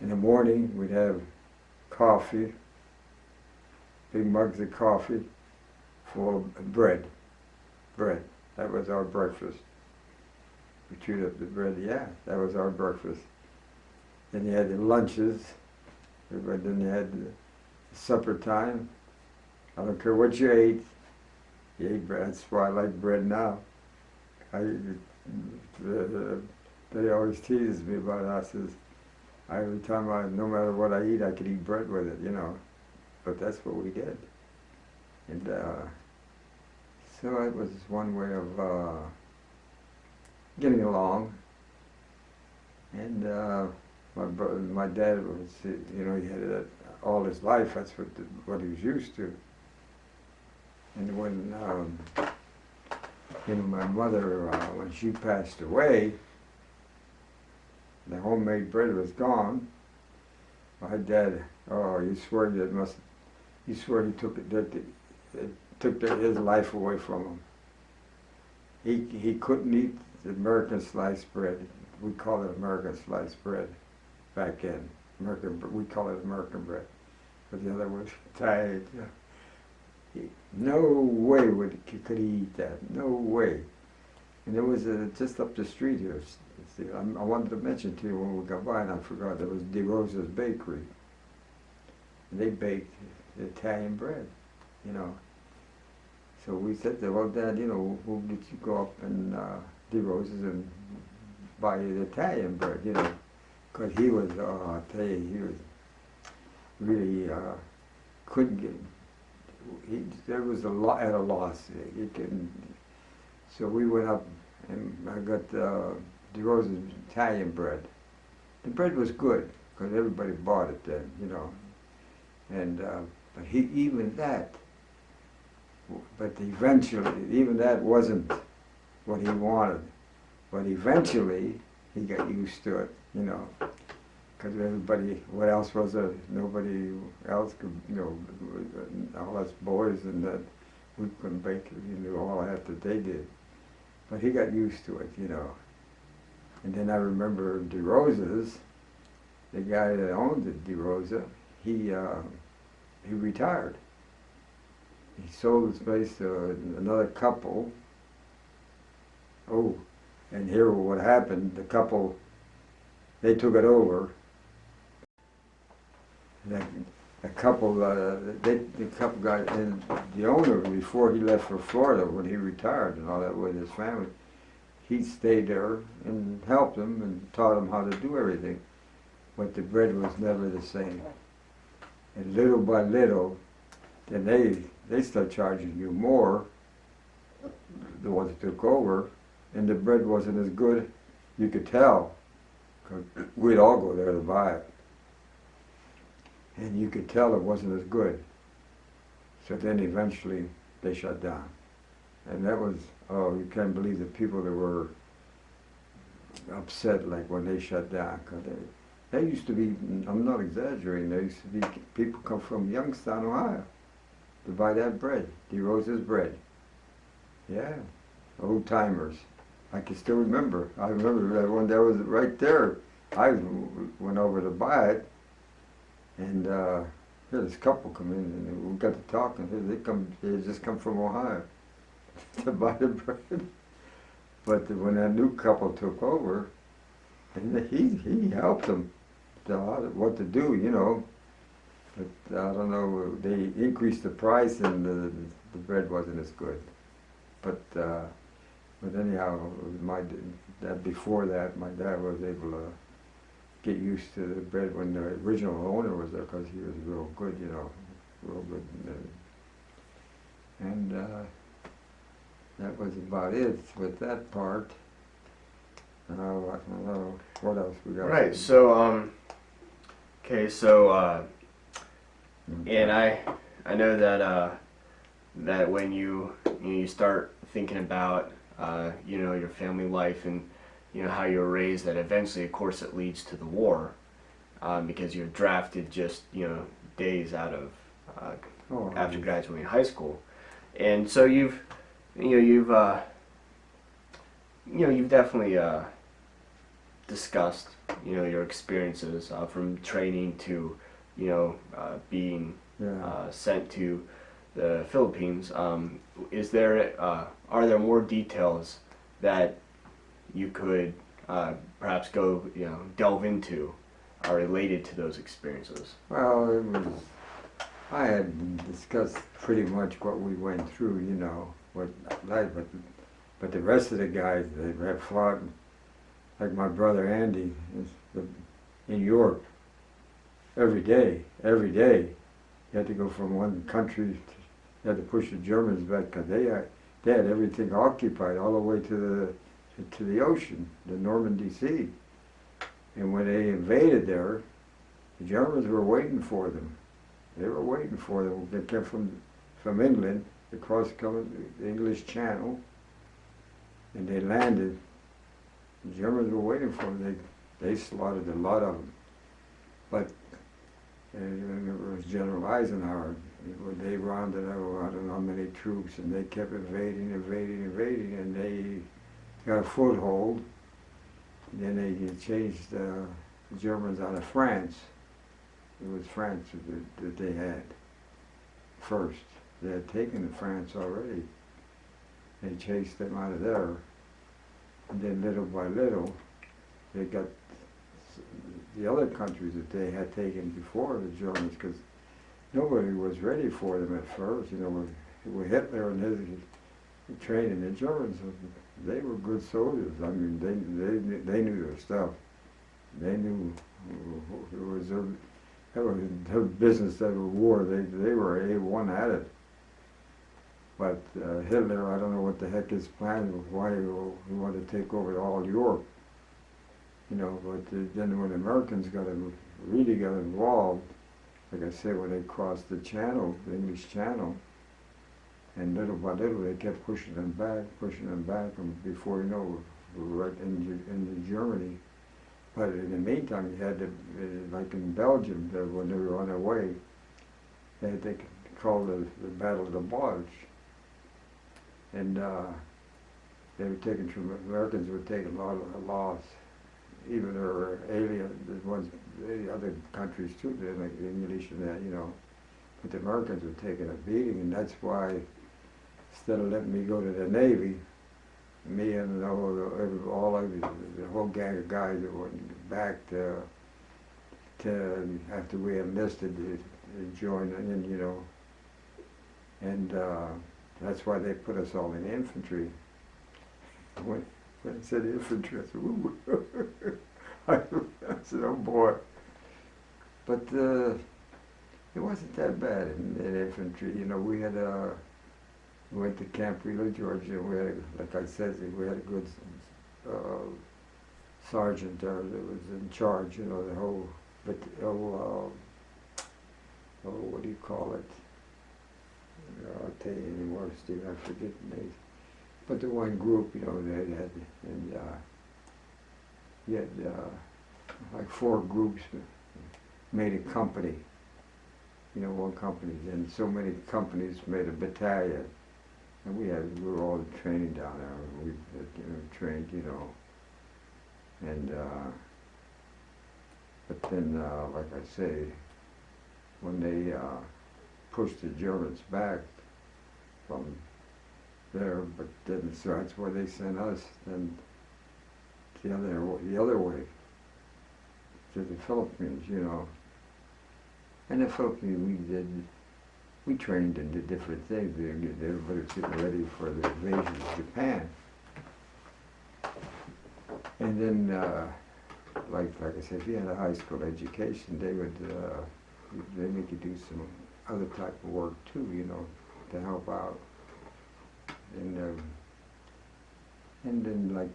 In the morning, we'd have coffee, big mugs of coffee, full of bread. Bread. That was our breakfast. We chewed up the bread, yeah, that was our breakfast. Then you had the lunches, then you had the supper time. I don't care what you ate bread. That's why I like bread now. They always teases me about it. I says, every time no matter what I eat, I could eat bread with it, you know. But that's what we did. And so it was one way of getting along. And my dad was, you know, he had it all his life. That's what he was used to. And when you know, my mother, when she passed away, the homemade bread was gone. My dad, oh, he swore he swore he took it took his life away from him. He couldn't eat the American sliced bread. We call it American sliced bread back then. We call it American bread, but the other was Thai. No way could he eat that. No way. And there was just up the street here. See, I wanted to mention to you when we got by, and I forgot. There was DeRosa's Bakery. And they baked Italian bread, you know. So we said to, well, Dad, you know, who did you go up and DeRosa's and buy the Italian bread, you know? Because he was, I'll tell you, he was really couldn't get. There was at a loss. He couldn't. So we went up, and I got DeRosa's Italian bread. The bread was good because everybody bought it then, you know. And but even that. But eventually, even that wasn't what he wanted. But eventually, he got used to it, you know. Because everybody, what else was there? Nobody else could, you know, all us boys and that, we couldn't bake, you knew all that they did. But he got used to it, you know. And then I remember DeRosa's, the guy that owned it, DeRosa, he retired. He sold his place to another couple. Oh, and here what happened, the couple, they took it over. The couple got in, the owner, before he left for Florida, when he retired and all that with his family, he stayed there and helped them and taught them how to do everything. But the bread was never the same. And little by little, then they start charging you more, the ones that took over, and the bread wasn't as good. You could tell, because we'd all go there to buy it. And you could tell it wasn't as good. So then eventually they shut down. And that was, oh, you can't believe the people that were upset like when they shut down. Cause they used to be, I'm not exaggerating, there used to be people come from Youngstown, Ohio to buy that bread, DeRosa's bread. Yeah, old timers. I can still remember. I remember that one that was right there. I went over to buy it. And here this couple come in and we got to talking. They just come from Ohio to buy the bread. But when that new couple took over, and he helped them what to do, you know. But I don't know, they increased the price and the bread wasn't as good. But anyhow, before that, my dad was able to get used to the bread when the original owner was there, because he was real good, you know, real good. And that was about it with that part. I don't know what else we got. Right. So okay. So and I know that that when you start thinking about you know, your family life and you know how you were raised, that eventually, of course, it leads to the war, because you're drafted just, you know, days out of after graduating high school, and so you've definitely discussed, you know, your experiences from training to, you know, being sent to the Philippines. Are there more details that you could perhaps go, you know, delve into are related to those experiences? Well, I had discussed pretty much what we went through, you know, but the rest of the guys, they have fought, like my brother Andy in Europe, every day. You had to go from one country, you had to push the Germans back, because they had everything occupied all the way to the ocean, the Normandy Sea. And when they invaded there, the Germans were waiting for them. They were waiting for them. They came from England, across the English Channel, and they landed. The Germans were waiting for them. They slaughtered a lot of them. But it was General Eisenhower. When they rounded up, I don't know how many troops, and they kept invading, and they got a foothold. Then they changed the Germans out of France. It was France that they had first. They had taken France already. They chased them out of there. And then little by little, they got the other countries that they had taken before the Germans, because nobody was ready for them at first. You know, with Hitler and his training, the Germans, they were good soldiers. I mean, they knew their stuff. They knew it was their business, that was war. They were A1 at it. But Hitler, I don't know what the heck his plan was, why he wanted to take over all Europe. You know, but then when the Americans really got involved, like I said, when they crossed the channel, the English Channel, and little by little they kept pushing them back, and before you know, we were right into Germany. But in the meantime, you had to, like in Belgium, when they were on their way, they called the Battle of the Bulge. And they were taking, Americans were taking a lot of loss. Even there were the other countries too, like the English and that, you know. But the Americans were taking a beating, and that's why, instead of letting me go to the Navy, me and all of the whole gang of guys that went back to after we enlisted to join in, you know. And that's why they put us all in infantry. When I said infantry, I said, ooh. I said, oh boy. But it wasn't that bad in infantry. You know, we went to Camp Wheeler, Georgia. We had, like I said, we had a good sergeant there that was in charge. You know, the whole, what do you call it? I'll tell you anymore, Steve. I forget the name. But the one group, you know, they had, and you had like 4 groups made a company. You know, one company, and so many companies made a battalion. And we were all training down there. We trained, you know. And but then, like I say, when they pushed the Germans back from there, but then so that's where they sent us then the other way to the Philippines, you know. And the Philippines, we trained and did different things. Everybody was getting ready for the invasion of Japan. And then, like I said, if you had a high school education, they make you do some other type of work too, you know, to help out. And then, like,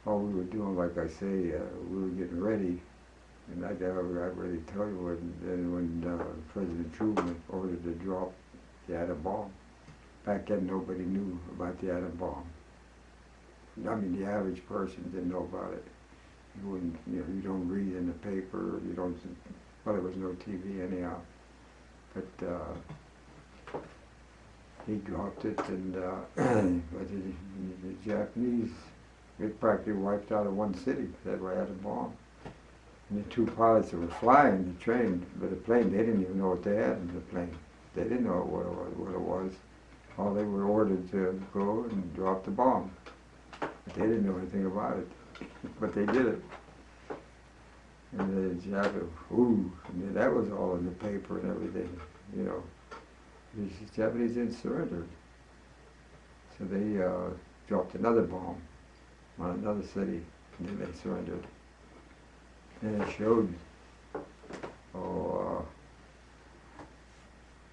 all we were doing, like I say, we were getting ready. And I already tell you when President Truman ordered to drop the atom bomb. Back then, nobody knew about the atom bomb. I mean, the average person didn't know about it. You wouldn't, you know, you don't read in the paper. You don't. Well, there was no TV anyhow. But he dropped it, and but the Japanese, they practically wiped out of one city that had a bomb. And the 2 pilots that were flying the train, but the plane, they didn't even know what they had in the plane. They didn't know what it was. All they were ordered to go and drop the bomb. But they didn't know anything about it. But they did it. And the Japanese, ooh, and that was all in the paper and everything, you know. The Japanese didn't surrender. So they dropped another bomb on another city, and then they surrendered. And it showed, I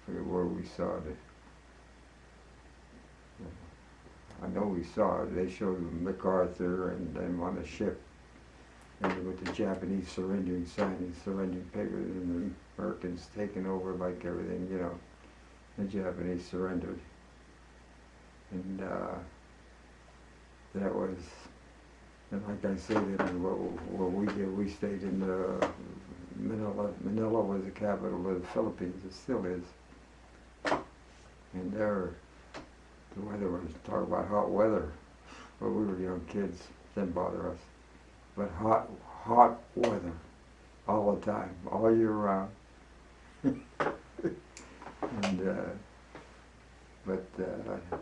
forget where we saw it. I know we saw it. They showed MacArthur and them on a ship and with the Japanese surrendering, signing surrendering papers, and the Americans taking over like everything, you know, the Japanese surrendered. And that was, and like I said, what we did, we stayed in Manila. Manila was the capital of the Philippines, it still is. And there, the weather was, talk about hot weather. But we were young kids, didn't bother us. But hot weather, all the time, all year round. And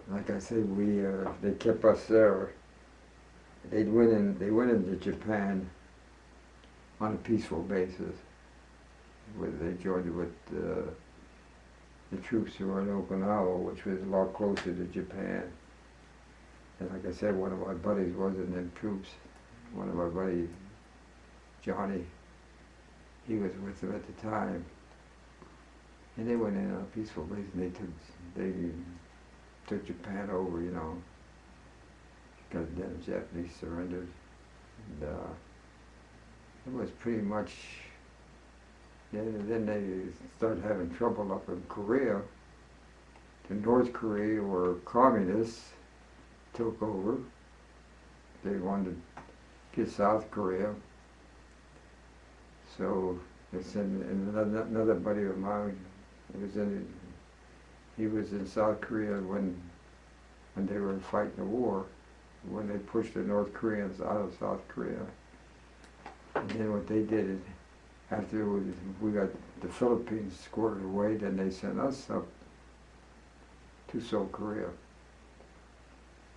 like I said, they kept us there. They went into Japan on a peaceful basis. They joined with the troops who were in Okinawa, which was a lot closer to Japan. And like I said, one of my buddies was in them troops. One of my buddies, Johnny, he was with them at the time. And they went in on a peaceful basis, and they took Japan over, you know, because then the Japanese surrendered. And it was pretty much, then they started having trouble up in Korea. The North Korea were communists, took over. They wanted to get South Korea. So they sent another buddy of mine. He was in South Korea when they were fighting the war, when they pushed the North Koreans out of South Korea. And then what they did is, after we got the Philippines squared away, then they sent us up to Seoul, Korea.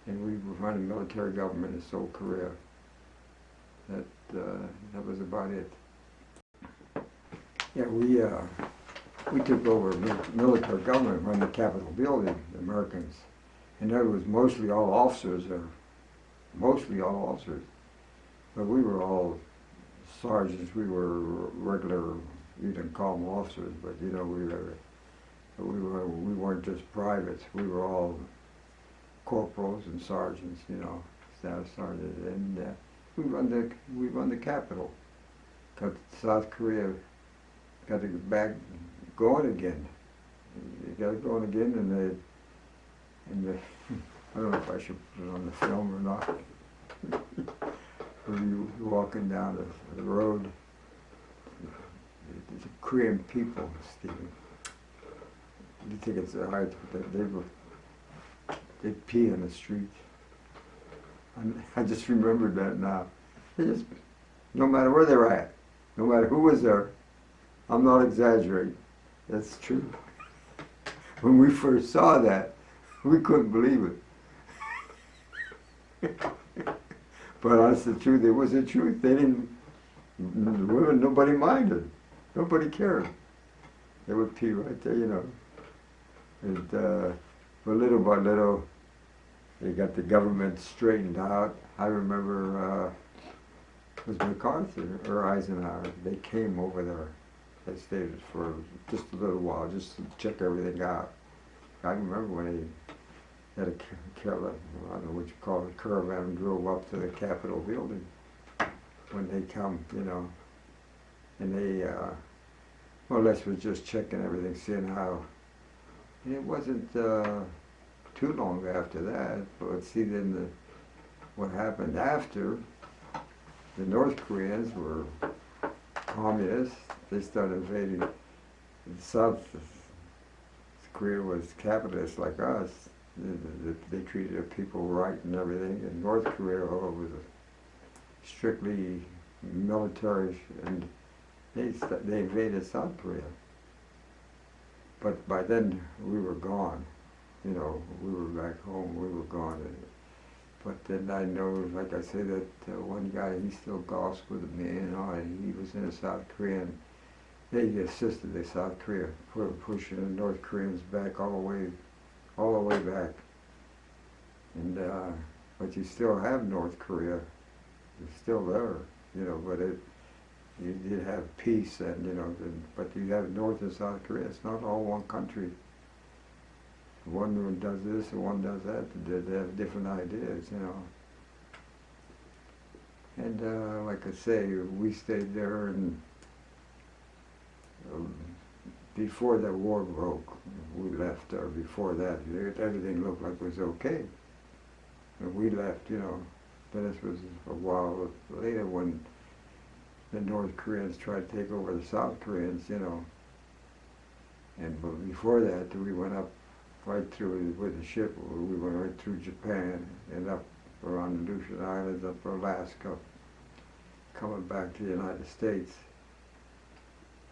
And we run a military government in Seoul, Korea. That was about it. Yeah, we took over military government, run the Capitol building, the Americans. And there was mostly all officers there. Mostly all officers. But we were all sergeants, we were regular, you didn't call them officers, but you know, we weren't just privates, we were all corporals and sergeants, you know, staff sergeants, and we run the Capitol. Got South Korea got to get back going again. They got it going again, and I don't know if I should put it on the film or not. Where you walking down the road, the Korean people, Stephen. You think it's hard that they pee on the street. I just remembered that now. They just, no matter where they're at, no matter who was there, I'm not exaggerating. That's true. When we first saw that, we couldn't believe it. But honest the truth, it was the truth. They didn't, the women, nobody minded. Nobody cared. They would pee right there, you know. And but little by little, they got the government straightened out. I remember it was MacArthur or Eisenhower. They came over there. They stayed for just a little while, just to check everything out. I remember when they had a caravan, I don't know what you call it, caravan, drove up to the Capitol building when they come, you know, and they more or less was just checking everything, seeing how. And it wasn't too long after that, but see then what happened after, the North Koreans were communists. They started invading South Korea was capitalist like us. They treated their people right and everything. And North Korea was strictly military, and they invaded South Korea. But by then we were gone. You know, we were back home. We were gone. But then I know, like I say, that one guy, he still golfs with me, you know, and he was in South Korea, and they assisted the South Korea, pushing the North Koreans back all the way back. And but you still have North Korea, it's still there, you know. But you did have peace, and you know, but you have North and South Korea. It's not all one country. One does this and one does that. They have different ideas, you know. And like I say, we stayed there, and um, before the war broke, we left there. Before that, everything looked like it was okay. And we left, you know. Then this was a while later when the North Koreans tried to take over the South Koreans, you know. And but before that, we went up right through with the ship. We went right through Japan and up around the Aleutian Islands, up to Alaska, coming back to the United States.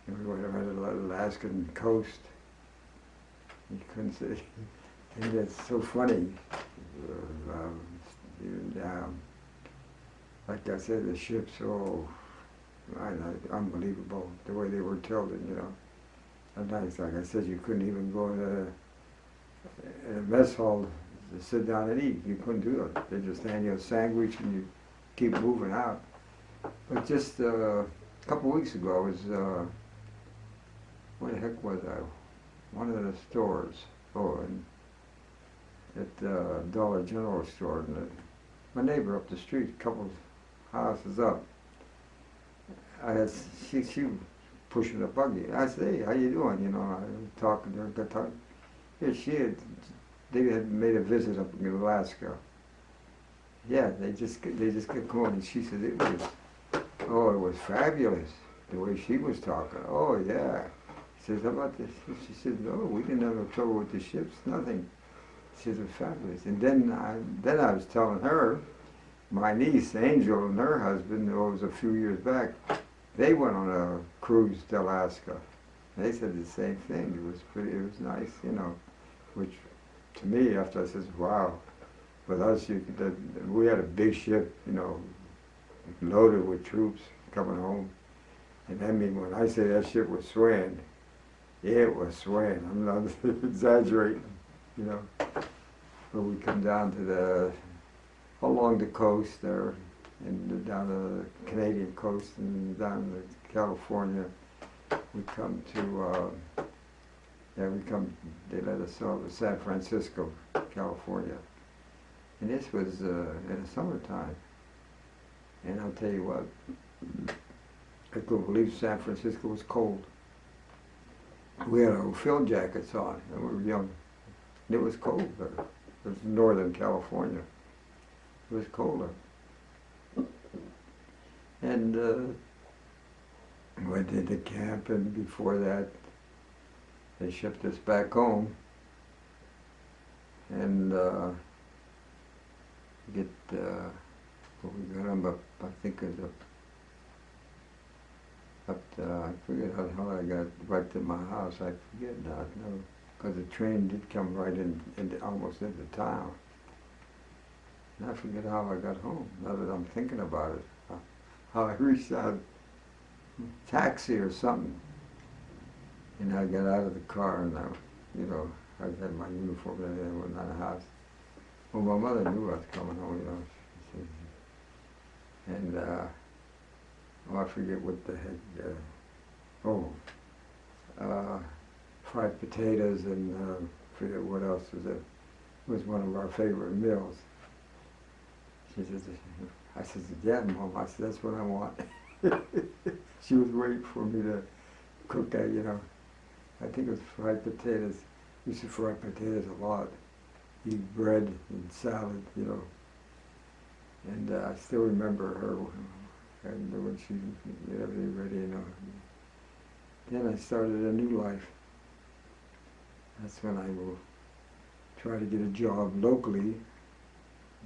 And we went around the Alaskan coast. You couldn't say. And that's so funny. Like I said, the ships, oh, unbelievable, the way they were tilted, you know. Sometimes, like I said, you couldn't even go in a mess hall to sit down and eat. You couldn't do it. They just hand you a sandwich and you keep moving out. But just a couple of weeks ago, I was, where the heck was I? One of the stores. Oh, and at the Dollar General store. And my neighbor up the street, a couple houses up, she was pushing a buggy. I said, hey, how you doing? You know, I was talking to her, got talking. Yeah, they had made a visit up in Alaska. Yeah, they just kept going. And she said, it was fabulous, the way she was talking. Oh, yeah. She says, how about this? She said, no, we didn't have no trouble with the ships, nothing. She said, it was fabulous. And then I was telling her, my niece, Angel, and her husband, it was a few years back, they went on a cruise to Alaska. They said the same thing. It was nice, you know, which to me, after I said, wow, with us, we had a big ship, you know, loaded with troops coming home. And I mean, when I say that ship was swaying, it was swaying. I'm not exaggerating, you know. But we come down to along the coast there, and down to the Canadian coast and down to California. We come to, they let us off to San Francisco, California. And this was in the summertime. And I'll tell you what, I couldn't believe San Francisco was cold. We had our field jackets on, and we were young. And it was cold there. It was Northern California. It was colder. And went into camp, and before that, they shipped us back home. And we got them up, I think it was up to, I forget how I got right to my house, I forget now, no, because the train did come right in almost into town. And I forget how I got home, now that I'm thinking about it. How I reached out, taxi or something. And I got out of the car, and I had my uniform and I went out of the house. Well, my mother knew I was coming home, you know. And I forget what the heck. Fried potatoes and forget what else was it. It was one of our favorite meals. She says, I said, yeah, Mom. I said, that's what I want. She was waiting for me to cook that, you know. I think it was fried potatoes. We used to fry potatoes a lot. Eat bread and salad, you know. And I still remember her and when she had everything ready, you know. Then I started a new life. That's when I will try to get a job locally,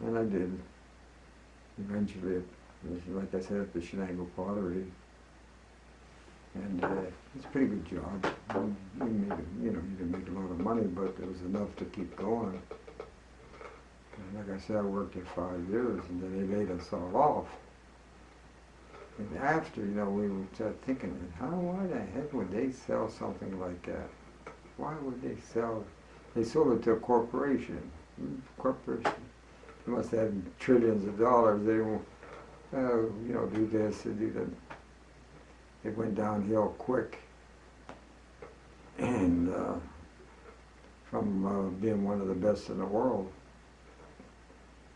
and I did. Eventually, like I said, at the Shenango Pottery. And it's a pretty good job. You didn't make a lot of money, but it was enough to keep going. And like I said, I worked there 5 years, and then they laid us all off. And after, you know, we started thinking, why the heck would they sell something like that? Why would they sell? They sold it to a corporation. Corporation. They must have trillions of dollars. They won't, do this and do that. It went downhill quick. And from being one of the best in the world.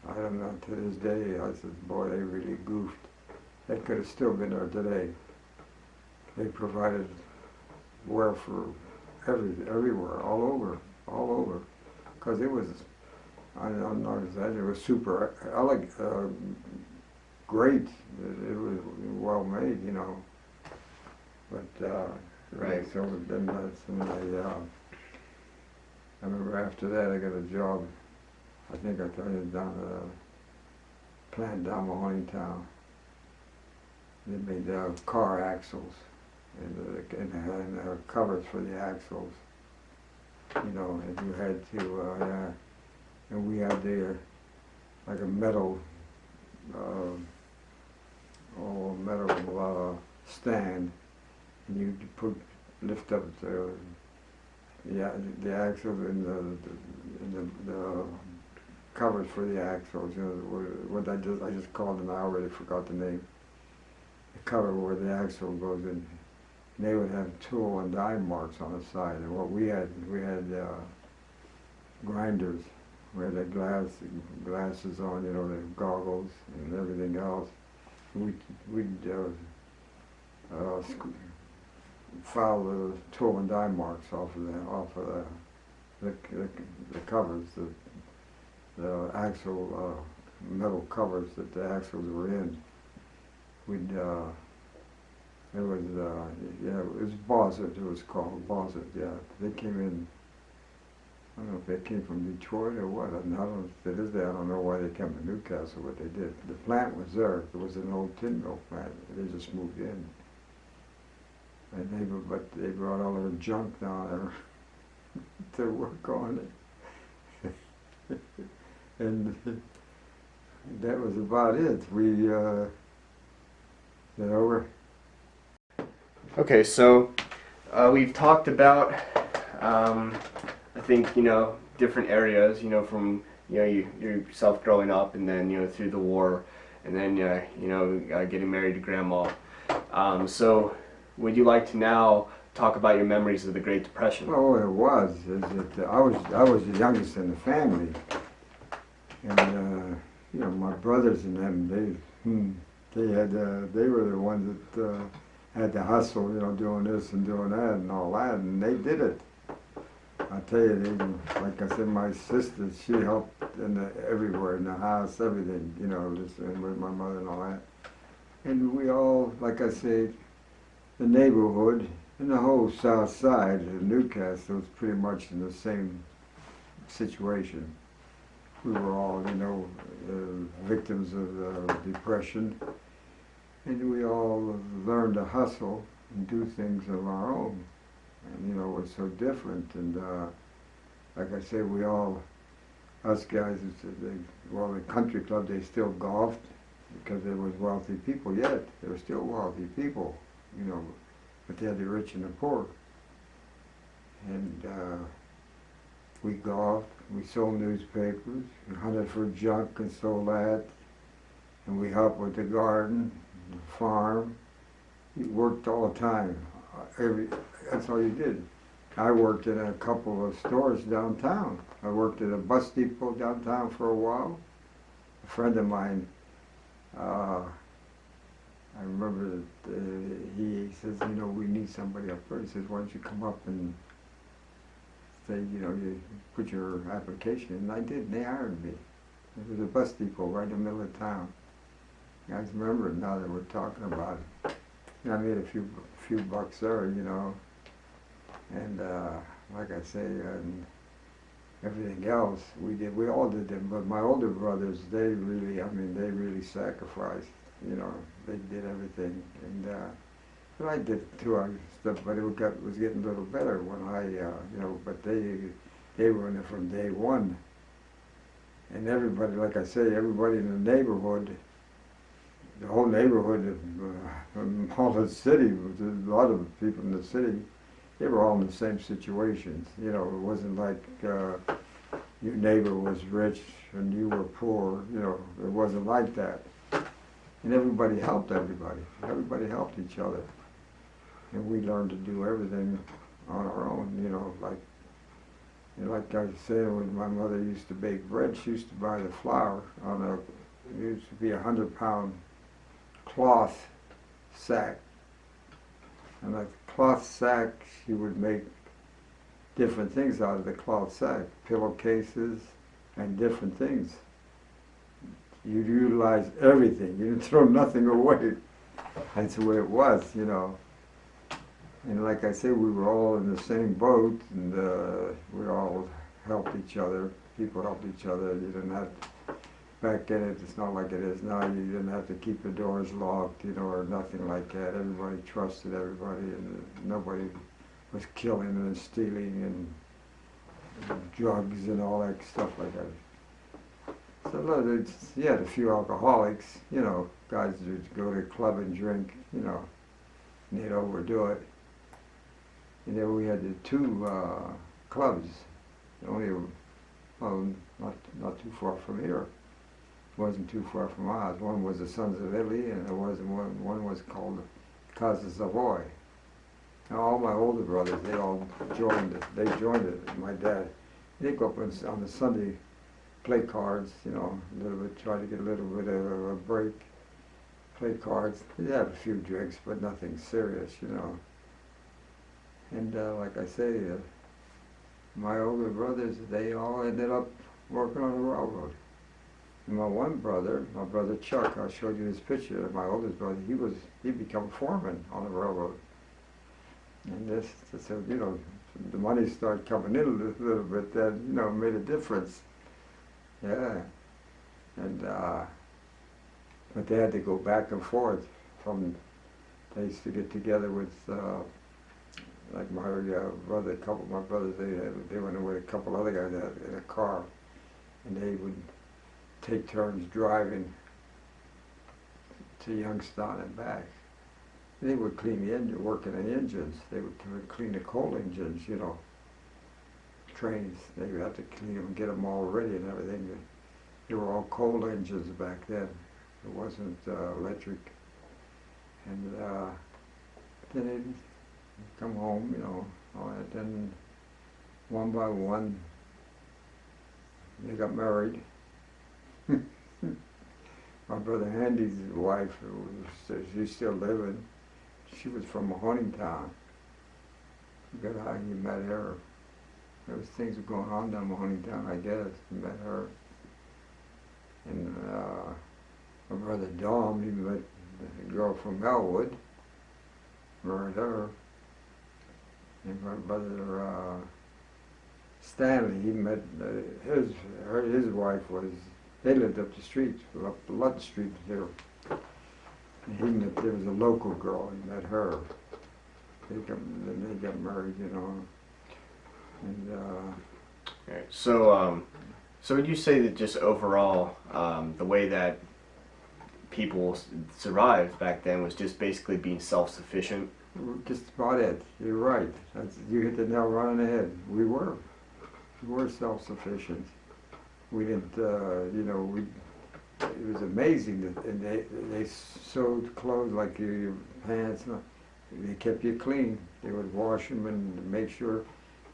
I don't know, to this day, I said, boy, they really goofed. They could have still been there today. They provided wear for everywhere, all over. Because it was, I'm not exaggerating, it was super, great. It was well made, you know. But, Right. so then I remember after that I got a job, I think I told you, down at a plant down Mahoneytown. They made car axles and covers for the axles. You know, and you had to, and we had like a metal, stand, and you lift up the axles and the covers for the axles. You know, what I just called them. I already forgot the name. The cover where the axle goes in. And they would have tool and die marks on the side. And what we had grinders. We had the glasses on, you know, the goggles and everything else. We'd file the tool and die marks off of the covers, the axle metal covers that the axles were in. It was Bossett. It was called Bossett. Yeah, they came in. I don't know if they came from Detroit or what. I don't know. To this day, I don't know why they came to Newcastle, but they did. The plant was there. It was an old tin mill plant. They just moved in. And they brought all their junk down there to work on it. And that was about it. Is that over? Okay, so we've talked about, I think, you know, different areas, you know, from, you know, yourself growing up, and then, you know, through the war, and then, you know, getting married to Grandma. So would you like to now talk about your memories of the Great Depression? Well, what it was is that I was the youngest in the family, and you know, my brothers and them, they were the ones that had to hustle, you know, doing this and doing that and all that, and they did it. I tell you, like I said, my sister, she helped everywhere in the house, everything, you know, just and with my mother and all that. And we all, like I said, the neighborhood and the whole south side of Newcastle was pretty much in the same situation. We were all, you know, victims of depression, and we all learned to hustle and do things of our own. And, you know, it was so different. And like I say, we all, us guys, the country club, they still golfed because there was wealthy people yet. There were still wealthy people, you know, but they had the rich and the poor. And we golfed, we sold newspapers, we hunted for junk and sold that, and we helped with the garden, the farm. We worked all the time. That's all you did. I worked in a couple of stores downtown. I worked at a bus depot downtown for a while. A friend of mine, I remember that he says, you know, we need somebody up there. He says, why don't you come up and say, you know, you put your application in. And I did, and they hired me. It was a bus depot right in the middle of town. I just remember it now that we're talking about it. And I made a few bucks there, you know. And like I say, and everything else we all did them. But my older brothers, they really sacrificed. You know, they did everything. And but I did too, stuff. But it was getting a little better when I, you know. But they were in it from day one. And everybody, like I say, everybody in the neighborhood. The whole neighborhood of all the city, a lot of people in the city, they were all in the same situations. You know, it wasn't like your neighbor was rich and you were poor. You know, it wasn't like that. And everybody helped everybody. Everybody helped each other. And we learned to do everything on our own, you know, like And like I was saying, when my mother used to bake bread, she used to buy the flour on a, it used to be 100-pound cloth sack. And that cloth sack, she would make different things out of the cloth sack, pillowcases and different things. You'd utilize everything. You didn't throw nothing away. That's the way it was, you know. And like I say, we were all in the same boat, and we all helped each other. People helped each other. You didn't have, back then it's not like it is now. You didn't have to keep the doors locked, you know, or nothing like that. Everybody trusted everybody, and nobody was killing and stealing and drugs and all that stuff like that. So you had a few alcoholics, you know, guys would go to a club and drink, you know, and they'd overdo it. And then we had the two clubs, only, well, not too far from here. It wasn't too far from ours. One was the Sons of Italy, and one was called Casa Savoy. Now, all my older brothers, they all joined it. They joined it. My dad, they'd go up on the Sunday, play cards, you know, a little bit, try to get a little bit of a break. Play cards. They'd have a few drinks, but nothing serious, you know. And like I say, my older brothers, they all ended up working on the railroad. And my one brother, my brother Chuck, I showed you this picture of my oldest brother, he became foreman on the railroad. And so, you know, the money started coming in a little bit, that, you know, made a difference. Yeah. And, but they had to go back and forth they used to get together with, like my brother, a couple of my brothers, they went away with a couple other guys in a car, and they would take turns driving to Youngstown and back. They would clean the engine, working on the engines. They would clean the coal engines, you know, trains. They would have to clean them, get them all ready and everything. They were all coal engines back then. It wasn't electric. And then they'd come home, you know, all that. Then one by one, they got married. My brother Andy's wife, she's still living. She was from Mahoneytown. Good how you met her. There was things going on down Mahoneytown, I guess. You met her. And my brother Dom, he met a girl from Elwood. Married her. And my brother Stanley, he met his wife was. They lived up the street, up Blood Street here. And there was a local girl, he met her. Then they got married, you know. And Okay. So would you say that just overall, the way that people survived back then was just basically being self-sufficient? just about it. You're right. You hit the nail right on the head. We were self-sufficient. We didn't, it was amazing that, and they sewed clothes like your pants. They kept you clean. They would wash them and make sure.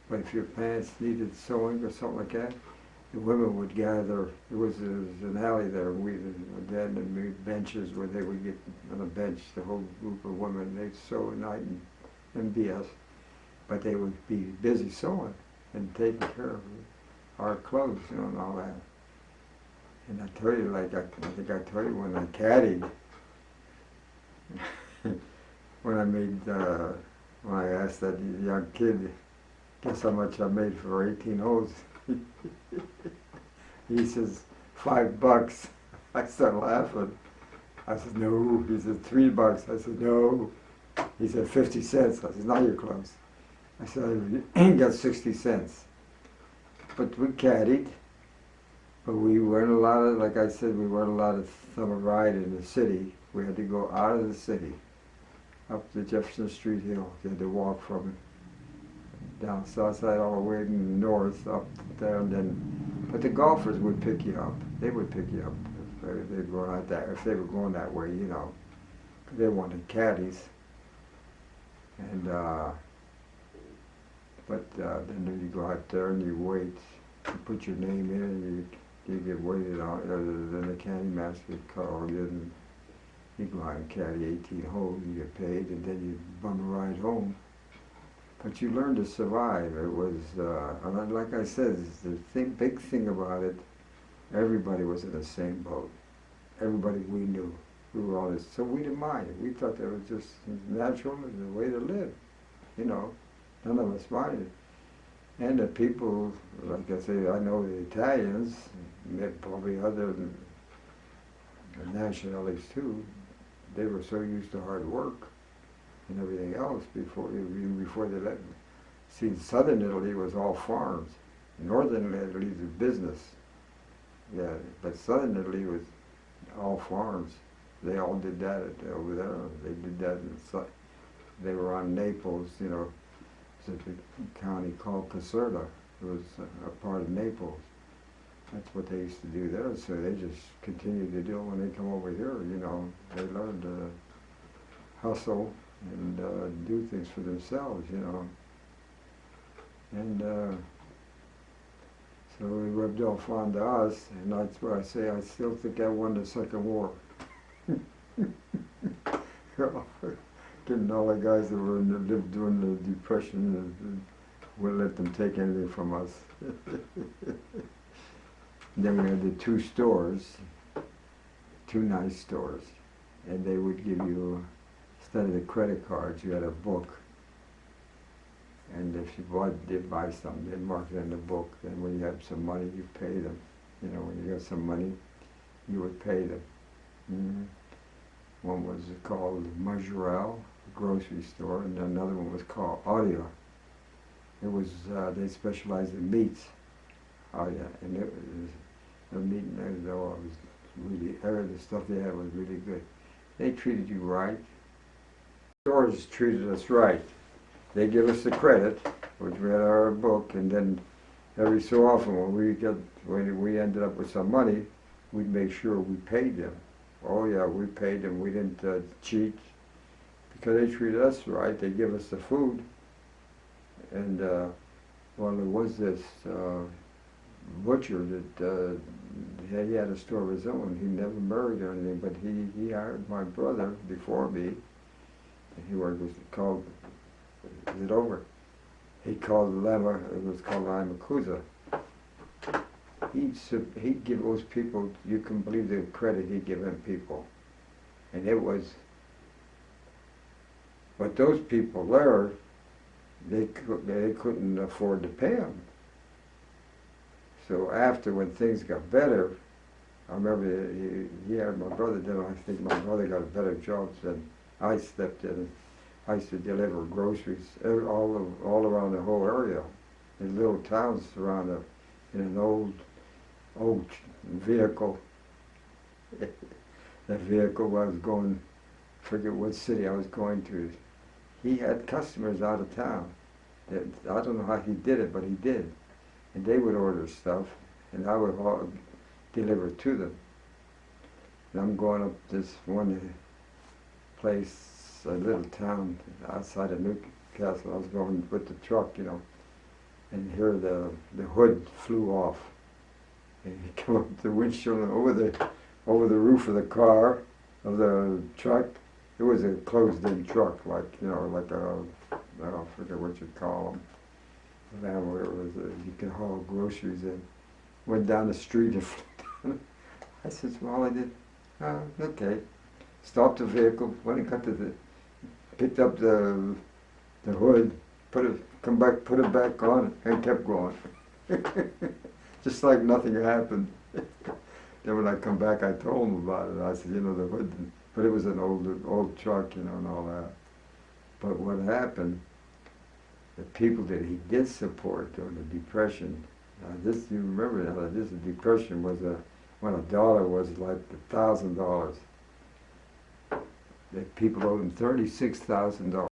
But if your pants needed sewing or something like that, the women would gather. There was an alley there. My dad and made benches where they would get on a bench. The whole group of women. They'd sew at night and BS, but they would be busy sewing and taking care of our clothes, and all that. And I tell you, like I think I told you when I caddied, when I asked that young kid, guess how much I made for 18 holes? He says, $5. I started laughing. I said, no. He said, $3. I said, no. He said, 50 cents. I said, now you're close. I said, you ain't got 60 cents. But we caddied. But we weren't allowed to, like I said, we weren't allowed to thumb a ride in the city. We had to go out of the city, up the Jefferson Street Hill. You had to walk from down the south side all the way north, up there, and then, but the golfers would pick you up. They would pick you up if they were going out that, if they were going that way, you know. They wanted caddies. And But then you go out there and you wait, you put your name in, and you get waited on. Then the caddy master would call you, and you go out and caddy 18 holes, you get paid, and then you bum a ride home. But you learn to survive. It was, like I said, big thing about it, everybody was in the same boat. Everybody we knew. We were all this, so we didn't mind it. We thought that was just natural and the way to live. You know, none of us minded. And the people, like I say, I know the Italians, probably other nationalities too, they were so used to hard work and everything else even before they let me. See, southern Italy was all farms. Northern Italy was business. Yeah, but southern Italy was all farms. They all did that over there. They did that they were on Naples, you know, it's a county called Caserta. It was a part of Naples. That's what they used to do there. So they just continued to do it when they come over here, you know. They learned to hustle and do things for themselves, you know. And so it rubbed off onto us, and that's why I say I still think I won the Second War. Getting all the guys that were lived during the Depression and wouldn't let them take anything from us. Then we had the two stores, two nice stores, and they would give you, instead of the credit cards, you had a book. And if you did buy something, they'd mark it in the book. And when you had some money, you pay them. You know, when you got some money, you would pay them. Mm-hmm. One was called Majorelle, a grocery store, and another one was called Audio. It was, they specialized in meats. Audio, and it was, the meat and was really, the stuff they had was really good. They treated you right. Stores treated us right. They give us the credit, which we had our book, and then every so often when we ended up with some money, we'd make sure we paid them. Oh yeah, we paid them. We didn't cheat because they treated us right. They give us the food, and well, there was this butcher that he had a store of his own. He never married or anything, but he hired my brother before me. He was called. Is it over? He called Lama. It was called Lamacusa. He'd give those people. You can believe the credit he'd give them people, and it was. But those people there, they couldn't afford to pay him. So after, when things got better, I remember he had my brother did. I think my brother got a better job than I stepped in. I used to deliver groceries all around the whole area, in little towns around in an old vehicle. That vehicle I was going, forget what city I was going to. He had customers out of town. I don't know how he did it, but he did. And they would order stuff, and I would deliver it to them. And I'm going up this one place, a little town outside of Newcastle. I was going with the truck, you know, and here the hood flew off, and he came up the windshield and over the roof of the car, of the truck. It was a closed-in truck, like, you know, like I don't forget what you call them. Van where it was, you could haul groceries in. Went down the street and flew down. I said, well, I did, okay. Stopped the vehicle, went and got picked up the hood, come back, put it back on, and kept going. Just like nothing happened. Then when I come back, I told him about it. I said, you know, the hood, but it was an old truck, you know, and all that. But what happened, the people that he did support during the Depression, you remember now, this Depression was when a dollar was like $1,000. The people owed him $36,000.